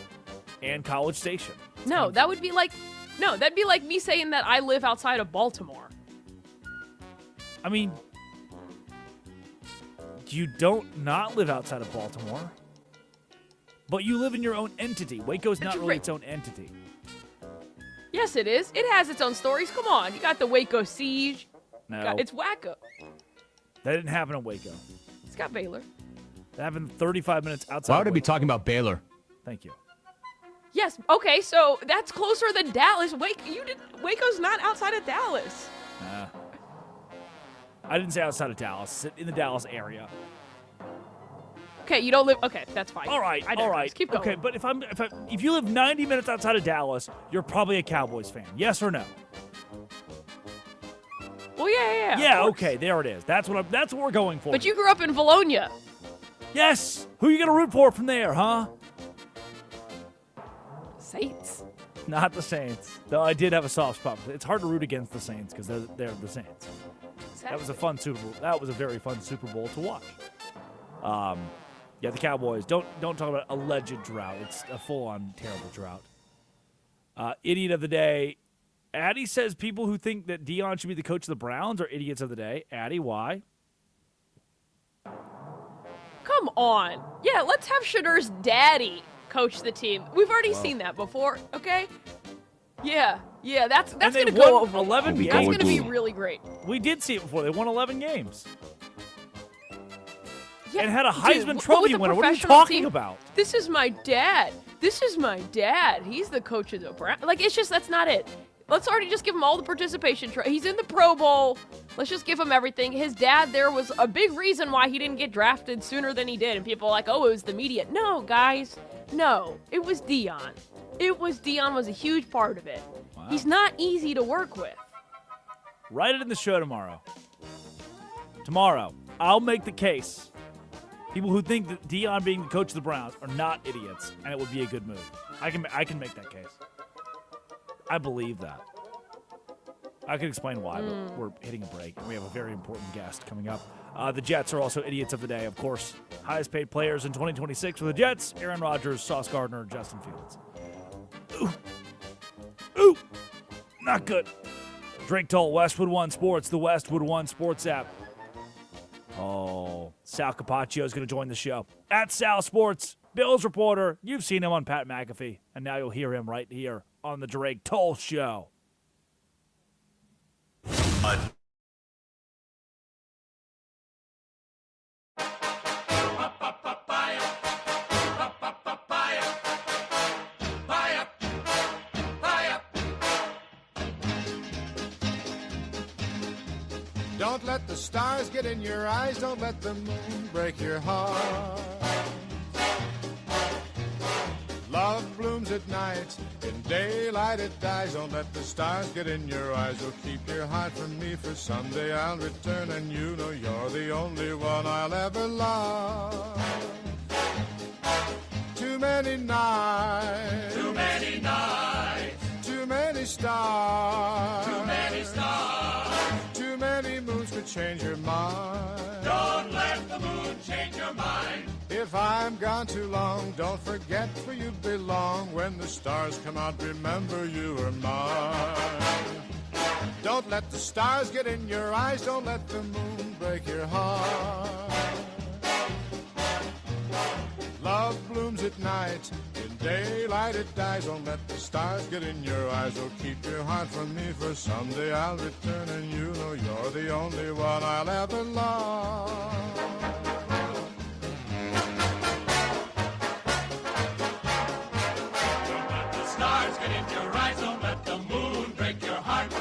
And College Station. No, that would be like, that'd be like me saying that I live outside of Baltimore. I mean, you don't not live outside of Baltimore, but you live in your own entity. Waco's not really its own entity. Yes, it is. It has its own stories. Come on. You got the Waco Siege. No. It's wacko. That didn't happen in Waco. It's got Baylor. That happened 35 minutes outside. Why would I of be Waco. talking about Baylor? Thank you. Yes. Okay, so that's closer than Dallas. Waco's not outside of Dallas. I didn't say outside of Dallas. It's in the Dallas area. Okay, you don't live. Okay, that's fine. All right. Keep going. Okay, but if you live 90 minutes outside of Dallas, you're probably a Cowboys fan. Yes or no? Well, yeah. Yeah. Okay, there it is. That's what we're going for. But you grew up in Valonia. Yes. Who are you gonna root for from there, huh? Saints. Not the Saints. Though I did have a soft spot. It's hard to root against the Saints because they're the Saints. Exactly. That was a fun Super Bowl. That was a very fun Super Bowl to watch. Yeah, the Cowboys. Don't talk about alleged drought. It's a full-on terrible drought. Idiot of the day. Addie says people who think that Deion should be the coach of the Browns are idiots of the day. Addie, why? Come on. Yeah, let's have Shadur's daddy coach the team. We've already seen that before, okay? Yeah, that's going to go over 11 games. That's going to be really great. We did see it before. They won 11 games. Yeah, and had a Heisman dude, Trophy winner. What are you talking about? This is my dad. He's the coach of the Browns. Like, it's just, that's not it. Let's already just give him all the participation. He's in the Pro Bowl. Let's just give him everything. His dad, there was a big reason why he didn't get drafted sooner than he did. And people are like, oh, it was the media. No, guys. No, it was Deion. Deion was a huge part of it. Wow. He's not easy to work with. Write it in the show tomorrow. Tomorrow, I'll make the case People who think that Dion being the coach of the Browns are not idiots, and it would be a good move. I can make that case. I believe that. I can explain why, but we're hitting a break, and we have a very important guest coming up. The Jets are also idiots of the day, of course. Highest paid players in 2026 for the Jets: Aaron Rodgers, Sauce Gardner, Justin Fields. Ooh, not good. Drake Toll, Westwood One Sports, the Westwood One Sports app. Oh, Sal Capaccio is going to join the show. At Sal Sports, Bills reporter. You've seen him on Pat McAfee, and now you'll hear him right here on the Drake Toll Show. Don't let the stars get in your eyes, don't let the moon break your heart. Love blooms at night, in daylight it dies. Don't let the stars get in your eyes, or keep your heart from me, for someday I'll return and you know you're the only one I'll ever love. Too many nights, too many nights, too many stars, too many stars, too many moons could change your mind. Don't let the moon change your mind. If I'm gone too long, don't forget where you belong. When the stars come out, remember you are mine. Don't let the stars get in your eyes, don't let the moon break your heart. Love blooms at night, in daylight it dies. Don't let the stars get in your eyes, or keep your heart from me, for someday I'll return and you know you're the only one I'll ever love. Don't let the stars get in your eyes, don't let the moon break your heart.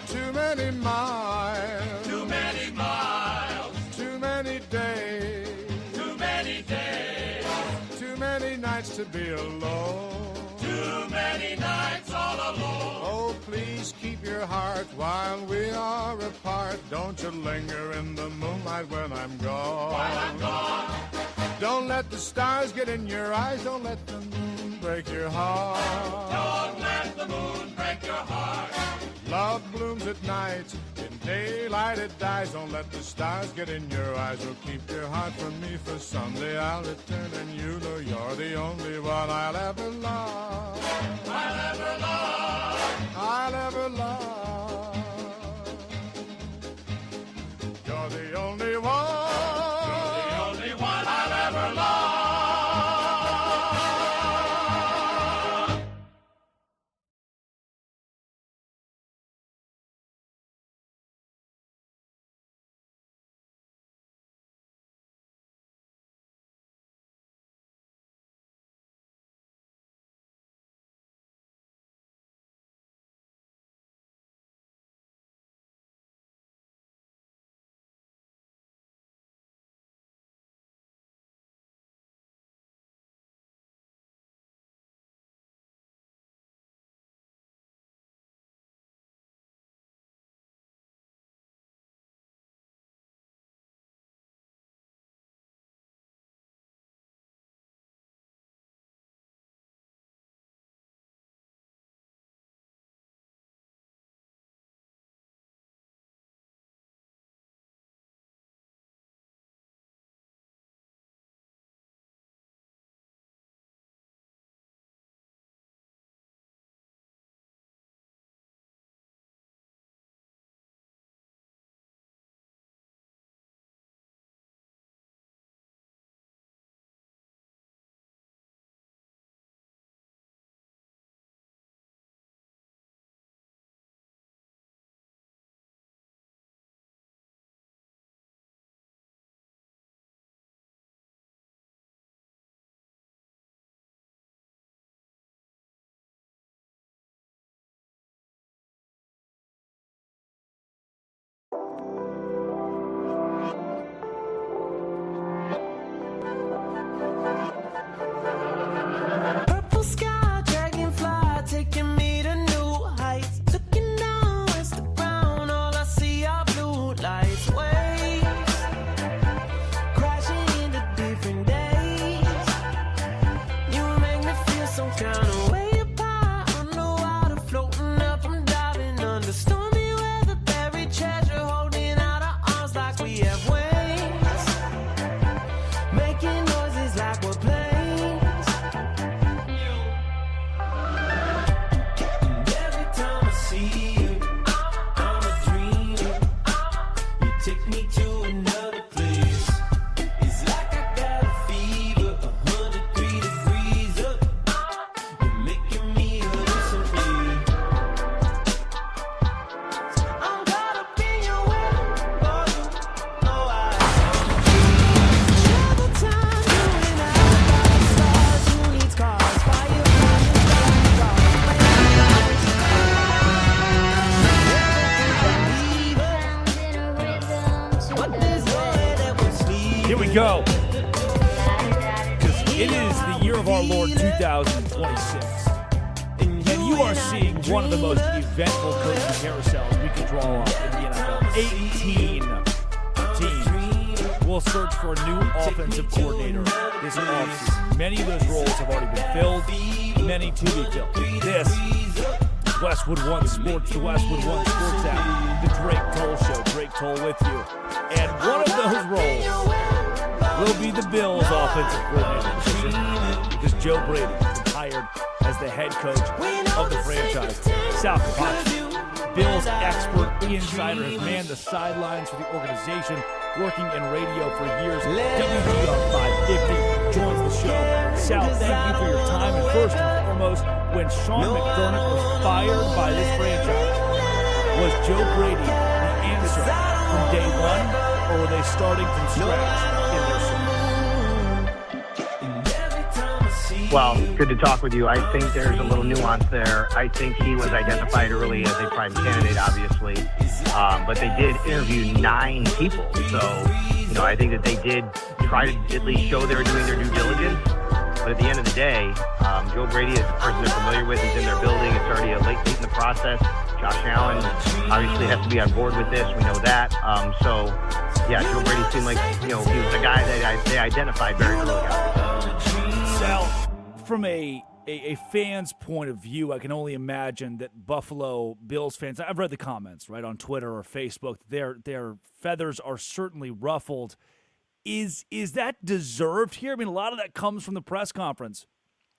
Too many miles, too many miles, too many days, too many days, too many nights to be alone, too many nights all alone. Oh, please keep your heart while we are apart. Don't you linger in the moonlight when I'm gone. While I'm gone. Don't let the stars get in your eyes, don't let the moon break your heart. Don't let the moon break your heart. Love blooms at night, in daylight it dies. Don't let the stars get in your eyes, or keep your heart from me, for someday I'll return and you know you're the only one I'll ever love. I'll ever love. I'll ever love. You're the only one. Here we go. Because it is the year of our Lord 2026. And you are seeing one of the most eventful coaching carousels we could draw up in the NFL. 18 teams will search for a new offensive coordinator this offseason. Many of those roles have already been filled, many to be filled. This is Westwood One Sports, the Westwood One Sports app, the Drake Toll Show. Drake Toll with you. And one of those roles will be the Bills' offensive coordinator position because Joe Brady has been hired as the head coach of the franchise. Sal Capaccio, Bills expert insider, has manned the sidelines for the organization, working in radio for years. WBR 550 joins the show. Sal, thank you for your time. And first and foremost, when Sean McDermott was fired by this franchise, was Joe Brady the answer from day one, or were they starting from scratch in their system? Well, good to talk with you. I think there's a little nuance there. I think he was identified early as a prime candidate, obviously. But they did interview 9 people. So, I think that they did try to at least show they were doing their due diligence. But at the end of the day, Joe Brady is a person they're familiar with. He's in their building. It's already a late in the process. Josh Allen obviously has to be on board with this. We know that. Joe Brady seemed like, he was the guy that they identified very early on. Sal, from a fan's point of view, I can only imagine that Buffalo Bills fans, I've read the comments, right, on Twitter or Facebook, their feathers are certainly ruffled. Is that deserved here? I mean, a lot of that comes from the press conference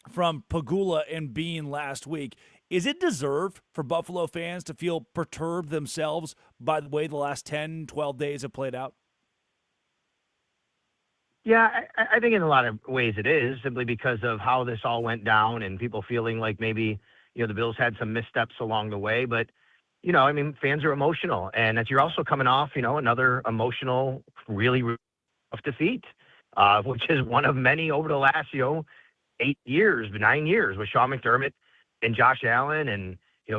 from Pagula and Bean last week. Is it deserved for Buffalo fans to feel perturbed themselves by the way the last 10, 12 days have played out? Yeah, I think in a lot of ways it is, simply because of how this all went down and people feeling like maybe, the Bills had some missteps along the way. But, fans are emotional. And that you're also coming off, another emotional, really rough defeat, which is one of many over the last, 9 years with Sean McDermott and Josh Allen and,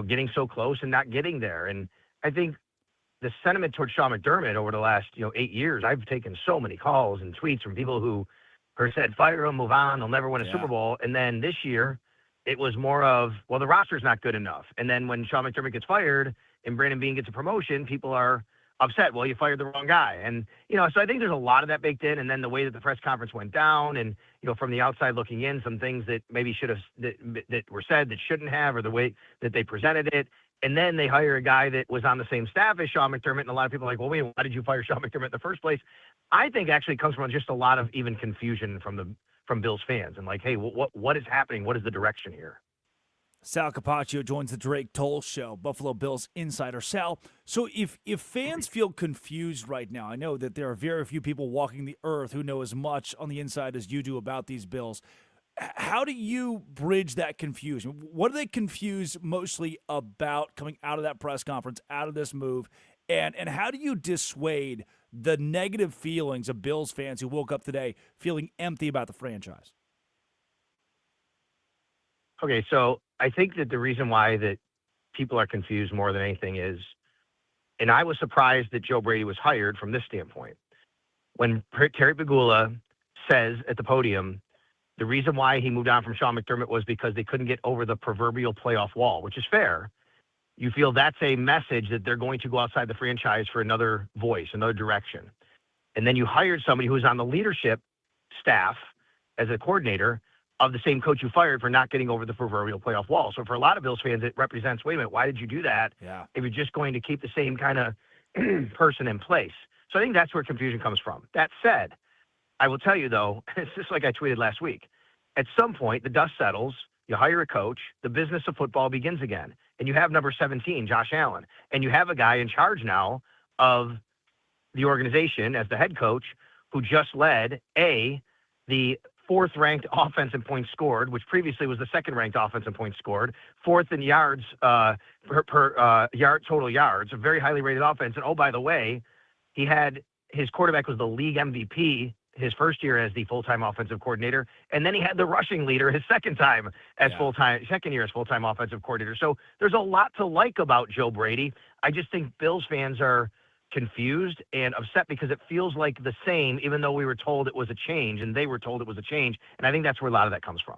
getting so close and not getting there. And I think the sentiment towards Sean McDermott over the last, 8 years, I've taken so many calls and tweets from people who said, fire him, move on, they'll never win a Super Bowl. And then this year, it was more of, well, the roster's not good enough. And then when Sean McDermott gets fired and Brandon Beane gets a promotion, people are upset. Well, you fired the wrong guy. And, so I think there's a lot of that baked in. And then the way that the press conference went down and, from the outside looking in, some things that maybe should have, that were said that shouldn't have, or the way that they presented it. And then they hire a guy that was on the same staff as Sean McDermott. And a lot of people are like, well, wait, why did you fire Sean McDermott in the first place? I think actually comes from just a lot of even confusion from Bills fans. And like, hey, what is happening? What is the direction here? Sal Capaccio joins the Drake Toll Show, Buffalo Bills insider. Sal, so if fans feel confused right now, I know that there are very few people walking the earth who know as much on the inside as you do about these Bills. How do you bridge that confusion? What are they confused mostly about coming out of that press conference, out of this move? And how do you dissuade the negative feelings of Bills fans who woke up today feeling empty about the franchise? Okay, so I think that the reason why that people are confused more than anything is, and I was surprised that Joe Brady was hired from this standpoint. When Terry Pagula says at the podium, the reason why he moved on from Sean McDermott was because they couldn't get over the proverbial playoff wall, which is fair. You feel that's a message that they're going to go outside the franchise for another voice, another direction. And then you hired somebody who's on the leadership staff as a coordinator of the same coach you fired for not getting over the proverbial playoff wall. So for a lot of Bills fans, it represents, wait a minute, why did you do that if you're just going to keep the same kind of person in place? So I think that's where confusion comes from. That said, I will tell you, though, it's just like I tweeted last week. At some point, the dust settles, you hire a coach, the business of football begins again, and you have number 17, Josh Allen, and you have a guy in charge now of the organization as the head coach who just led the fourth-ranked offense in points scored, which previously was the second-ranked offense in points scored, fourth in yards per total yards, a very highly rated offense. And, oh, by the way, his quarterback was the league MVP his first year as the full-time offensive coordinator, and then he had the rushing leader his second year as full-time offensive coordinator. So there's a lot to like about Joe Brady. I just think Bills fans are confused and upset because it feels like the same, even though we were told it was a change and they were told it was a change. And I think that's where a lot of that comes from.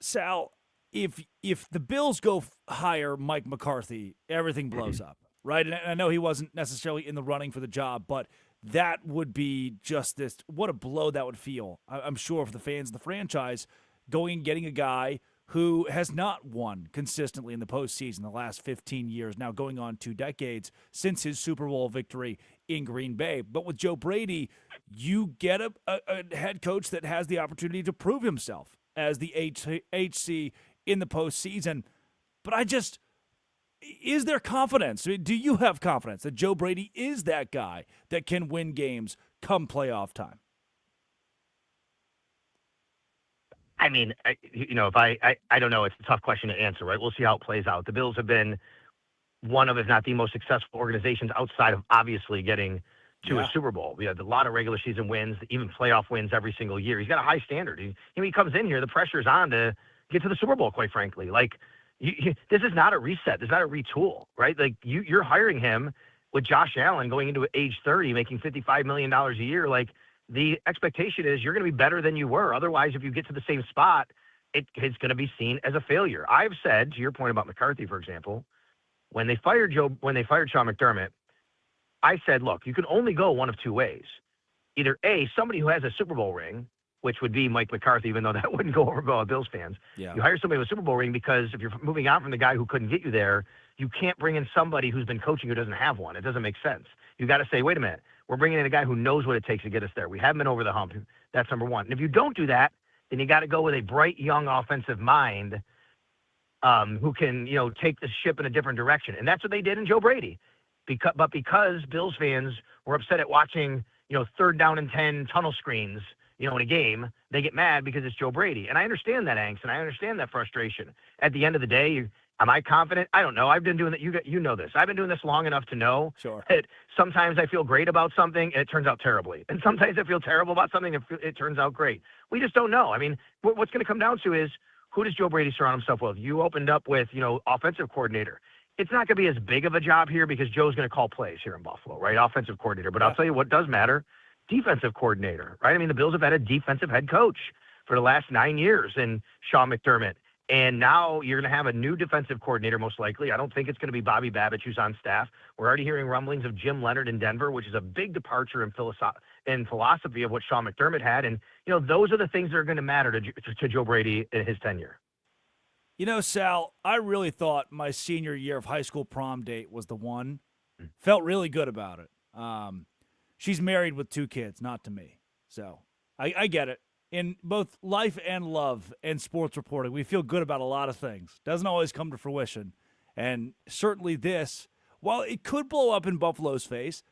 Sal, if the Bills go hire Mike McCarthy, everything blows up, right? And I know he wasn't necessarily in the running for the job, but that would be just this. What a blow that would feel, I'm sure, for the fans of the franchise, going and getting a guy who has not won consistently in the postseason the last 15 years, now going on 2 decades since his Super Bowl victory in Green Bay. But with Joe Brady, you get a head coach that has the opportunity to prove himself as the HC in the postseason. But is there confidence? I mean, do you have confidence that Joe Brady is that guy that can win games come playoff time? I mean, if I don't know. It's a tough question to answer, right? We'll see how it plays out. The Bills have been one of, if not the most successful organizations outside of obviously getting to a Super Bowl. We had a lot of regular season wins, even playoff wins every single year. He's got a high standard. He comes in here, the pressure's on to get to the Super Bowl, quite frankly. Like, this is not a reset. This is not a retool, right? Like, you're hiring him with Josh Allen going into age 30, making $55 million a year. Like, the expectation is you're going to be better than you were. Otherwise, if you get to the same spot, it's going to be seen as a failure. I've said, to your point about McCarthy, for example, when they fired Sean McDermott, I said, look, you can only go one of 2 ways. Either A, somebody who has a Super Bowl ring, which would be Mike McCarthy, even though that wouldn't go over well with Bills fans. Yeah. You hire somebody with a Super Bowl ring because if you're moving on from the guy who couldn't get you there, you can't bring in somebody who's been coaching who doesn't have one. It doesn't make sense. You got to say, wait a minute, we're bringing in a guy who knows what it takes to get us there. We haven't been over the hump. That's number one. And if you don't do that, then you got to go with a bright, young offensive mind who can, take the ship in a different direction. And that's what they did in Joe Brady. Because Bills fans were upset at watching, 3rd down and 10 tunnel screens, in a game, they get mad because it's Joe Brady. And I understand that angst and I understand that frustration. At the end of the day, am I confident? I don't know. I've been doing that. You know this. I've been doing this long enough to know that sometimes I feel great about something and it turns out terribly. And sometimes I feel terrible about something and it turns out great. We just don't know. I mean, what's going to come down to is, who does Joe Brady surround himself with? You opened up with, offensive coordinator. It's not going to be as big of a job here because Joe's going to call plays here in Buffalo, right? Offensive coordinator. But I'll tell you what does matter. Defensive coordinator, right? I mean, the Bills have had a defensive head coach for the last 9 years in Sean McDermott. And now you're going to have a new defensive coordinator, most likely. I don't think it's going to be Bobby Babbitt, who's on staff. We're already hearing rumblings of Jim Leonard in Denver, which is a big departure in philosophy of what Sean McDermott had. And, those are the things that are going to matter to Joe Brady in his tenure. Sal, I really thought my senior year of high school prom date was the one. Felt really good about it. She's married with 2 kids, not to me. So I get it. In both life and love and sports reporting, we feel good about a lot of things. Doesn't always come to fruition. And certainly this, while it could blow up in Buffalo's face,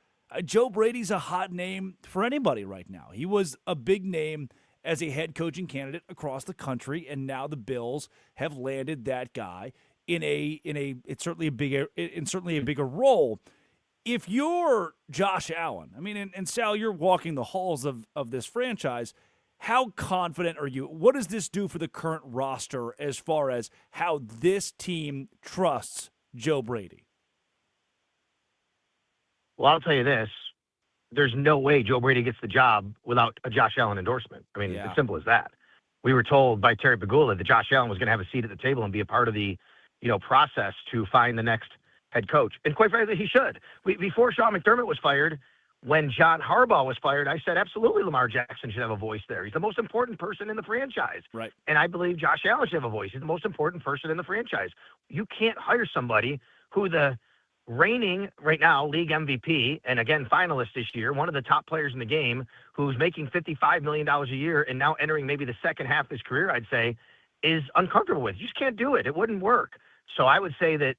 Joe Brady's a hot name for anybody right now. He was a big name as a head coaching candidate across the country, and now the Bills have landed that guy in it's certainly a bigger role. If you're Josh Allen, I mean, and Sal, you're walking the halls of this franchise, how confident are you? What does this do for the current roster as far as how this team trusts Joe Brady? Well, I'll tell you this. There's no way Joe Brady gets the job without a Josh Allen endorsement. I mean, it's simple as that. We were told by Terry Pegula that Josh Allen was going to have a seat at the table and be a part of the, process to find the next head coach. And quite frankly, he should. Before Sean McDermott was fired, when John Harbaugh was fired, I said, absolutely, Lamar Jackson should have a voice there. He's the most important person in the franchise. Right. And I believe Josh Allen should have a voice. He's the most important person in the franchise. You can't hire somebody who the reigning, right now, league MVP, and again, finalist this year, one of the top players in the game, who's making $55 million a year and now entering maybe the second half of his career, I'd say, is uncomfortable with. You just can't do it. It wouldn't work. So I would say that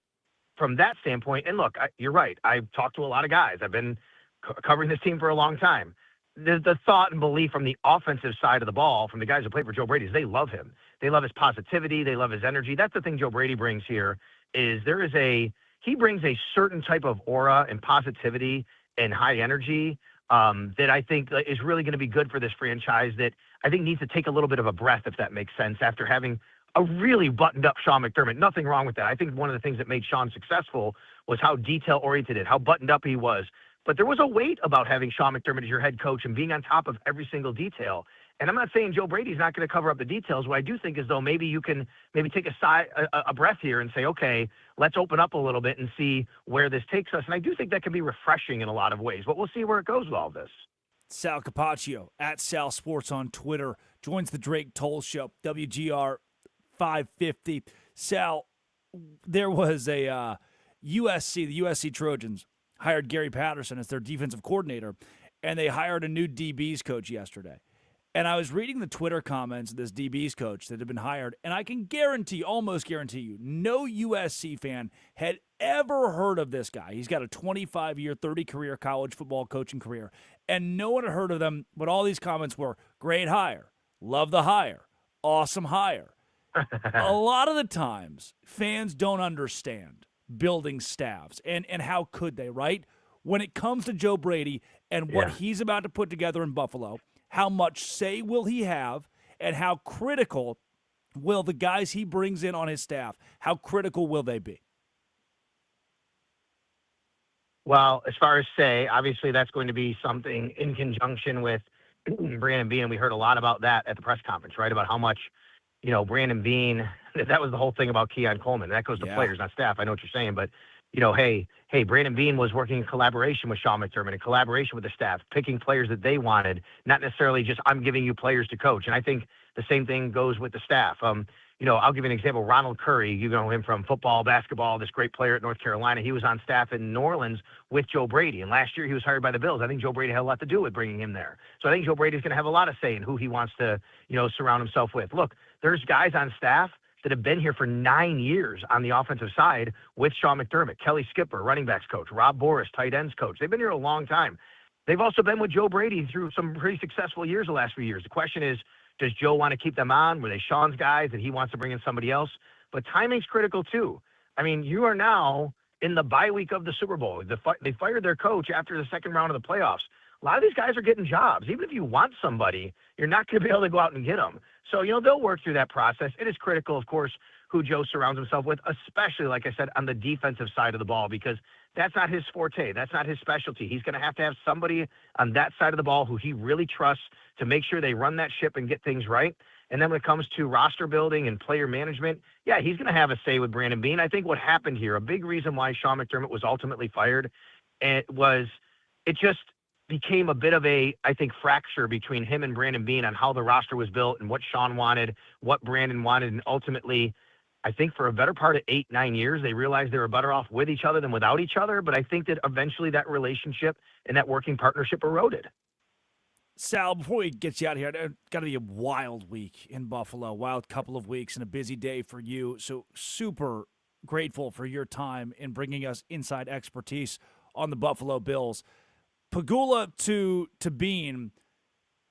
from that standpoint, and look, you're right. I've talked to a lot of guys. I've been covering this team for a long time. The thought and belief from the offensive side of the ball, from the guys who play for Joe Brady, is they love him. They love his positivity. They love his energy. That's the thing Joe Brady brings here, is he brings a certain type of aura and positivity and high energy that I think is really going to be good for this franchise, that I think needs to take a little bit of a breath, if that makes sense, after having a really buttoned-up Sean McDermott. Nothing wrong with that. I think one of the things that made Sean successful was how detail-oriented, how buttoned up he was, But there was a weight about having Sean McDermott as your head coach and being on top of every single detail. And I'm not saying Joe Brady's not going to cover up the details. What I do think is, though, maybe you can take a breath here and say, okay, let's open up a little bit and see where this takes us. And I do think that can be refreshing in a lot of ways. But we'll see where it goes with all this. Sal Capaccio at Sal Sports on Twitter joins the Drake Toll Show, WGR 550. Sal, there was a USC, the USC Trojans hired Gary Patterson as their defensive coordinator, and they hired a new DB's coach yesterday. And I was reading the Twitter comments of this DB's coach that had been hired, and I can almost guarantee you, no USC fan had ever heard of this guy. He's got a 25-year, 30-career college football coaching career, and no one had heard of them, but all these comments were, great hire, love the hire, awesome hire. A lot of the times, fans don't understand building staffs, and how could they, right? When it comes to Joe Brady and what he's about to put together in Buffalo, how much say will he have, and how critical will the guys he brings in on his staff, how critical will they be? Well, as far as say, obviously that's going to be something in conjunction with Brandon Beane, and we heard a lot about that at the press conference, right, about how much, Brandon Beane, that was the whole thing about Keon Coleman. That goes to players, not staff. I know what you're saying, but, hey, Brandon Beane was working in collaboration with Sean McDermott, in collaboration with the staff, picking players that they wanted, not necessarily just I'm giving you players to coach. And I think the same thing goes with the staff. I'll give you an example. Ronald Curry, you know him from football, basketball, this great player at North Carolina. He was on staff in New Orleans with Joe Brady. And last year he was hired by the Bills. I think Joe Brady had a lot to do with bringing him there. So I think Joe Brady's going to have a lot of say in who he wants to, surround himself with. Look, there's guys on staff that have been here for 9 years on the offensive side with Sean McDermott, Kelly Skipper, running backs coach, Rob Boris, tight ends coach. They've been here a long time. They've also been with Joe Brady through some pretty successful years the last few years. The question is, does Joe want to keep them on? Were they Sean's guys and he wants to bring in somebody else? But timing's critical too. I mean, you are now in the bye week of the Super Bowl. They fired their coach after the second round of the playoffs. A lot of these guys are getting jobs. Even if you want somebody, you're not going to be able to go out and get them. So, they'll work through that process. It is critical, of course, who Joe surrounds himself with, especially, like I said, on the defensive side of the ball, because that's not his forte. That's not his specialty. He's going to have somebody on that side of the ball who he really trusts to make sure they run that ship and get things right. And then when it comes to roster building and player management, he's going to have a say with Brandon Beane. I think what happened here, a big reason why Sean McDermott was ultimately fired, it just became a bit of a, I think, fracture between him and Brandon Beane on how the roster was built and what Sean wanted, what Brandon wanted, and ultimately, I think for a better part of 8-9 years, they realized they were better off with each other than without each other. But I think that eventually that relationship and that working partnership eroded. Sal, before we get you out of here, it's got to be a wild week in Buffalo, wild couple of weeks and a busy day for you. So super grateful for your time in bringing us inside expertise on the Buffalo Bills. Pagula to Beane,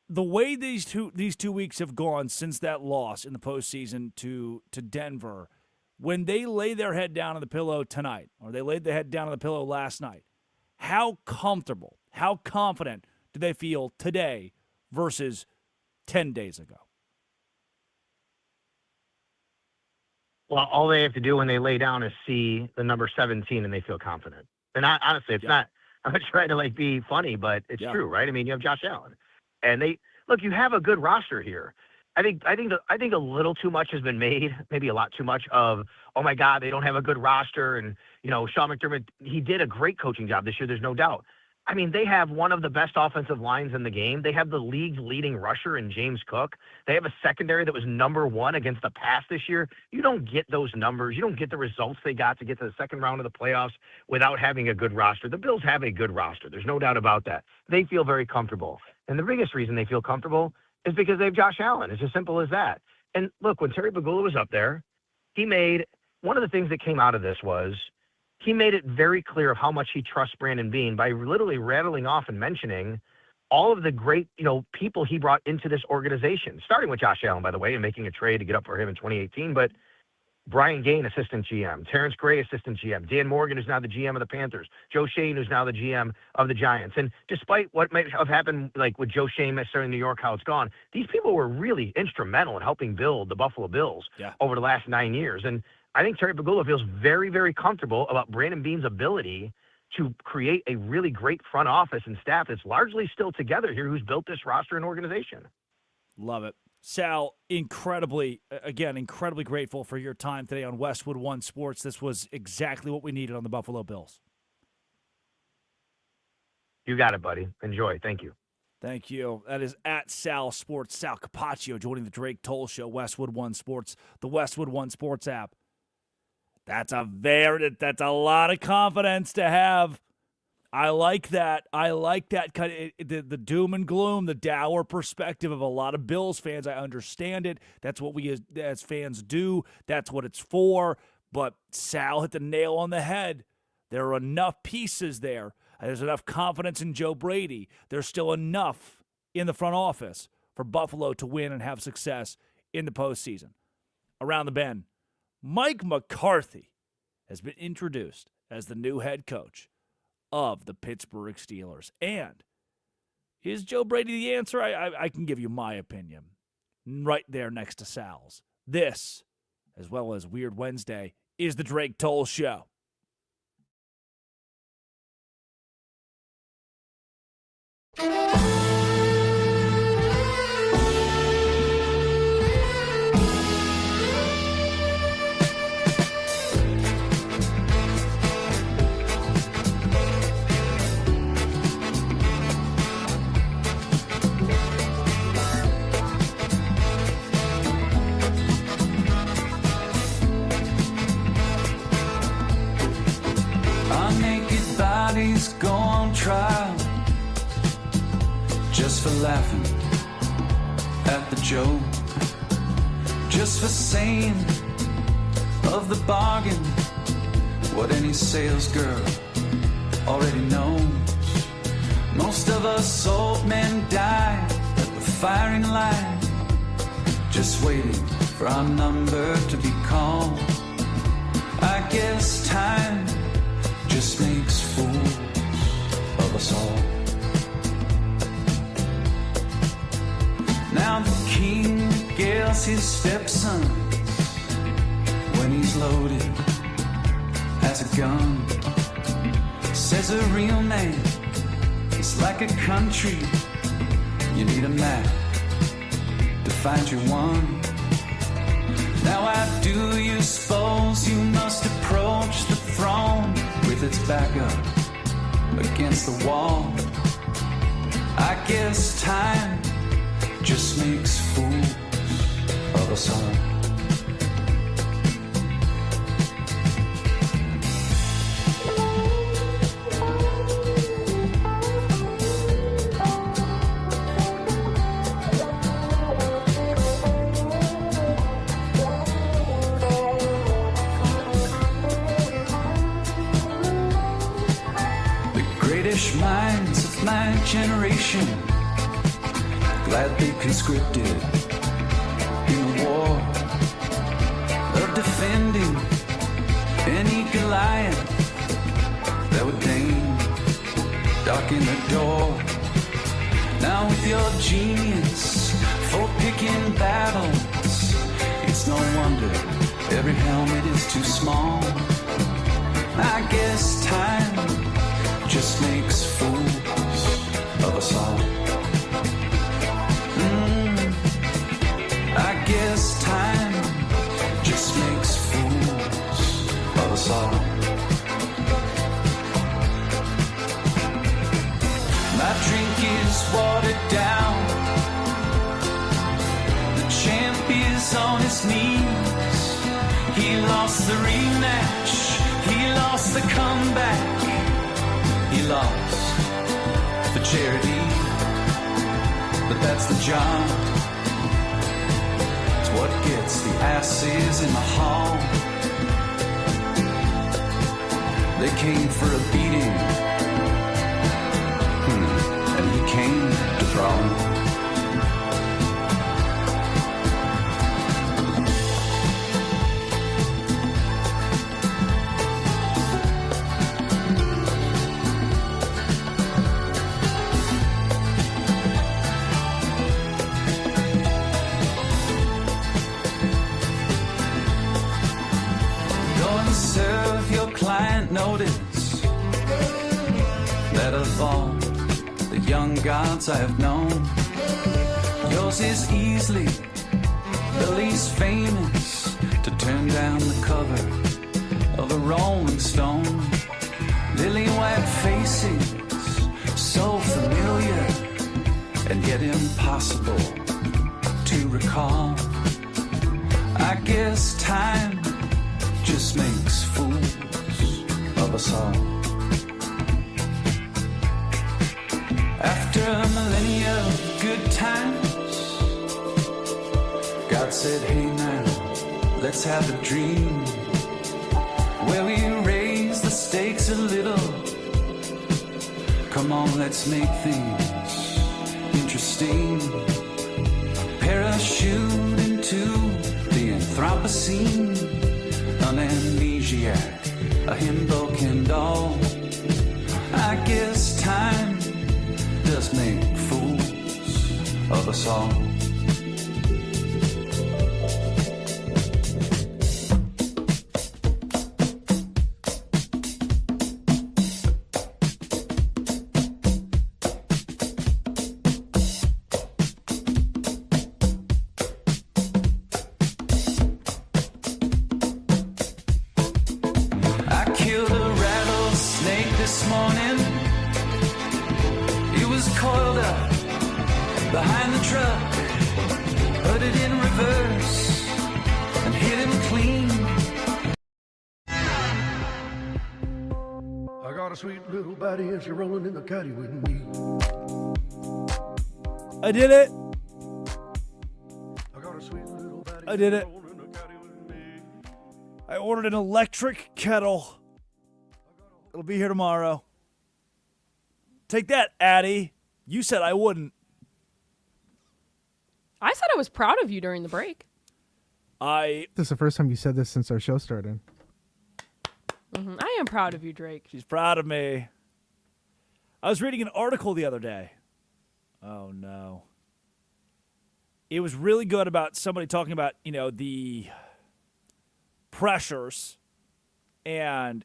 the way these two weeks have gone since that loss in the postseason to Denver, when they lay their head down on the pillow tonight, or they laid their head down on the pillow last night, how comfortable, how confident do they feel today versus 10 days ago? Well, all they have to do when they lay down is see the number 17 and they feel confident. And honestly, it's not, I'm not trying to be funny, but it's true, right? I mean, you have Josh Allen, and you have a good roster here. I think a little too much has been made, maybe a lot too much of, oh my God, they don't have a good roster. And, Sean McDermott, he did a great coaching job this year. There's no doubt. I mean, they have one of the best offensive lines in the game. They have the league's leading rusher in James Cook. They have a secondary that was number 1 against the pass this year. You don't get those numbers. You don't get the results they got to get to the second round of the playoffs without having a good roster. The Bills have a good roster. There's no doubt about that. They feel very comfortable. And the biggest reason they feel comfortable is because they have Josh Allen. It's as simple as that. And look, when Terry Pagula was up there, he made one of the things that came out of this was he made it very clear of how much he trusts Brandon Beane by literally rattling off and mentioning all of the great, people he brought into this organization, starting with Josh Allen, by the way, and making a trade to get up for him in 2018. But Brian Gain, assistant GM, Terrence Gray, assistant GM, Dan Morgan, who's now the GM of the Panthers, Joe Shane, who's now the GM of the Giants. And despite what might have happened, with Joe Shane necessarily in New York, how it's gone, these people were really instrumental in helping build the Buffalo Bills over the last 9 years. And I think Terry Pagula feels very, very comfortable about Brandon Beane's ability to create a really great front office and staff that's largely still together here, who's built this roster and organization. Love it. Sal, incredibly grateful for your time today on Westwood One Sports. This was exactly what we needed on the Buffalo Bills. You got it, buddy. Enjoy. Thank you. Thank you. That is at Sal Sports. Sal Capaccio joining the Drake Toll Show, Westwood One Sports, the Westwood One Sports app. That's a lot of confidence to have. I like that. Kind of the doom and gloom, the dour perspective of a lot of Bills fans. I understand it. That's what we as fans do. That's what it's for. But Sal hit the nail on the head. There are enough pieces there. There's enough confidence in Joe Brady. There's still enough in the front office for Buffalo to win and have success in the postseason. Around the bend, Mike McCarthy has been introduced as the new head coach of the Pittsburgh Steelers. And is Joe Brady the answer? I can give you my opinion right there next to Sal's. This, as well as Weird Wednesday, is the Drake Toll Show. Our naked bodies go on trial just for laughing at the joke, just for saying of the bargain what any sales girl already knows. Most of us old men die at the firing line, just waiting for our number to be called. I guess time just makes fools of us all. Now the king gets his stepson when he's loaded as a gun. Says a real man is like a country. You need a map to find your one. Now I do you suppose you must approach the throne with its back up against the wall. I guess time just makes fools of us all. The greatest minds of my generation, glad they conscripted in the war of defending any Goliath that would deign darken the door. Now with your genius for picking battles, it's no wonder every helmet is too small. I guess time just makes fools of us all. I guess time just makes fools of us all. My drink is watered down. The champ is on his knees. He lost the rematch. He lost the comeback. He lost for charity. But that's the job. It's what gets the asses in the hall. They came for a beating, and he came to brawl. Go and serve your client notice. gods I have known. Yours is easily the least famous to turn down the cover of a Rolling Stone. Lily white faces, so familiar and yet impossible to recall. I guess time just makes fools of us all. After a millennia of good times, God said, hey now, let's have a dream where we raise the stakes a little. Come on, let's make things interesting. Parachute into the Anthropocene, an amnesiac, a himbo and all. I guess time does make fools of us all. I killed a rattlesnake this morning. It was coiled up behind the truck. Put it in reverse and hit him clean. I got a sweet little baddie and she's rolling in the caddy with me. I did it. I got a sweet little baddie. I did it. rolling in the caddy with me. I ordered an electric kettle. It'll be here tomorrow. Take that, Addie. You said I wouldn't. I said I was proud of you during the break. I. This is the first time you said this since our show started. I am proud of you, Drake. She's proud of me. I was reading an article the other day. Oh, no. It was really good about somebody talking about, the pressures and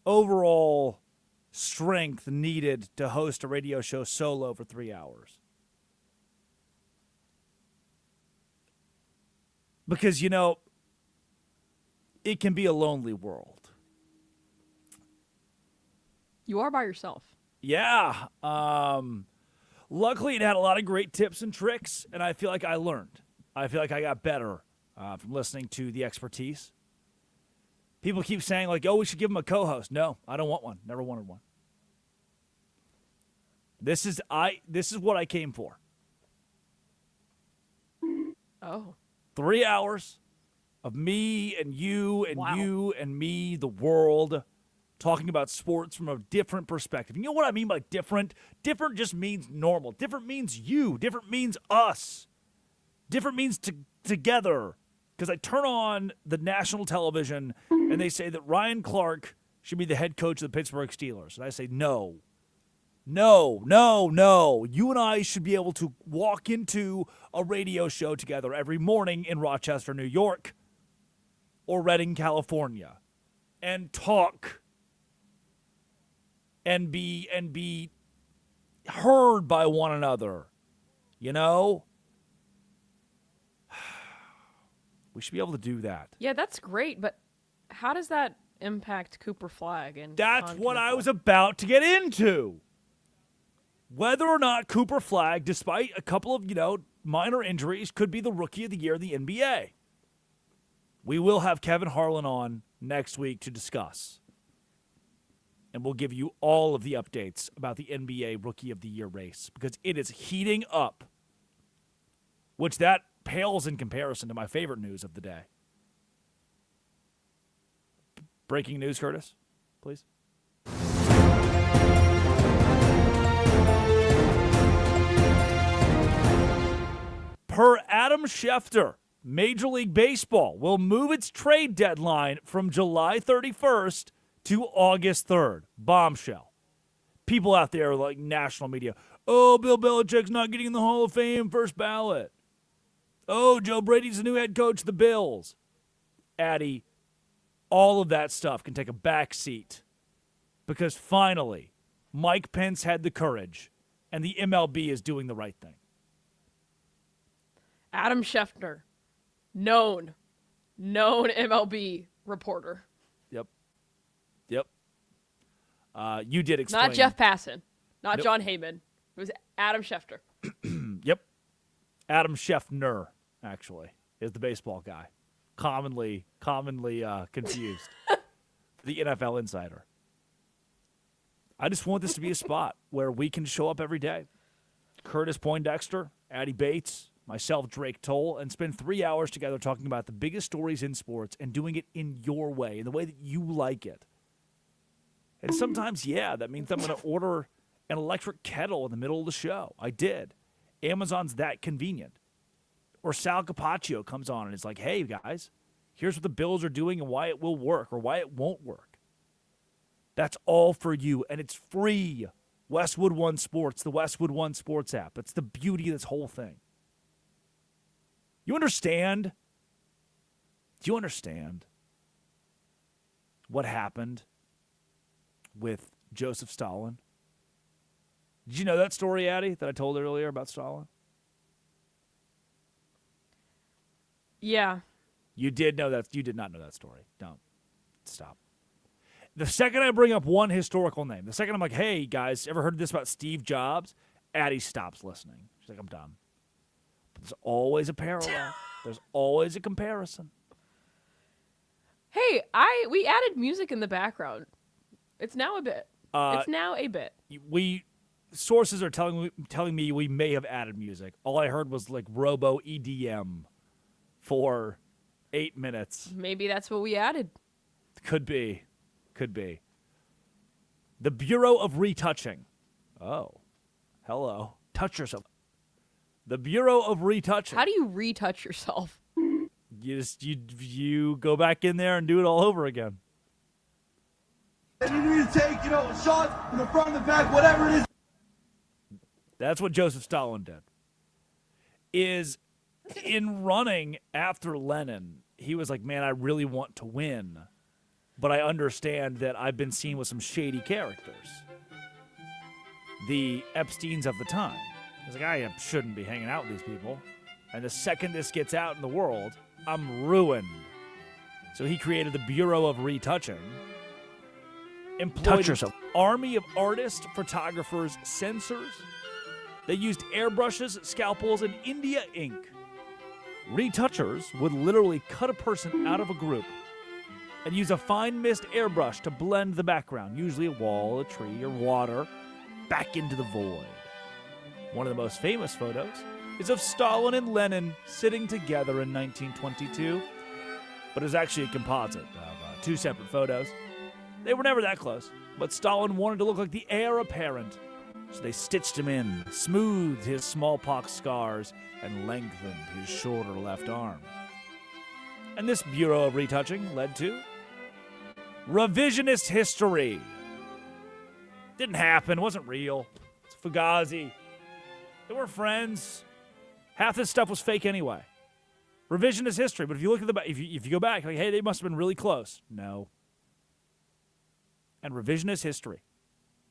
overall strength needed to host a radio show solo for 3 hours. Because, it can be a lonely world. You are by yourself. Yeah. Luckily, it had a lot of great tips and tricks, and I feel like I learned. I feel like I got better from listening to the expertise. People keep saying, oh, we should give him a co-host. No, I don't want one. Never wanted one. This is what I came for. Oh. 3 hours of me and you and you and me, the world, talking about sports from a different perspective. You know what I mean by different? Different just means normal. Different means you. Different means us. Different means together. Because I turn on the national television and they say that Ryan Clark should be the head coach of the Pittsburgh Steelers. And I say, no. No, no, no. You and I should be able to walk into a radio show together every morning in Rochester, New York, or Redding, California, and talk and be heard by one another. We should be able to do that. Yeah, that's great, but how does that impact Cooper Flagg? And that's what I was about to get into. Whether or not Cooper Flagg, despite a couple of, minor injuries, could be the Rookie of the Year of the NBA. We will have Kevin Harlan on next week to discuss. And we'll give you all of the updates about the NBA Rookie of the Year race because it is heating up, which that pales in comparison to my favorite news of the day. Breaking news, Curtis, please. Per Adam Schefter, Major League Baseball will move its trade deadline from July 31st to August 3rd. Bombshell. People out there like national media, oh, Bill Belichick's not getting in the Hall of Fame first ballot. Oh, Joe Brady's the new head coach of the Bills. Addie, all of that stuff can take a back seat because finally, Mike Pence had the courage, and the MLB is doing the right thing. Adam Schefter, known MLB reporter. Yep. You did explain. Not Jeff Passan, not Nope. John Heyman. It was Adam Schefter. Yep. Adam Schefter, actually, is the baseball guy. Commonly confused. The NFL insider. I just want this to be a spot where we can show up every day. Curtis Poindexter, Addie Bates, myself, Drake Toll, and spend 3 hours together talking about the biggest stories in sports and doing it in your way, in the way that you like it. And sometimes, that means I'm going to order an electric kettle in the middle of the show. I did. Amazon's that convenient. Or Sal Capaccio comes on and it's like, hey, guys, here's what the Bills are doing and why it will work or why it won't work. That's all for you, and it's free. Westwood One Sports, the Westwood One Sports app. It's the beauty of this whole thing. You understand? Do you understand what happened with Joseph Stalin? Did you know that story, Addie, that I told earlier about Stalin? Yeah. You did know that. You did not know that story. Don't. Stop. The second I bring up one historical name, the second I'm like, hey, guys, ever heard this about Steve Jobs? Addie stops listening. She's like, I'm done. But there's always a parallel. There's always a comparison. Hey, we added music in the background. It's now a bit. Sources are telling me we may have added music. All I heard was like Robo EDM for 8 minutes. Maybe that's what we added. Could be. The Bureau of Retouching. Oh, hello. Touch yourself. The Bureau of Retouching. How do you retouch yourself? You go back in there and do it all over again. And you need to take, a shot from the front, the back, whatever it is. That's what Joseph Stalin did. Is in running after Lenin, he was like, man, I really want to win. But I understand that I've been seen with some shady characters. The Epsteins of the time. He's like, I shouldn't be hanging out with these people. And the second this gets out in the world, I'm ruined. So he created the Bureau of Retouching. Employed an army of artists, photographers, censors. They used airbrushes, scalpels, and India ink. Retouchers would literally cut a person out of a group and use a fine mist airbrush to blend the background, usually a wall, a tree, or water, back into the void. One of the most famous photos is of Stalin and Lenin sitting together in 1922, but it's actually a composite of two separate photos. They were never that close, but Stalin wanted to look like the heir apparent, so they stitched him in, smoothed his smallpox scars, and lengthened his shorter left arm. And this Bureau of Retouching led to revisionist history. Didn't happen, wasn't real. It's Fugazi. They were friends. Half this stuff was fake anyway. Revisionist history, but if you look at if you go back, like, hey, they must have been really close. No. And revisionist history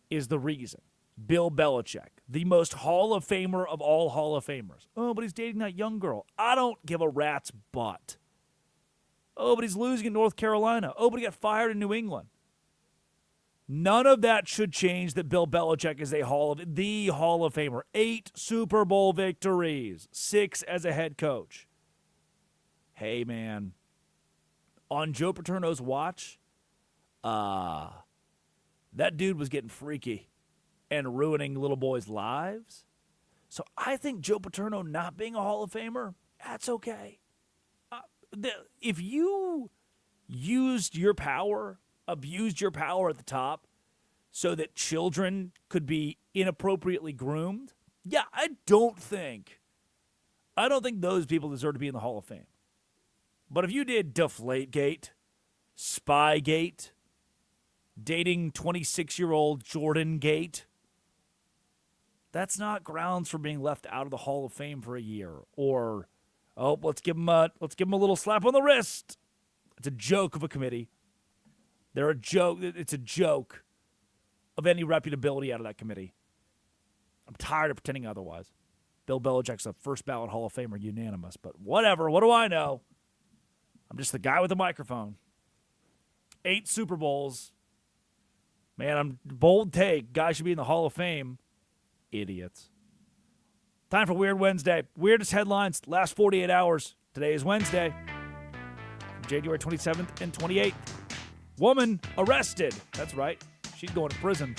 is the reason Bill Belichick, the most Hall of Famer of all Hall of Famers. Oh, but he's dating that young girl. I don't give a rat's butt. Oh, but he's losing in North Carolina. Oh, but he got fired in New England. None of that should change that Bill Belichick is the Hall of Famer. 8 Super Bowl victories, 6 as a head coach. Hey, man, on Joe Paterno's watch, that dude was getting freaky and ruining little boys' lives. So I think Joe Paterno not being a Hall of Famer, that's okay. If you used your power, abused your power at the top so that children could be inappropriately groomed, yeah, I don't think those people deserve to be in the Hall of Fame. But if you did Deflategate, Spygate, dating 26-year-old Jordan Gate, that's not grounds for being left out of the Hall of Fame for a year. Or, let's give him a little slap on the wrist. It's a joke of a committee. It's a joke of any reputability out of that committee. I'm tired of pretending otherwise. Bill Belichick's a first ballot Hall of Famer, unanimous, but whatever. What do I know? I'm just the guy with the microphone. 8 Super Bowls. Man, I'm bold take. Guy should be in the Hall of Fame. Idiots. Time for Weird Wednesday. Weirdest headlines last 48 hours. Today is Wednesday, January 27th and 28th. Woman arrested. That's right. She's going to prison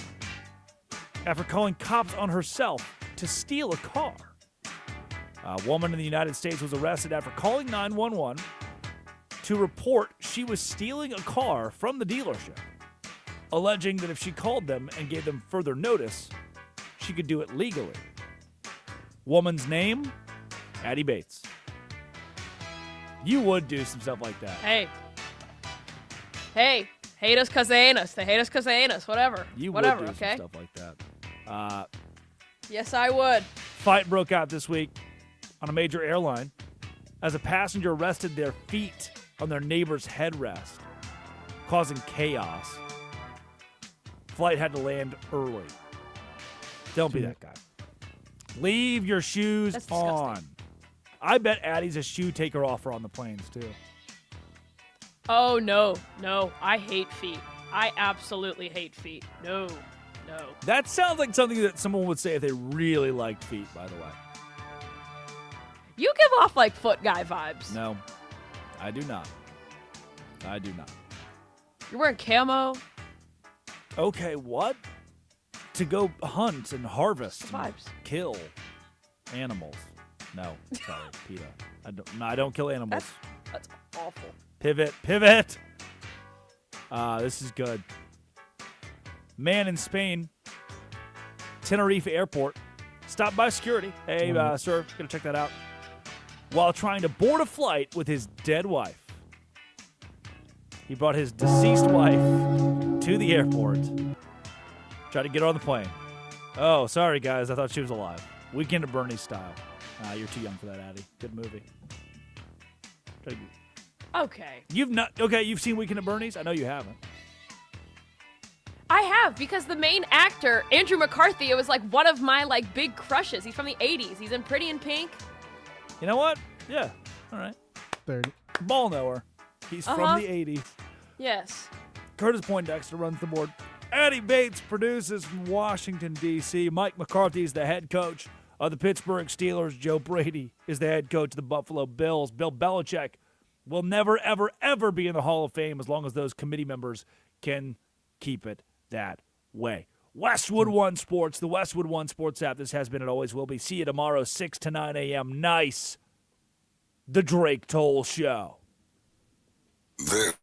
after calling cops on herself to steal a car. A woman in the United States was arrested after calling 911 to report she was stealing a car from the dealership, alleging that if she called them and gave them further notice, she could do it legally. Woman's name, Addie Bates. You would do some stuff like that. Hey, hate us 'cause they ain't us. They hate us 'cause they ain't us. Whatever. You Whatever, would do okay? some stuff like that. Yes, I would. Fight broke out this week on a major airline as a passenger rested their feet on their neighbor's headrest, causing chaos. Flight had to land early. Don't be that guy. Leave your shoes That's disgusting. on. I bet Addie's a shoe taker offer on the planes, too. Oh, no. I hate feet. I absolutely hate feet. No. That sounds like something that someone would say if they really liked feet, by the way. You give off like foot guy vibes. No, I do not. You're wearing camo. Okay, what? To go hunt and harvest, and Vibes. kill animals. No, sorry, PETA. I don't kill animals. That's awful. Pivot. This is good. Man in Spain, Tenerife Airport, stopped by security. Hey, sir, gonna check that out. While trying to board a flight with his dead wife. He brought his deceased wife to the airport. Tried to get her on the plane. Oh, sorry, guys. I thought she was alive. Weekend at Bernie's style. You're too young for that, Addie. Good movie. Okay. You've seen Weekend at Bernie's? I know you haven't. I have, because the main actor, Andrew McCarthy, it was like one of my like big crushes. He's from the 80s. He's in Pretty in Pink. You know what? Yeah. All right. 30. Ball knower. He's from the 80s. Yes. Curtis Poindexter runs the board. Addie Bates produces from Washington, D.C. Mike McCarthy is the head coach of the Pittsburgh Steelers. Joe Brady is the head coach of the Buffalo Bills. Bill Belichick will never, ever, ever be in the Hall of Fame as long as those committee members can keep it that way. Westwood One Sports, the Westwood One Sports app. This has been and always will be. See you tomorrow, 6 to 9 a.m. Nice. The Drake Toll Show. This